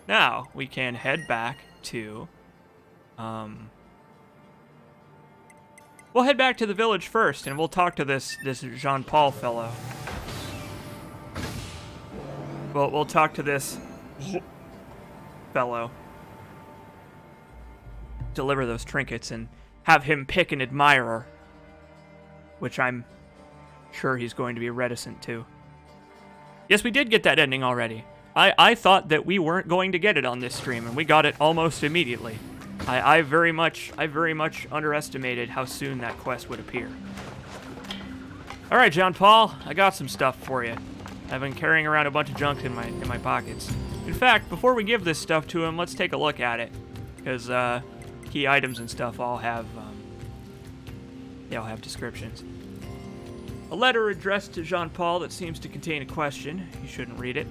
Now we can head back to we'll head back to the village first, and we'll talk to this Jean-Paul fellow. We'll talk to this fellow. Deliver those trinkets and have him pick an admirer, which I'm sure he's going to be reticent to. Yes, we did get that ending already. I thought that we weren't going to get it on this stream, and we got it almost immediately. I very much underestimated how soon that quest would appear. All right, Jean-Paul, I got some stuff for you. I've been carrying around a bunch of junk in my pockets. In fact, before we give this stuff to him, let's take a look at it, because key items and stuff all have descriptions. A letter addressed to Jean-Paul that seems to contain a question. You shouldn't read it.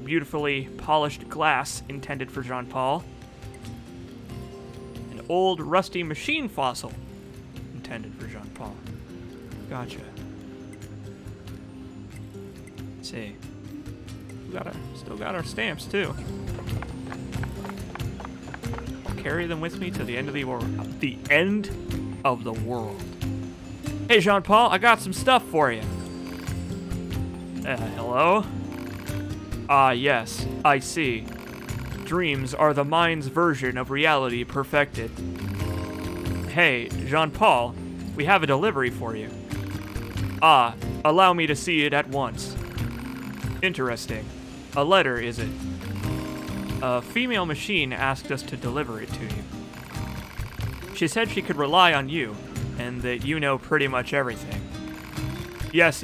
Beautifully polished glass intended for Jean-Paul. An old rusty machine fossil intended for Jean-Paul. Gotcha. Let's see. Still got our stamps too. I'll carry them with me to the end of the world. The end of the world. Hey Jean-Paul, I got some stuff for you. Hello? Ah, yes, I see. Dreams are the mind's version of reality perfected. Hey, Jean-Paul, we have a delivery for you. Ah, allow me to see it at once. Interesting. A letter, is it? A female machine asked us to deliver it to you. She said she could rely on you, and that you know pretty much everything. Yes.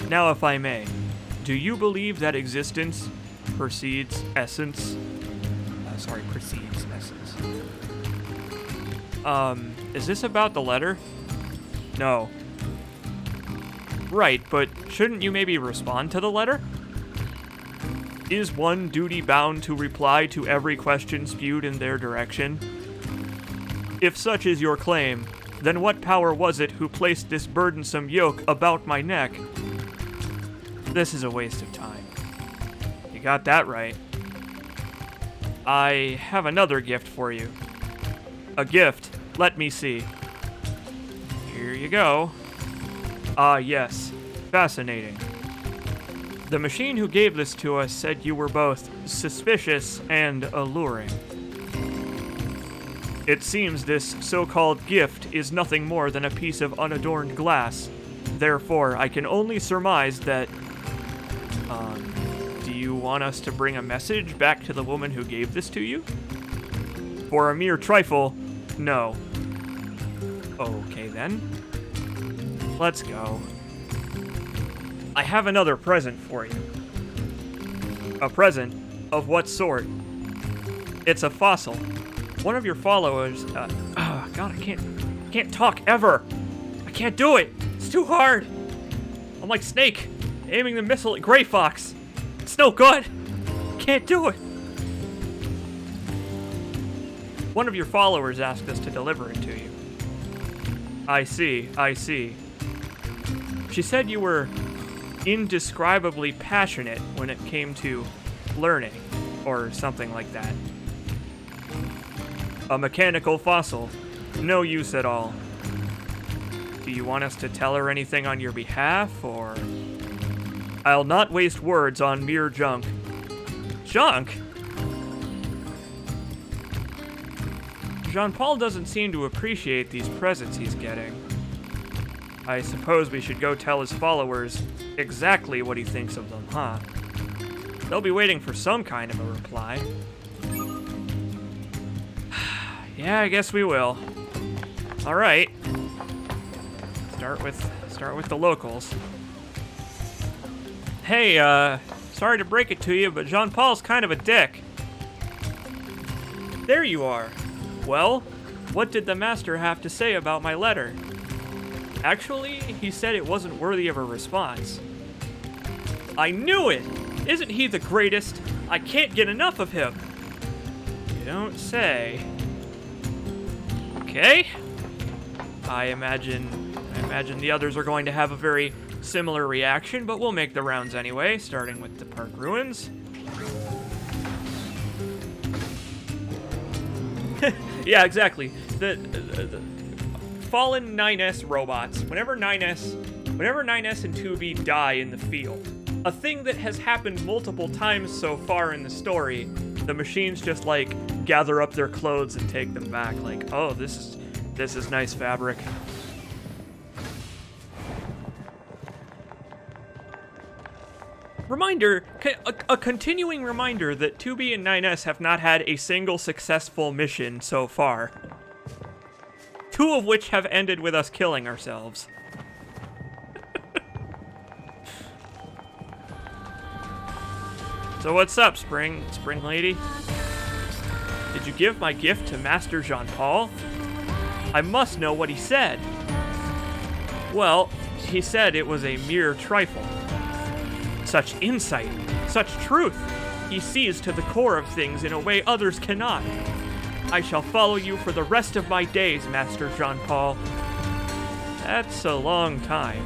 Now if I may, do you believe that existence precedes essence? Precedes essence. Is this about the letter? No. Right, but shouldn't you maybe respond to the letter? Is one duty bound to reply to every question spewed in their direction? If such is your claim, then what power was it who placed this burdensome yoke about my neck? This is a waste of time. You got that right. I have another gift for you. A gift? Let me see. Here you go. Ah, yes. Fascinating. The machine who gave this to us said you were both suspicious and alluring. It seems this so-called gift is nothing more than a piece of unadorned glass. Therefore, I can only surmise that... do you want us to bring a message back to the woman who gave this to you? For a mere trifle, no. Okay then. Let's go. I have another present for you. A present? Of what sort? It's a fossil. One of your followers, God, I can't talk ever. I can't do it. It's too hard. I'm like Snake, aiming the missile at Gray Fox. It's no good. Can't do it. One of your followers asked us to deliver it to you. I see. She said you were indescribably passionate when it came to learning, or something like that. A mechanical fossil. No use at all. Do you want us to tell her anything on your behalf, or... I'll not waste words on mere junk. Junk? Jean-Paul doesn't seem to appreciate these presents he's getting. I suppose we should go tell his followers exactly what he thinks of them, huh? They'll be waiting for some kind of a reply. Yeah, I guess we will. All right. Start with the locals. Hey, sorry to break it to you, but Jean-Paul's kind of a dick. There you are. Well, what did the master have to say about my letter? Actually, he said it wasn't worthy of a response. I knew it! Isn't he the greatest? I can't get enough of him. You don't say. Okay. I imagine the others are going to have a very similar reaction, but we'll make the rounds anyway, starting with the park ruins. Yeah, exactly. The fallen 9S robots. Whenever 9S and 2B die in the field, a thing that has happened multiple times so far in the story, the machines just like gather up their clothes and take them back. Like, oh, this is nice fabric. Reminder, a continuing reminder that 2B and 9S have not had a single successful mission so far. 2 of which have ended with us killing ourselves. So what's up, Spring Lady? Did you give my gift to Master Jean-Paul? I must know what he said. Well, he said it was a mere trifle. Such insight, such truth. He sees to the core of things in a way others cannot. I shall follow you for the rest of my days, Master Jean-Paul. That's a long time.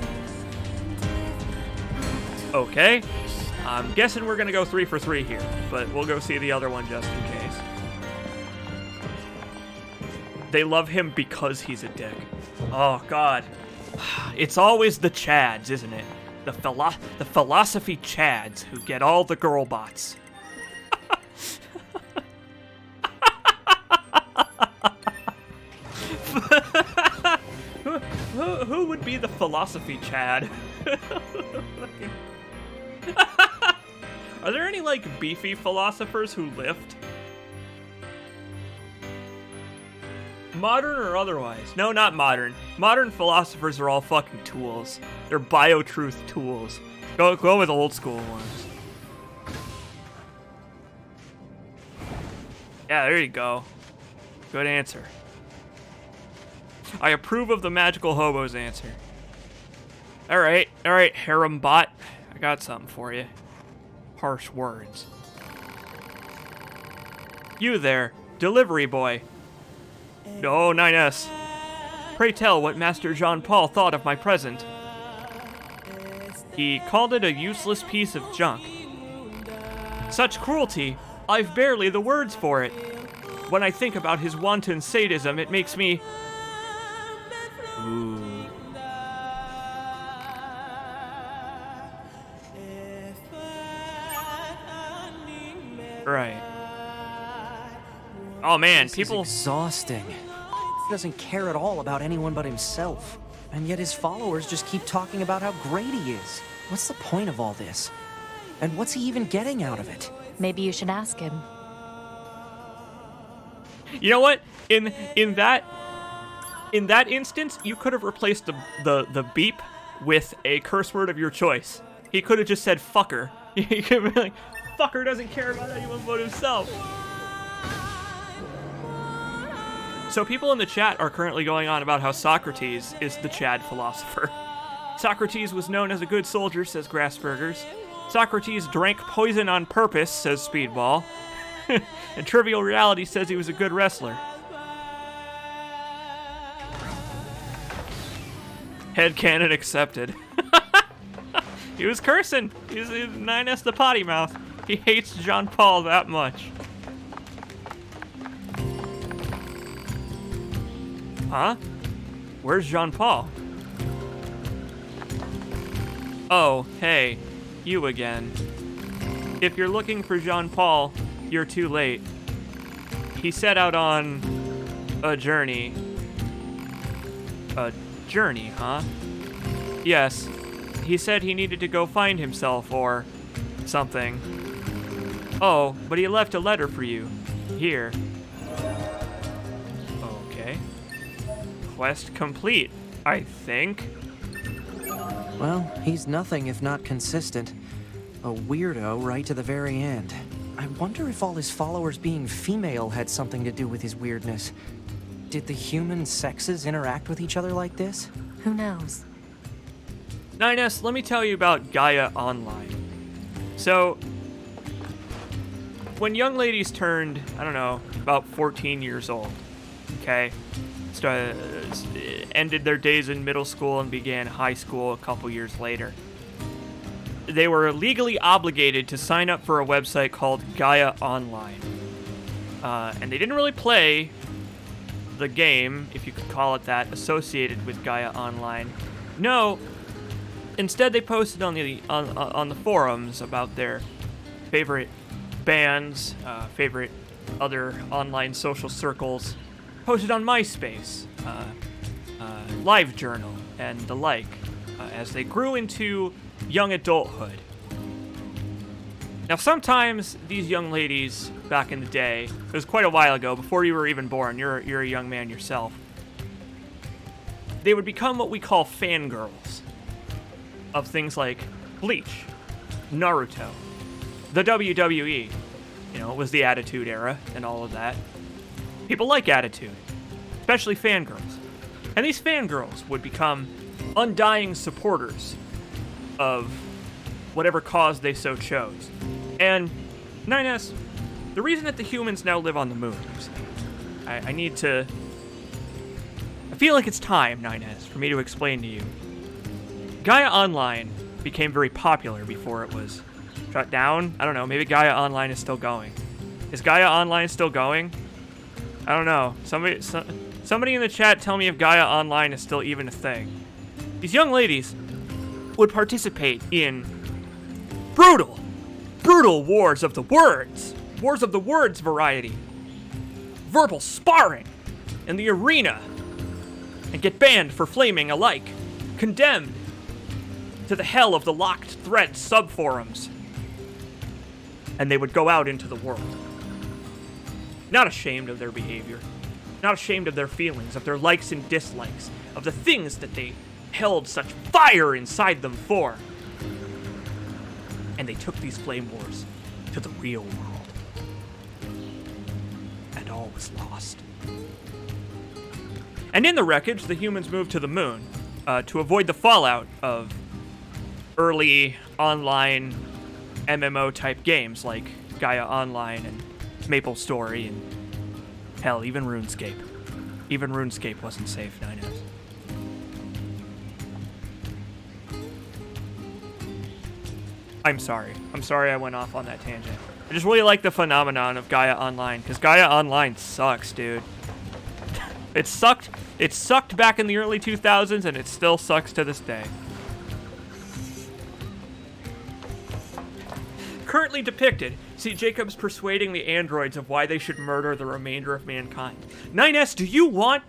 Okay, I'm guessing we're gonna go 3 for 3 here, but we'll go see the other one just in case. They love him because he's a dick. Oh, God. It's always the Chads, isn't it? The philosophy Chads who get all the girl bots. Who would be the philosophy Chad? Are there any, like, beefy philosophers who lift? Modern or otherwise? No, not modern. Modern philosophers are all fucking tools. They're bio-truth tools. Go with old school ones. Yeah, there you go. Good answer. I approve of the magical hobo's answer. Alright, harem bot. I got something for you. Harsh words. You there, delivery boy. No, 9S. Pray tell what Master Jean-Paul thought of my present. He called it a useless piece of junk. Such cruelty, I've barely the words for it. When I think about his wanton sadism, it makes me... Ooh. Right. Oh man, people... This is exhausting. He doesn't care at all about anyone but himself. And yet his followers just keep talking about how great he is. What's the point of all this? And what's he even getting out of it? Maybe you should ask him. You know what? In that instance, you could have replaced the beep with a curse word of your choice. He could have just said fucker. He could be like, fucker doesn't care about anyone but himself. So people in the chat are currently going on about how Socrates is the Chad philosopher. Socrates was known as a good soldier, says Grassburgers. Socrates drank poison on purpose, says Speedball. And Trivial Reality says he was a good wrestler. Headcanon accepted. He was cursing. He was 9S the potty mouth. He hates John Paul that much. Huh? Where's Jean Paul? Oh, hey, you again. If you're looking for Jean Paul, you're too late. He set out on a journey. A journey, huh? Yes, he said he needed to go find himself or something. Oh, but he left a letter for you. Here. Okay. Quest complete, I think. Well, he's nothing if not consistent. A weirdo right to the very end. I wonder if all his followers being female had something to do with his weirdness. Did the human sexes interact with each other like this? Who knows? 9S, let me tell you about Gaia Online. So, when young ladies turned, I don't know, about 14 years old, okay, ended their days in middle school and began high school a couple years later, they were legally obligated to sign up for a website called Gaia Online. And they didn't really play the game, if you could call it that, associated with Gaia Online. No, instead they posted on the forums about their favorite bands, favorite other online social circles, posted on MySpace, LiveJournal, and the like, as they grew into young adulthood. Now, sometimes these young ladies back in the day, it was quite a while ago, before you were even born, you're a young man yourself, they would become what we call fangirls of things like Bleach, Naruto, the WWE. You know, it was the Attitude Era and all of that. People like Attitude, especially fangirls. And these fangirls would become undying supporters of whatever cause they so chose. And 9S, the reason that the humans now live on the moon, I feel like it's time, 9S, for me to explain to you. Gaia Online became very popular before it was shut down. I don't know, maybe Gaia Online is still going. Is Gaia Online still going? I don't know. Somebody in the chat tell me if Gaia Online is still even a thing. These young ladies would participate in brutal wars of the words variety, verbal sparring in the arena, and get banned for flaming alike, condemned to the hell of the locked thread subforums, and they would go out into the world, not ashamed of their behavior, not ashamed of their feelings, of their likes and dislikes, of the things that they held such fire inside them for. And they took these flame wars to the real world. And all was lost. And in the wreckage, the humans moved to the moon to avoid the fallout of early online MMO-type games like Gaia Online and MapleStory and, hell, even RuneScape. Even RuneScape wasn't safe, 9S. I'm sorry I went off on that tangent. I just really like the phenomenon of Gaia Online, because Gaia Online sucks, dude. It sucked back in the early 2000s, and it still sucks to this day. Currently depicted, see Jacobs persuading the androids of why they should murder the remainder of mankind. 9S, do you want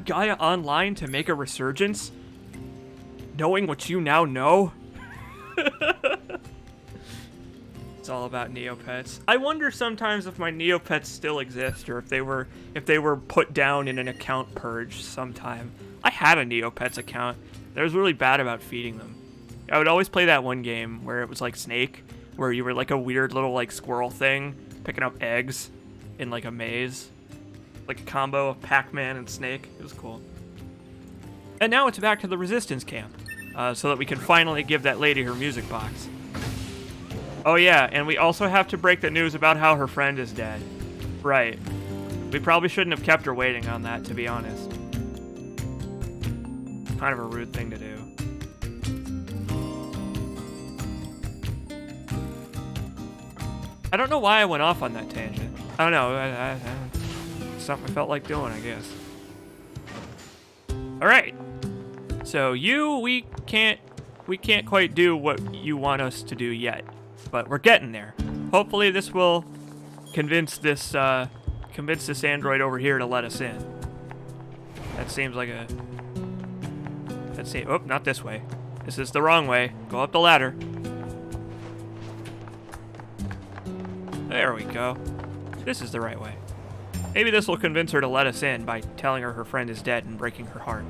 Gaia Online to make a resurgence? Knowing what you now know? It's all about Neopets. I wonder sometimes if my Neopets still exist, or if they were put down in an account purge sometime. I had a Neopets account. I was really bad about feeding them. I would always play that one game where it was like Snake, where you were like a weird little like squirrel thing picking up eggs in like a maze. Like a combo of Pac-Man and Snake. It was cool. And now it's back to the Resistance camp, so that we can finally give that lady her music box. Oh yeah, and we also have to break the news about how her friend is dead. Right. We probably shouldn't have kept her waiting on that, to be honest. Kind of a rude thing to do. I don't know why I went off on that tangent. I don't know. Something I felt like doing, I guess. All right. So we can't quite do what you want us to do yet, but we're getting there. Hopefully, this will convince this android over here to let us in. That seems like a. Let's see. Oh, not this way. This is the wrong way. Go up the ladder. There we go. This is the right way. Maybe this will convince her to let us in by telling her friend is dead and breaking her heart.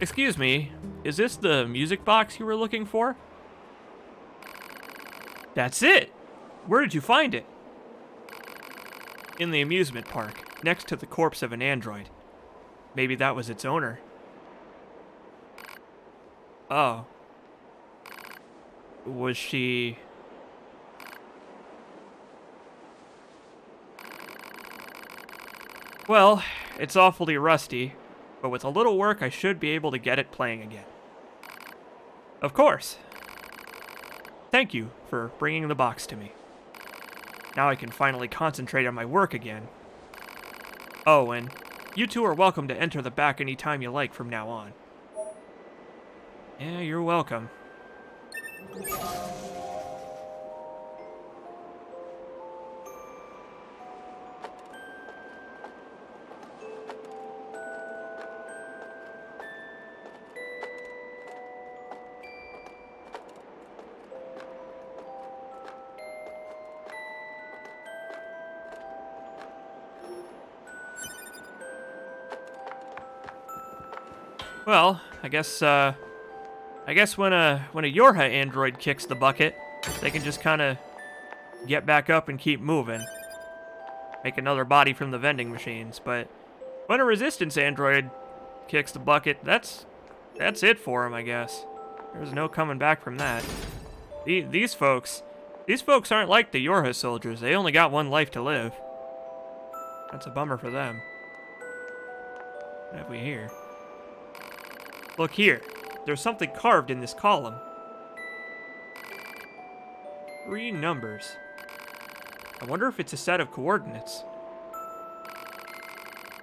Excuse me, is this the music box you were looking for? That's it! Where did you find it? In the amusement park, next to the corpse of an android. Maybe that was its owner. Oh. Was she... Well, it's awfully rusty, but with a little work I should be able to get it playing again. Of course. Thank you for bringing the box to me. Now I can finally concentrate on my work again. Oh, and you two are welcome to enter the back any time you like from now on. Yeah, you're welcome. Well, I guess when a Yorha android kicks the bucket, they can just kind of get back up and keep moving. Make another body from the vending machines, but when a Resistance android kicks the bucket, that's it for him, I guess. There's no coming back from that. These folks aren't like the Yorha soldiers. They only got one life to live. That's a bummer for them. What have we here? Look here. There's something carved in this column. 3 numbers. I wonder if it's a set of coordinates.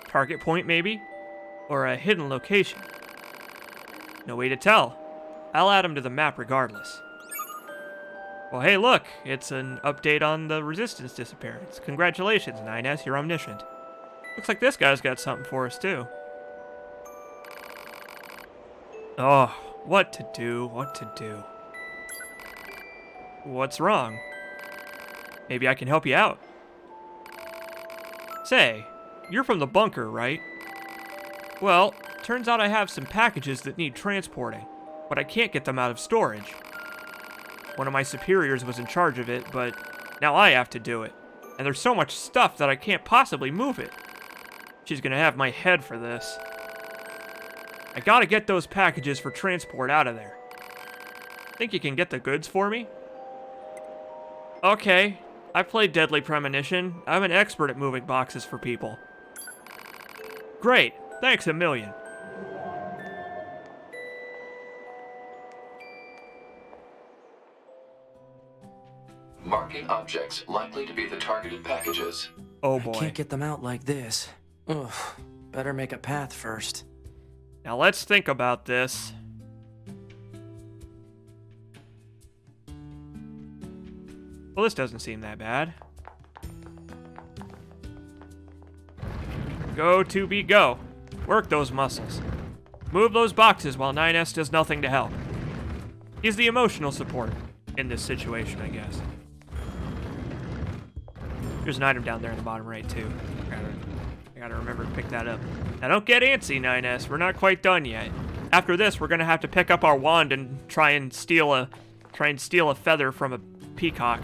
Target point, maybe? Or a hidden location? No way to tell. I'll add them to the map regardless. Well, hey, look. It's an update on the Resistance disappearance. Congratulations, 9S. You're omniscient. Looks like this guy's got something for us, too. Oh, what to do, what to do. What's wrong? Maybe I can help you out. Say, you're from the bunker, right? Well, turns out I have some packages that need transporting, but I can't get them out of storage. One of my superiors was in charge of it, but now I have to do it. And there's so much stuff that I can't possibly move it. She's gonna have my head for this. I gotta get those packages for transport out of there. Think you can get the goods for me? Okay, I played Deadly Premonition. I'm an expert at moving boxes for people. Great, thanks a million. Marking objects likely to be the targeted packages. Oh boy. I can't get them out like this. Ugh, better make a path first. Now let's think about this. Well, this doesn't seem that bad. Go to be go. Work those muscles. Move those boxes while 9S does nothing to help. He's the emotional support in this situation, I guess. There's an item down there in the bottom right, too. I gotta remember to pick that up. Now, don't get antsy, 9S. We're not quite done yet. after this, we're gonna have to pick up our wand and try and steal a feather from a peacock.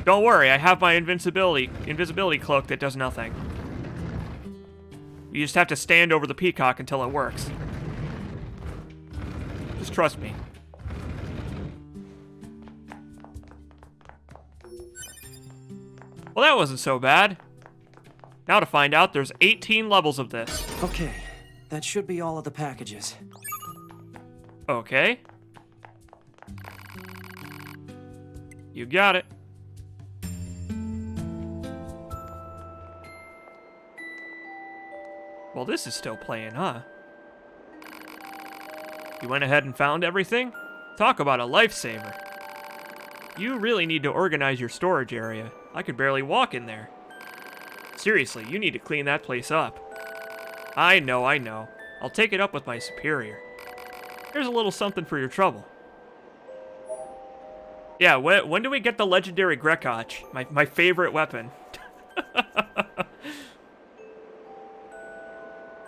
Don't worry, I have my invisibility cloak that does nothing. You just have to stand over the peacock until it works. Just trust me. Well, that wasn't so bad. Now to find out, there's 18 levels of this. Okay, that should be all of the packages. Okay. You got it. Well, this is still playing, huh? You went ahead and found everything? Talk about a lifesaver. You really need to organize your storage area. I could barely walk in there. Seriously, you need to clean that place up. I know. I'll take it up with my superior. Here's a little something for your trouble. Yeah, when do we get the legendary Grekach? My favorite weapon.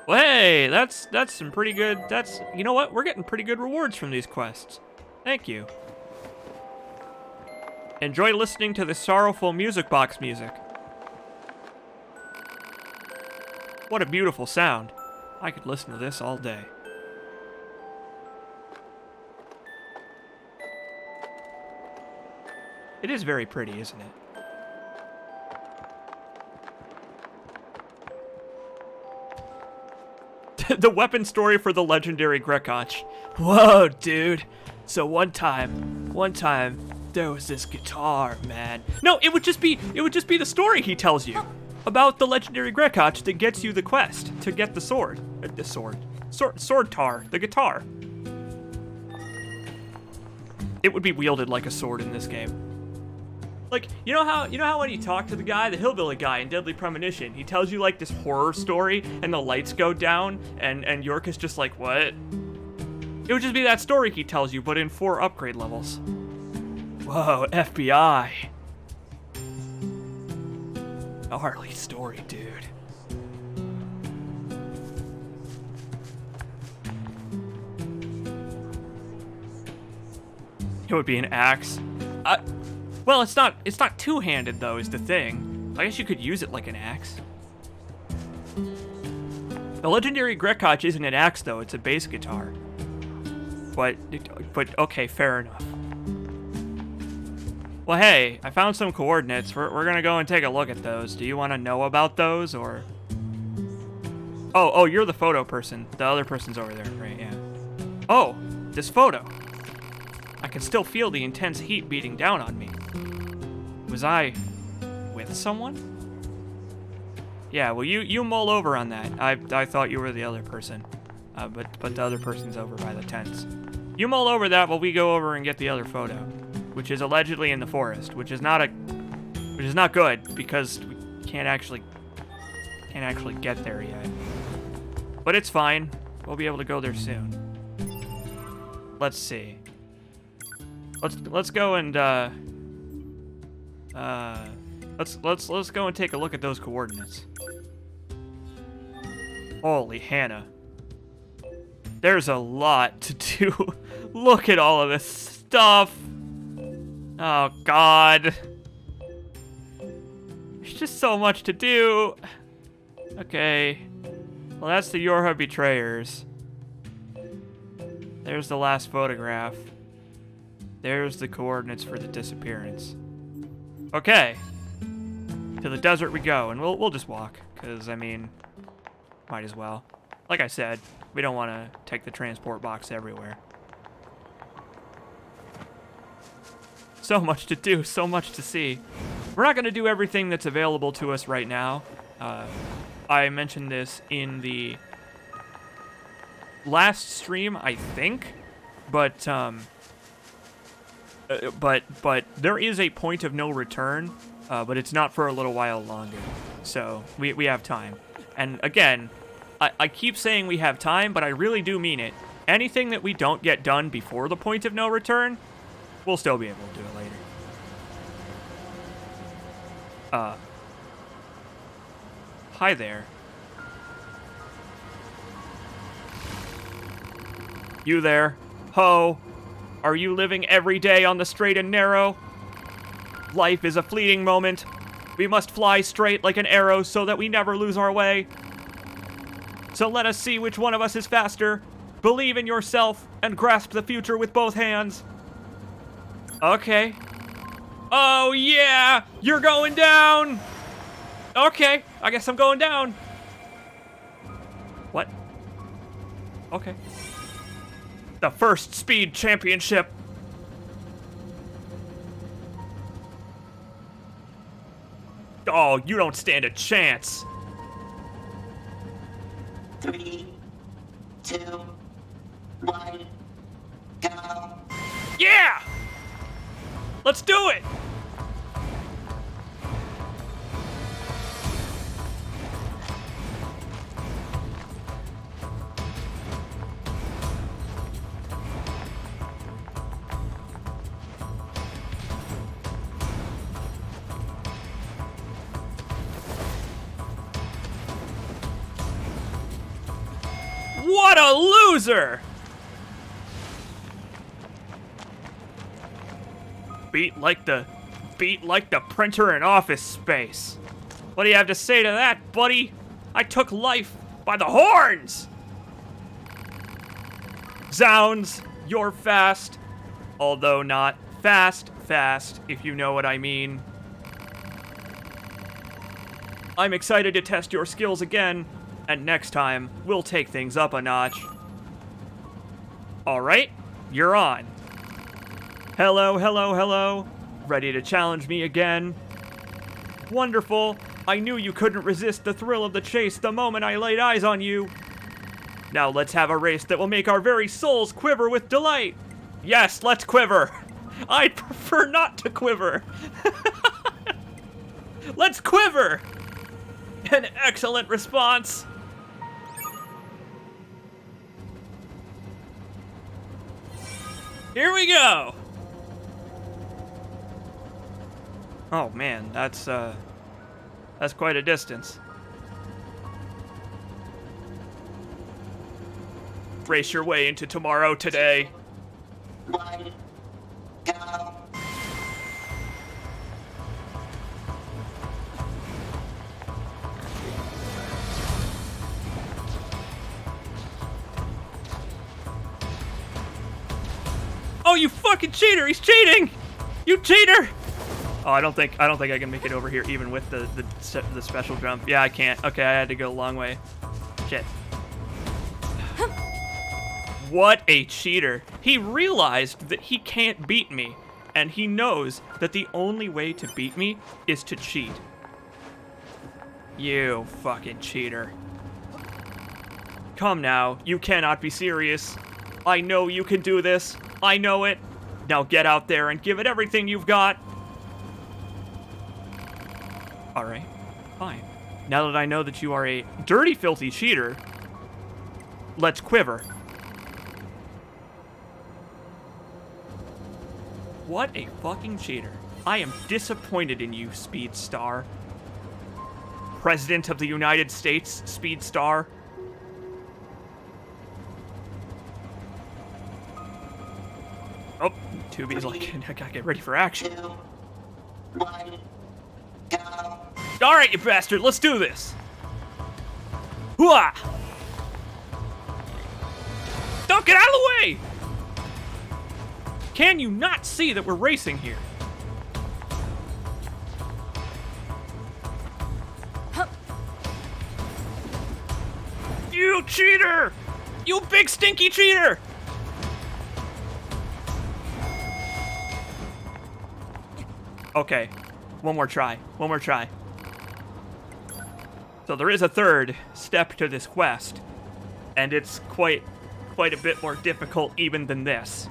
Well, hey, that's some pretty good, you know what? We're getting pretty good rewards from these quests. Thank you. Enjoy listening to the sorrowful music box music. What a beautiful sound. I could listen to this all day. It is very pretty, isn't it? The weapon story for the legendary Grekach. Whoa, dude. So one time, there was this guitar, man. No, it would just be the story he tells you about the legendary Grekach that gets you the quest to get the sword. Sword tar, the guitar. It would be wielded like a sword in this game. Like, you know how when you talk to the guy, the hillbilly guy in Deadly Premonition, he tells you like this horror story and the lights go down and York is just like, what? It would just be that story he tells you, but in 4 upgrade levels. Whoa, FBI. Gnarly story, dude. It would be an axe. Well, it's not two-handed though, is the thing. I guess you could use it like an axe. The legendary Grekach isn't an axe though, it's a bass guitar. But okay, fair enough. Well, hey, I found some coordinates. We're gonna go and take a look at those. Do you want to know about those, or? Oh, you're the photo person. The other person's over there, right? Yeah. Oh, this photo. I can still feel the intense heat beating down on me. Was I with someone? Yeah, well, you mull over on that. I thought you were the other person, but the other person's over by the tents. You mull over that while we go over and get the other photo, which is allegedly in the forest, which is not good because we can't actually get there yet. But it's fine. We'll be able to go there soon. Let's see. Let's go and let's go and take a look at those coordinates. Holy Hannah. There's a lot to do. Look at all of this stuff. Oh God. There's just so much to do. Okay. Well, that's the Yorha Betrayers. There's the last photograph. There's the coordinates for the disappearance. Okay. To the desert we go, and we'll just walk, because, I mean, might as well. Like I said, we don't want to take the transport box everywhere. So much to do, so much to see. We're not going to do everything that's available to us right now. I mentioned this in the last stream, I think, but there is a point of no return, but it's not for a little while longer. So we have time. And again, I keep saying we have time, but I really do mean it. Anything that we don't get done before the point of no return, we'll still be able to do it later. Hi there. You there? Ho! Are you living every day on the straight and narrow? Life is a fleeting moment. We must fly straight like an arrow so that we never lose our way. So let us see which one of us is faster. Believe in yourself and grasp the future with both hands. Okay. Oh yeah! You're going down! Okay, I guess I'm going down. What? Okay. The first speed championship. Oh, you don't stand a chance. 3, 2, 1, go. Yeah! Let's do it! What a loser! Beat like the printer in Office Space. What do you have to say to that, buddy? I took life by the horns! Zounds, you're fast. Although not fast, if you know what I mean. I'm excited to test your skills again, and next time, we'll take things up a notch. Alright, you're on. Hello, hello, hello. Ready to challenge me again? Wonderful. I knew you couldn't resist the thrill of the chase the moment I laid eyes on you. Now let's have a race that will make our very souls quiver with delight. Yes, let's quiver. I'd prefer not to quiver. Let's quiver. An excellent response. Here we go. Oh man, that's quite a distance. Race your way into tomorrow today. 1, go. Oh, you fucking cheater! He's cheating! You cheater! Oh, I don't think I can make it over here even with the special jump. Yeah, I can't. Okay, I had to go a long way. Shit. What a cheater. He realized that he can't beat me, and he knows that the only way to beat me is to cheat. You fucking cheater. Come now, you cannot be serious. I know you can do this. I know it. Now get out there and give it everything you've got. Alright, fine. Now that I know that you are a dirty, filthy cheater, let's quiver. What a fucking cheater. I am disappointed in you, Speed Star. President of the United States, Speed Star. Oh, Tubi's like, I gotta get ready for action. 2, 1, go. Alright, you bastard, let's do this. Hooah! Don't get out of the way! Can you not see that we're racing here? You cheater! You big stinky cheater! Okay, one more try. So there is a third step to this quest, and it's quite a bit more difficult even than this.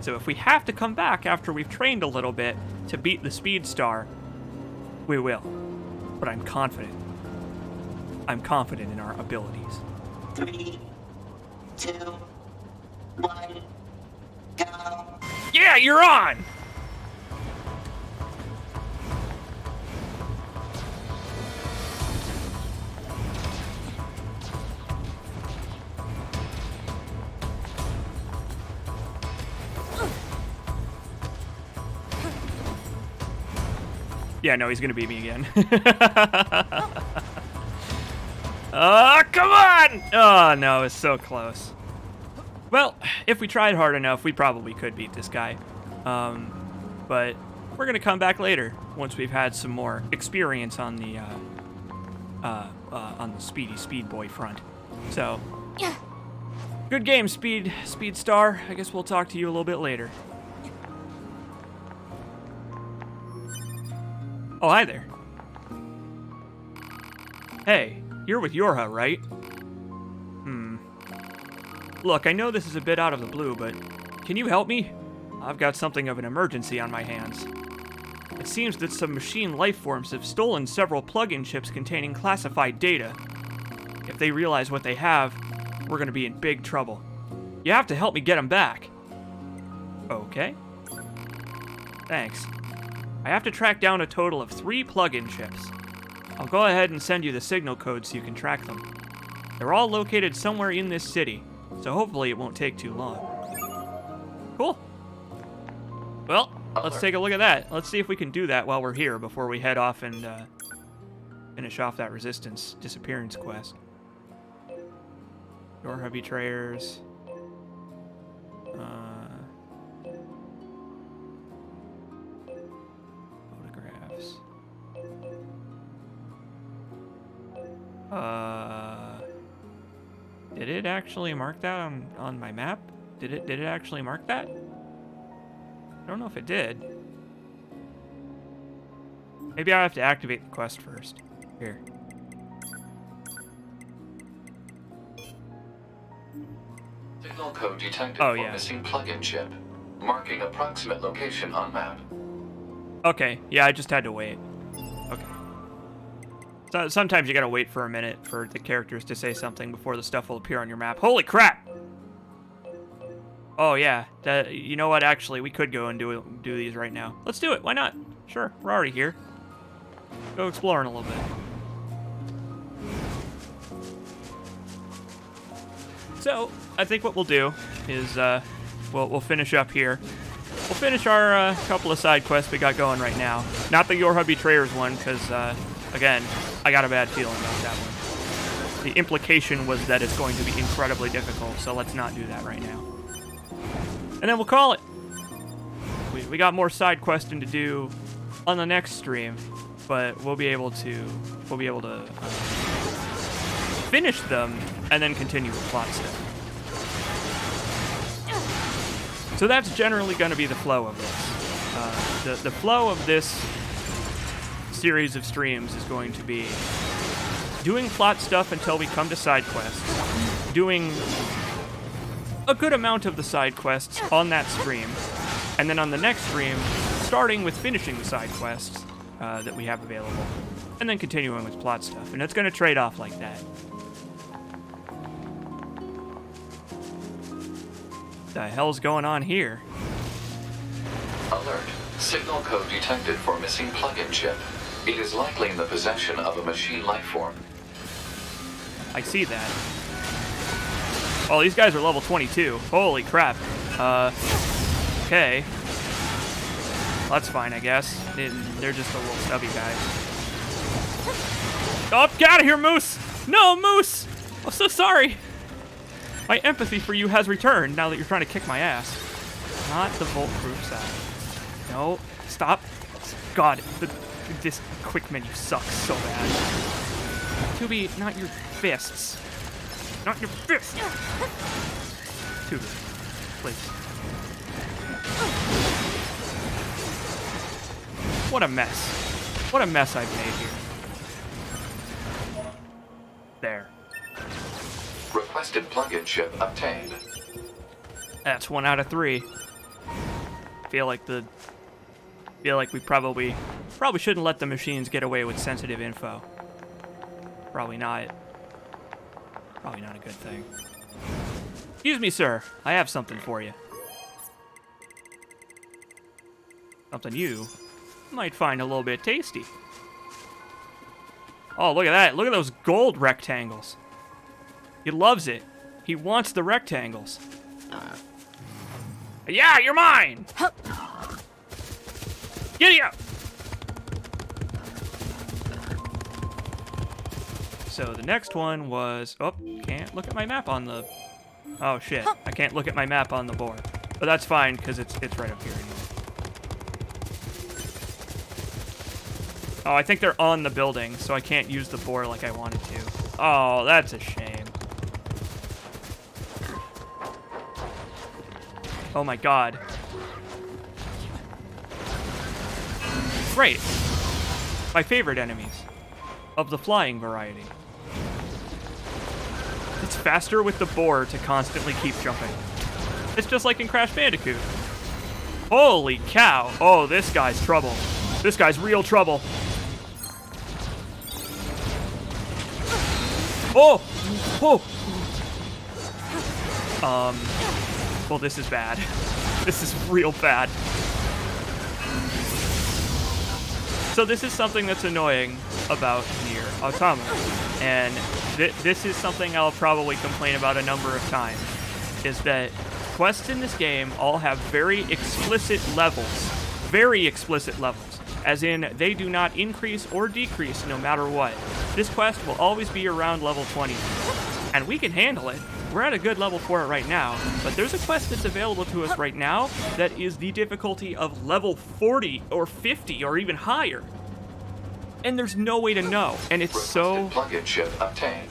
So if we have to come back after we've trained a little bit to beat the Speed Star, we will. But I'm confident. I'm confident in our abilities. 3, 2, 1, go. Yeah, you're on! Yeah, no, he's gonna beat me again. Oh, come on! Oh, no, it's so close. Well, if we tried hard enough, we probably could beat this guy. But we're gonna come back later once we've had some more experience on the Speed Boy front. So, good game, Speed Star. I guess we'll talk to you a little bit later. Oh, hi there. Hey, you're with Yorha, right? Look, I know this is a bit out of the blue, but can you help me? I've got something of an emergency on my hands. It seems that some machine life forms have stolen several plug-in chips containing classified data. If they realize what they have, we're gonna be in big trouble. You have to help me get them back. Okay. Thanks. I have to track down a total of 3 plug-in chips. I'll go ahead and send you the signal code so you can track them. They're all located somewhere in this city, so hopefully it won't take too long. Cool. Well, let's take a look at that. Let's see if we can do that while we're here before we head off and finish off that Resistance disappearance quest. Yorha Betrayers. Photographs. Did it actually mark that on my map? Did it actually mark that? I don't know if it did. Maybe I have to activate the quest first. Here. Signal code detected for missing plug-in chip. Marking approximate location on map. Okay, yeah, I just had to wait. Okay. So sometimes you gotta wait for a minute for the characters to say something before the stuff will appear on your map. Holy crap! Oh yeah, you know what? Actually, we could go and do these right now. Let's do it. Why not? Sure, we're already here. Go exploring a little bit. So I think what we'll do is we'll finish up here. We'll finish our couple of side quests we got going right now. Not the Yorha Betrayers one, because again, I got a bad feeling about that one. The implication was that it's going to be incredibly difficult, so let's not do that right now. And then we'll call it. We got more side questing to do on the next stream, but we'll be able to finish them and then continue with plot stuff. So that's generally going to be the flow of this. The flow of this series of streams is going to be doing plot stuff until we come to side quests, doing a good amount of the side quests on that stream, and then on the next stream, starting with finishing the side quests that we have available, and then continuing with plot stuff. And it's going to trade off like that. The hell's going on here? Alert. Signal code detected for missing plug-in chip. It is likely in the possession of a machine life form. I see that. Oh, these guys are level 22. Holy crap. Okay. Well, that's fine, I guess. They're just a little stubby guys. Oh, get out of here, Moose! No, Moose! I'm so sorry. My empathy for you has returned now that you're trying to kick my ass. Not the Volt-proof side. No, stop. God, this quick menu sucks so bad. Tubi, not your fists. Not your fists! Tubi, please. What a mess. What a mess I've made here. There. Requested plug-in chip obtained. That's 1 out of 3. Feel like we probably shouldn't let the machines get away with sensitive info. Probably not a good thing. Excuse me, sir. I have something for you. Something you might find a little bit tasty. Oh, look at that. Look at those gold rectangles. He loves it. He wants the rectangles. Yeah, you're mine! Giddy up! So the next one was... Oh, can't look at my map on the... Oh, shit. I can't look at my map on the board. But that's fine, because it's right up here anyway. Oh, I think they're on the building, so I can't use the boar like I wanted to. Oh, that's a shame. Oh my god. Great. My favorite enemies. Of the flying variety. It's faster with the boar to constantly keep jumping. It's just like in Crash Bandicoot. Holy cow. Oh, this guy's trouble. This guy's real trouble. Oh! Oh! Well, this is bad. This is real bad. So this is something that's annoying about NIER Automata. And this is something I'll probably complain about a number of times. Is that quests in this game all have very explicit levels. Very explicit levels. As in, they do not increase or decrease no matter what. This quest will always be around level 20. And we can handle it. We're at a good level for it right now. But there's a quest that's available to us right now that is the difficulty of level 40 or 50 or even higher. And there's no way to know. And it's so plug-in chip obtained.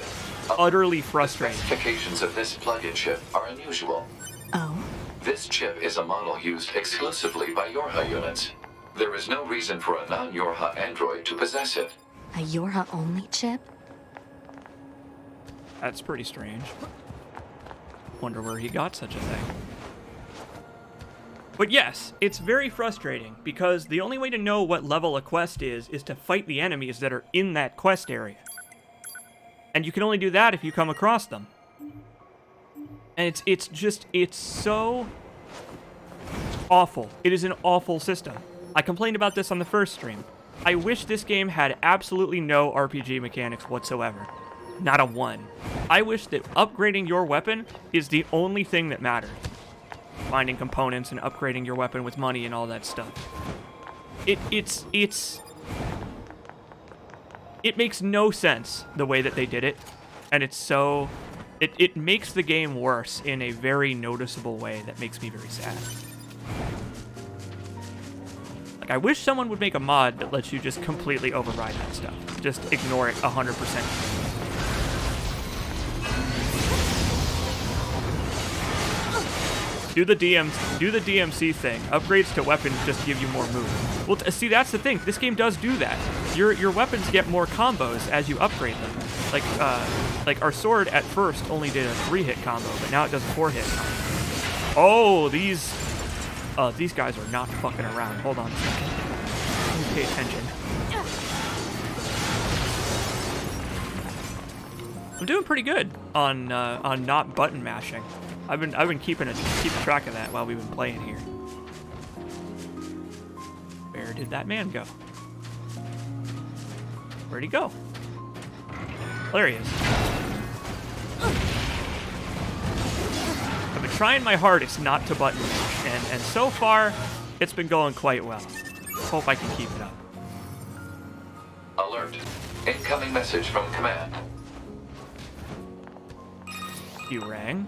Utterly frustrating. The specifications of this plug-in chip are unusual. Oh? This chip is a model used exclusively by Yorha units. There is no reason for a non-Yorha android to possess it. A Yorha-only chip? That's pretty strange. Wonder where he got such a thing. But yes, it's very frustrating, because the only way to know what level a quest is to fight the enemies that are in that quest area. And you can only do that if you come across them. And it's so awful. It is an awful system. I complained about this on the first stream. I wish this game had absolutely no RPG mechanics whatsoever. Not a one. I wish that upgrading your weapon is the only thing that mattered. Finding components and upgrading your weapon with money and all that stuff. It makes no sense the way that they did it. And it's so... It makes the game worse in a very noticeable way that makes me very sad. Like, I wish someone would make a mod that lets you just completely override that stuff. Just ignore it 100%. Do the DMC thing. Upgrades to weapons just give you more moves. Well, see, that's the thing. This game does do that. Your weapons get more combos as you upgrade them. Like our sword at first only did a 3-hit combo, but now it does a 4-hit combo. Oh, these guys are not fucking around. Hold on a second. Let me pay attention. I'm doing pretty good on not button mashing. I've been keeping track of that while we've been playing here. Where did that man go? Where'd he go? Oh, there he is. I've been trying my hardest not to button mash, and so far, it's been going quite well. Hope I can keep it up. Alert. Incoming message from command. You rang?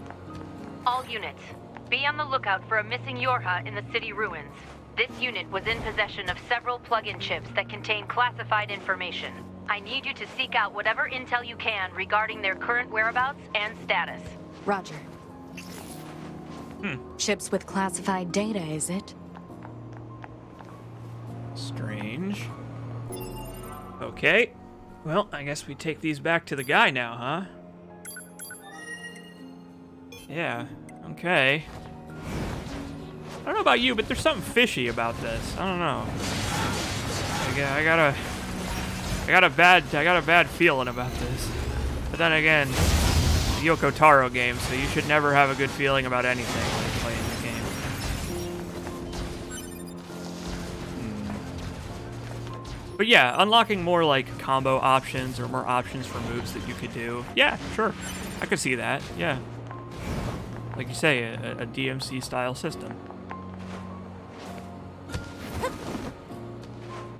All units, be on the lookout for a missing Yorha in the city ruins. This unit was in possession of several plug-in chips that contain classified information. I need you to seek out whatever intel you can regarding their current whereabouts and status. Roger. Chips with classified data, is it? Strange. Okay. Well, I guess we take these back to the guy now, huh? Yeah, okay. I don't know about you, but there's something fishy about this. I don't know. I got a bad feeling about this. But then again, it's a Yoko Taro game, so you should never have a good feeling about anything when you're playing the game. But yeah, unlocking more like combo options or more options for moves that you could do. Yeah, sure. I could see that. Yeah. Like you say, a DMC style system.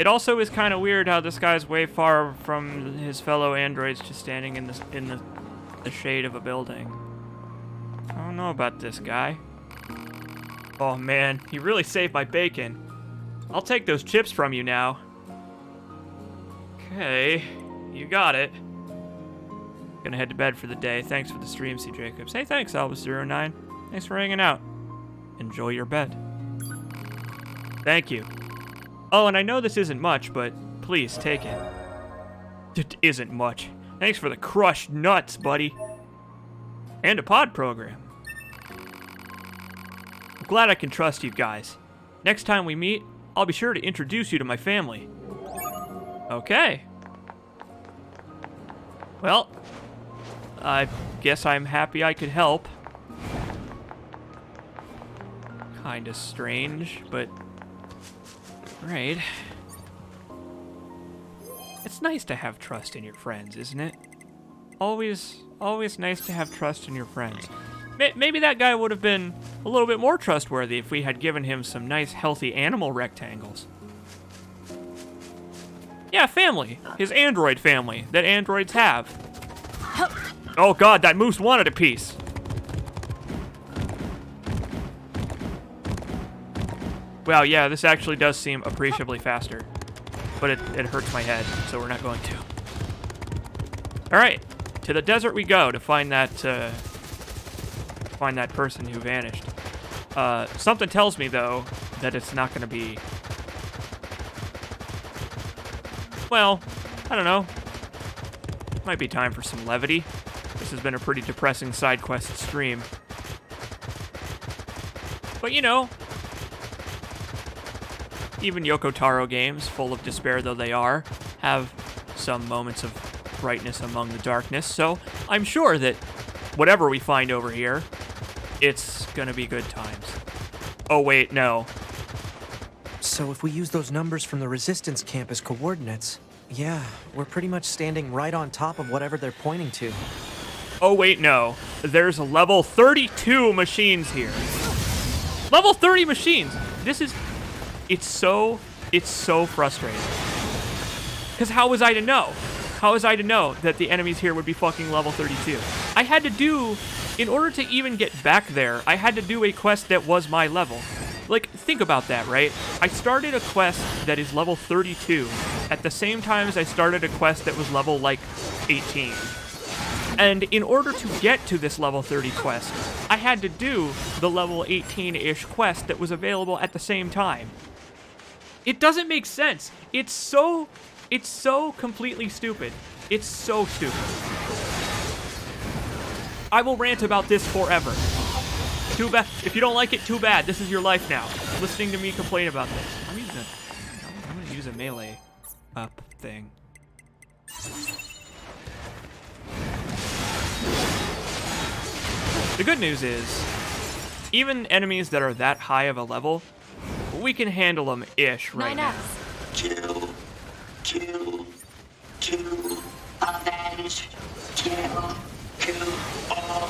It also is kind of weird how this guy's way far from his fellow androids, just standing in the shade of a building. I don't know about this guy. Oh man, you really saved my bacon. I'll take those chips from you now. Okay, you got it. Gonna head to bed for the day. Thanks for the stream, C. Jacobs. Hey, thanks, Albus09. Thanks for hanging out. Enjoy your bed. Thank you. Oh, and I know this isn't much, but please take it. It isn't much. Thanks for the crushed nuts, buddy. And a pod program. I'm glad I can trust you guys. Next time we meet, I'll be sure to introduce you to my family. Okay. Well, I guess I'm happy I could help. Kinda strange, but right. It's nice to have trust in your friends, isn't it? Always nice to have trust in your friends. Maybe that guy would have been a little bit more trustworthy if we had given him some nice, healthy animal rectangles. Yeah, family. His android family that androids have. Oh god, that moose wanted a piece. Wow, yeah, this actually does seem appreciably faster. But it hurts my head, so we're not going to. Alright, to the desert we go to find that person who vanished. Something tells me, though, that it's not going to be... Well, I don't know. Might be time for some levity. This has been a pretty depressing side quest stream. But, you know, even Yoko Taro games, full of despair though they are, have some moments of brightness among the darkness, so I'm sure that whatever we find over here, it's gonna be good times. Oh wait, no. So if we use those numbers from the resistance camp as coordinates, yeah, we're pretty much standing right on top of whatever they're pointing to. Oh wait, no. There's level 32 machines here. Level 30 machines! This is... It's so frustrating. Because how was I to know? How was I to know that the enemies here would be fucking level 32? I had to do, in order to even get back there, I had to do a quest that was my level. Like, think about that, right? I started a quest that is level 32 at the same time as I started a quest that was level, like, 18. And in order to get to this level 30 quest, I had to do the level 18-ish quest that was available at the same time. It doesn't make sense. It's so completely stupid. It's so stupid. I will rant about this forever. Too bad. If you don't like it, too bad. This is your life now. Listening to me complain about this. I'm gonna use a melee up thing. The good news is, even enemies that are that high of a level, we can handle them ish right now. Kill, avenge, kill all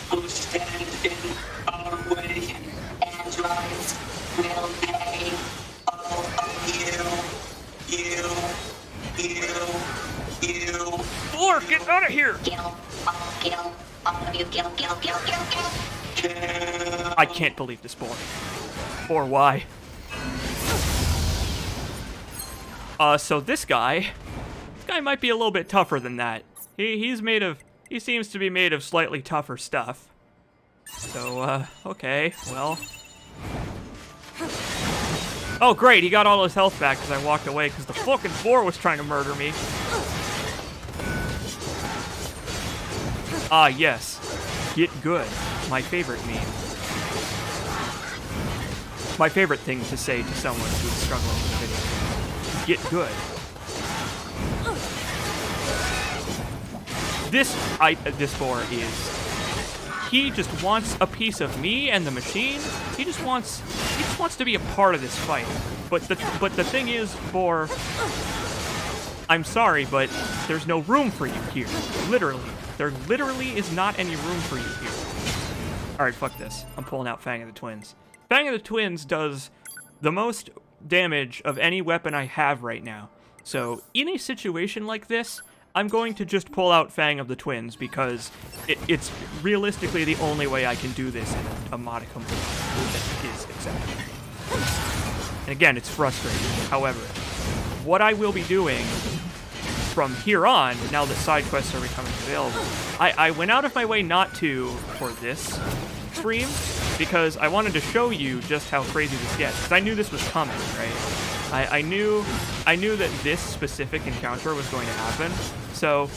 who stand in our way. Androids will pay all of you. Blur, get out of here! Kill, all of you, kill. I can't believe this boy. Or why? So this guy might be a little bit tougher than that. He seems to be made of slightly tougher stuff. So, okay, well. Oh, great, he got all his health back because I walked away because the fucking boar was trying to murder me. Ah, yes. Get good. My favorite meme. My favorite thing to say to someone who's struggling with a video. Get good. This boar is... He just wants a piece of me and the machine. He just wants to be a part of this fight. But the thing is, boar... I'm sorry, but there's no room for you here. Literally. There literally is not any room for you here. Alright, fuck this. I'm pulling out Fang of the Twins. Fang of the Twins does the most damage of any weapon I have right now. So in a situation like this, I'm going to just pull out Fang of the Twins because it's realistically the only way I can do this in a modicum that is acceptable. And again, it's frustrating. However, what I will be doing from here on, now that side quests are becoming available, I went out of my way not to for this stream because I wanted to show you just how crazy this gets. Because I knew this was coming, right? I knew that this specific encounter was going to happen. So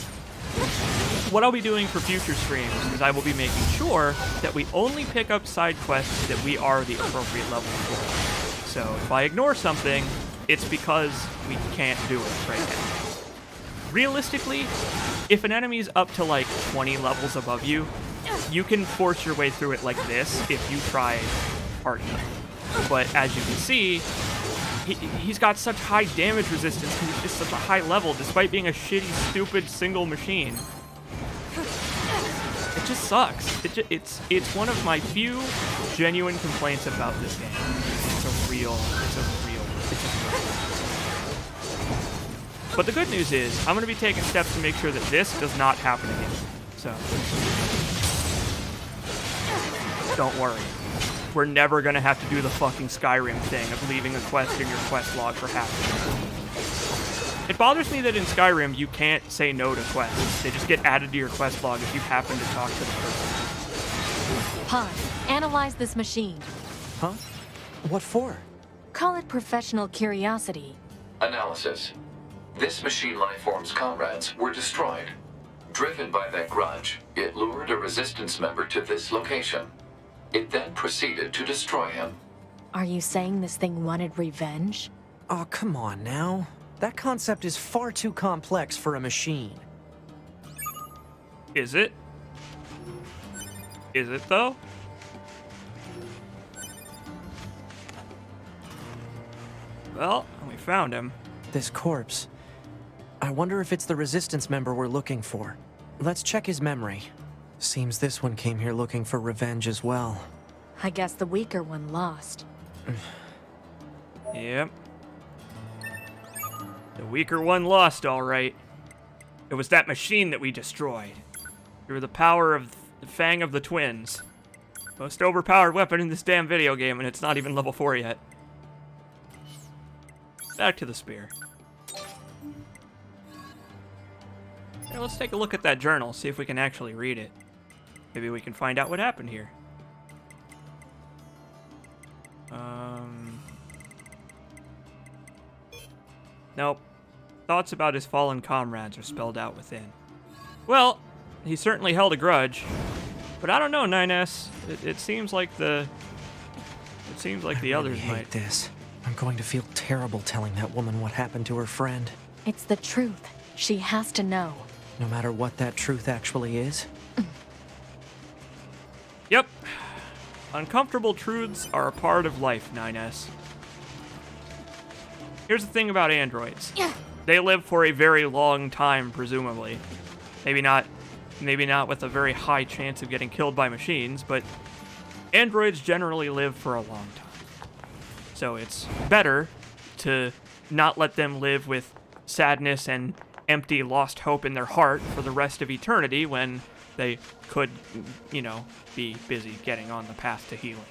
what I'll be doing for future streams is I will be making sure that we only pick up side quests that we are the appropriate level for. So if I ignore something, it's because we can't do it right now. Realistically, if an enemy's up to like 20 levels above you, you can force your way through it like this if you try hard enough. But as you can see, he's got such high damage resistance because he's just such a high level despite being a shitty, stupid single machine. It just sucks. It's one of my few genuine complaints about this game. It's a real. But the good news is, I'm going to be taking steps to make sure that this does not happen again. So, don't worry. We're never going to have to do the fucking Skyrim thing of leaving a quest in your quest log for half the time. It bothers me that in Skyrim, you can't say no to quests. They just get added to your quest log if you happen to talk to the person. Han, analyze this machine. Huh? What for? Call it professional curiosity. Analysis. This machine lifeform's comrades were destroyed. Driven by that grudge, it lured a resistance member to this location. It then proceeded to destroy him. Are you saying this thing wanted revenge? Oh, come on now. That concept is far too complex for a machine. Is it? Is it, though? Well, we found him. This corpse. I wonder if it's the resistance member we're looking for. Let's check his memory. Seems this one came here looking for revenge as well. I guess the weaker one lost. Yep. The weaker one lost, all right. It was that machine that we destroyed. Through the power of the Fang of the Twins. Most overpowered weapon in this damn video game, and it's not even level 4 yet. Back to the spear. Now let's take a look at that journal, see if we can actually read it. Maybe we can find out what happened here. Nope. Thoughts about his fallen comrades are spelled out within. Well, he certainly held a grudge. But I don't know, 9S. It seems like the others hate might. This. I'm going to feel terrible telling that woman what happened to her friend. It's the truth. She has to know. No matter what that truth actually is. Yep. Uncomfortable truths are a part of life, 9S. Here's the thing about androids. They live for a very long time, presumably. Maybe not with a very high chance of getting killed by machines, but androids generally live for a long time. So it's better to not let them live with sadness and empty, lost hope in their heart for the rest of eternity when they could, be busy getting on the path to healing.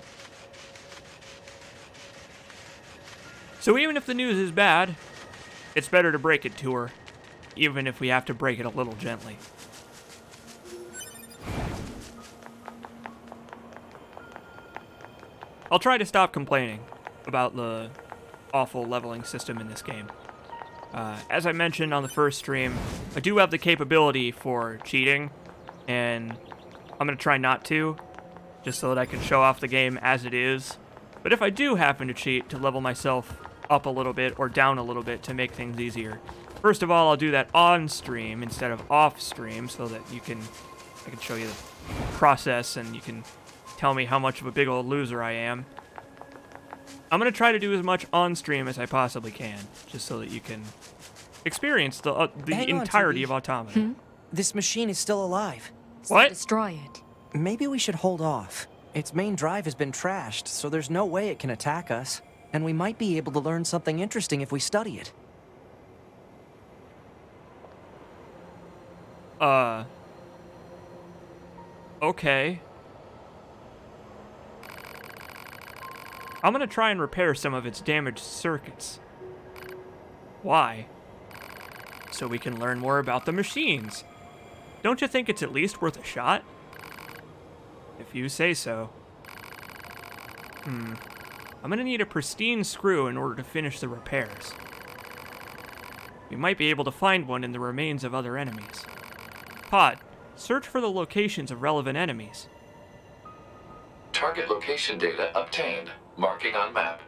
So even if the news is bad, it's better to break it to her, even if we have to break it a little gently. I'll try to stop complaining about the awful leveling system in this game. As I mentioned on the first stream, I do have the capability for cheating, and I'm going to try not to, just so that I can show off the game as it is. But if I do happen to cheat to level myself up a little bit or down a little bit to make things easier, first of all, I'll do that on stream instead of off stream so that I can show you the process and you can tell me how much of a big old loser I am. I'm going to try to do as much on stream as I possibly can, just so that you can experience the entirety of Automata. This machine is still alive. What? Destroy it. Maybe we should hold off. Its main drive has been trashed, so there's no way it can attack us. And we might be able to learn something interesting if we study it. Okay. I'm gonna try and repair some of its damaged circuits. Why? So we can learn more about the machines. Don't you think it's at least worth a shot? If you say so. I'm gonna need a pristine screw in order to finish the repairs. We might be able to find one in the remains of other enemies. Pod, search for the locations of relevant enemies. Target location data obtained. Marking on map.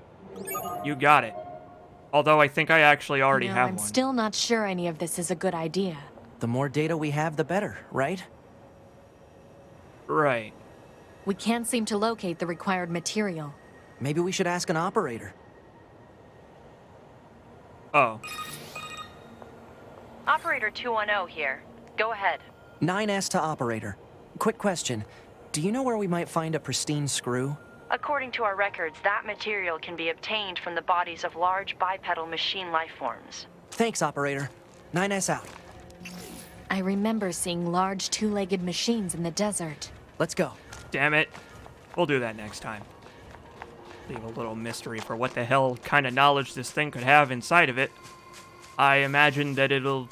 You got it. Although I think I actually already have I'm one. still not sure any of this is a good idea. The more data we have, the better, right? Right. We can't seem to locate the required material. Maybe we should ask an operator. Oh. Operator 210 here. Go ahead. 9S to operator. Quick question. Do you know where we might find a pristine screw? According to our records, that material can be obtained from the bodies of large bipedal machine lifeforms. Thanks, operator. 9S out. I remember seeing large two-legged machines in the desert. Let's go. Damn it. We'll do that next time. Leave a little mystery for what the hell kind of knowledge this thing could have inside of it. I imagine that it'll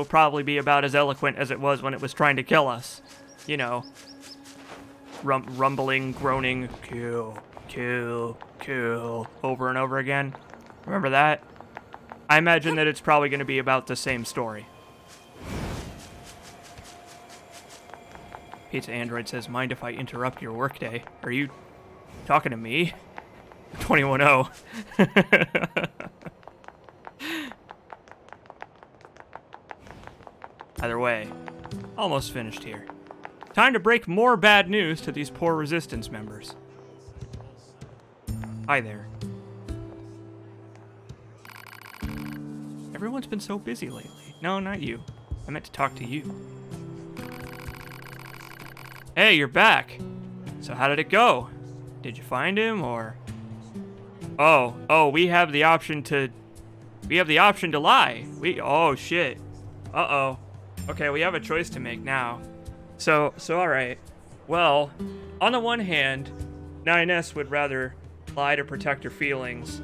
probably be about as eloquent as it was when it was trying to kill us. You know, rumbling, groaning, kill, kill, kill, over and over again. Remember that? I imagine that it's probably going to be about the same story. Pizza Android says, mind if I interrupt your workday? Are you talking to me? 21-0. Either way, almost finished here. Time to break more bad news to these poor Resistance members. Hi there. Everyone's been so busy lately. No, not you. I meant to talk to you. Hey, you're back. So how did it go? Did you find him, or... Oh, we have the option to... We have the option to lie. Oh, shit. Uh-oh. Okay, we have a choice to make now. So alright. Well, on the one hand, 9S would rather lie to protect her feelings.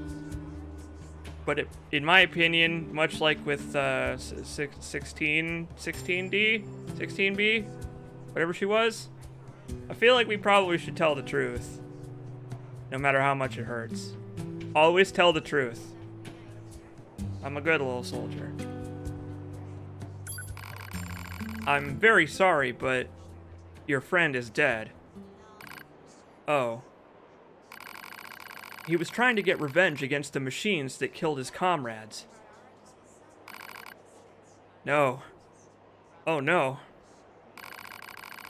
But in my opinion, much like with 16B, whatever she was, I feel like we probably should tell the truth. No matter how much it hurts. Always tell the truth. I'm a good little soldier. I'm very sorry, but your friend is dead. Oh. He was trying to get revenge against the machines that killed his comrades. No. Oh no.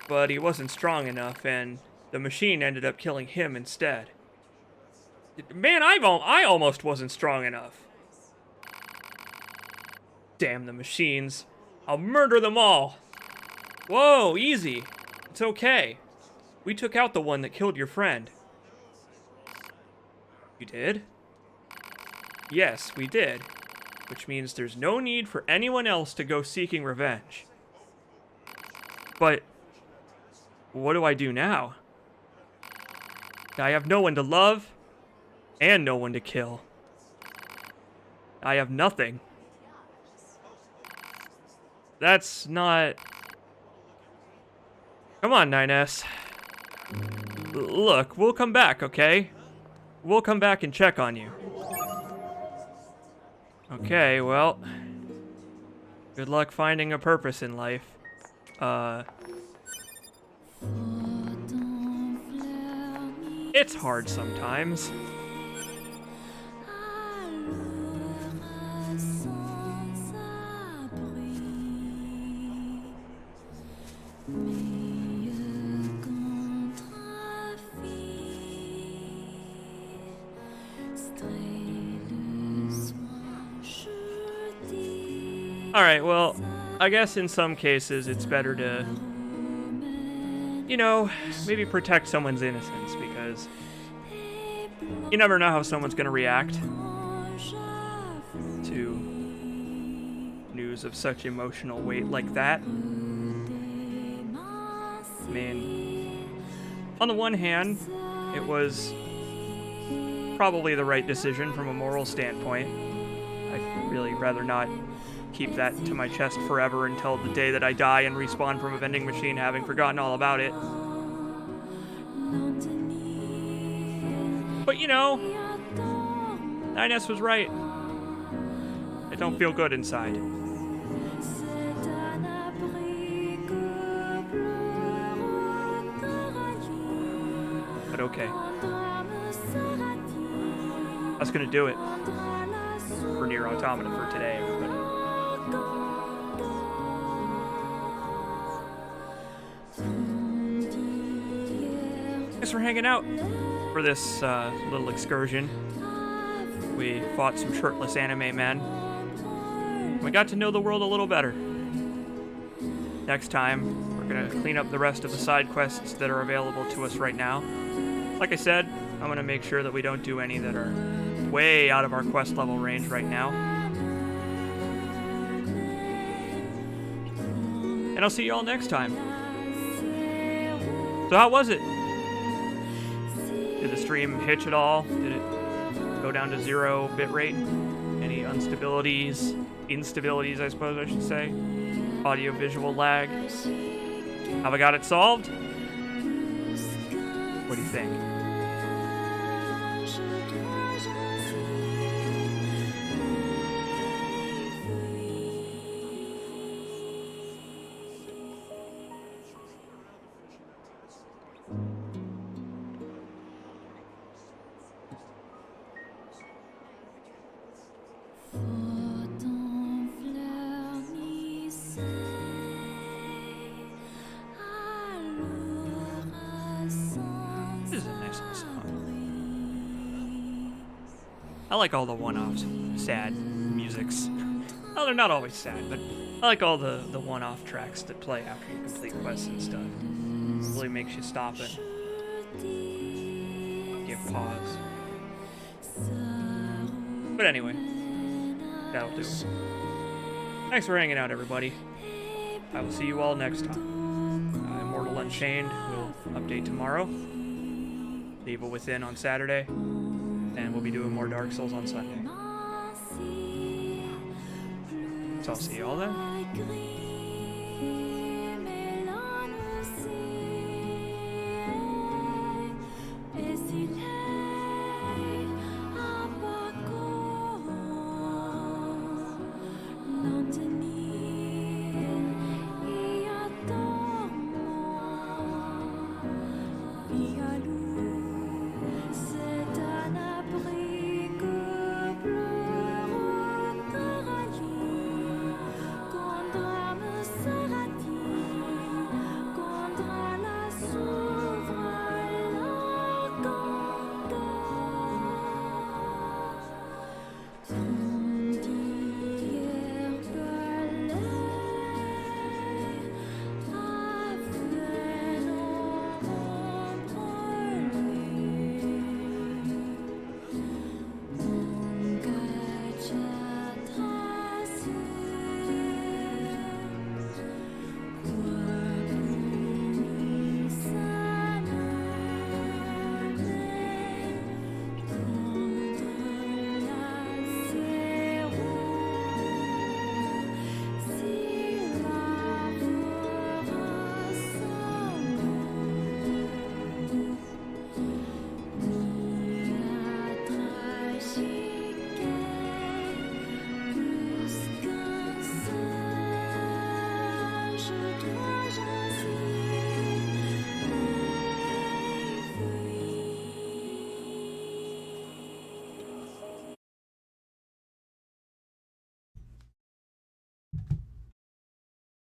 But he wasn't strong enough, and the machine ended up killing him instead. Man, I almost wasn't strong enough. Damn the machines. I'll murder them all. Whoa, easy. It's okay. We took out the one that killed your friend. You did? Yes, we did. Which means there's no need for anyone else to go seeking revenge. But what do I do now? I have no one to love and no one to kill. I have nothing. That's not... Come on, 9S. Look, we'll come back, okay? We'll come back and check on you. Okay, well... Good luck finding a purpose in life. It's hard sometimes. Alright, well, I guess in some cases it's better to, you know, maybe protect someone's innocence, because You never know how someone's gonna react to news of such emotional weight like that. I mean, on the one hand, it was probably the right decision from a moral standpoint. I'd really rather not keep that to my chest forever until the day that I die and respawn from a vending machine having forgotten all about it. But you know, Ines was right. I don't feel good inside. But okay. That's gonna do it for NIER Automata for today, everybody. Thanks for hanging out for this little excursion. We fought some shirtless anime men. We got to know the world a little better. Next time, we're gonna clean up the rest of the side quests that are available to us right now. Like I said, I'm gonna make sure that we don't do any that are way out of our quest level range right now. And I'll see you all next time. So how was it? Did the stream hitch at all? Did it go down to 0 bitrate? Any instabilities, I suppose I should say? Audio-visual lag? Have I got it solved? What do you think? This is a nice little song. I like all the one-offs, sad musics. Well, they're not always sad, but I like all the one-off tracks that play after you complete quests and stuff. It really makes you stop and give pause. But anyway, that'll do it. Thanks for hanging out, everybody. I will see you all next time. Immortal Unchained will update tomorrow. The Evil Within on Saturday. And we'll be doing more Dark Souls on Sunday. So I'll see you all then.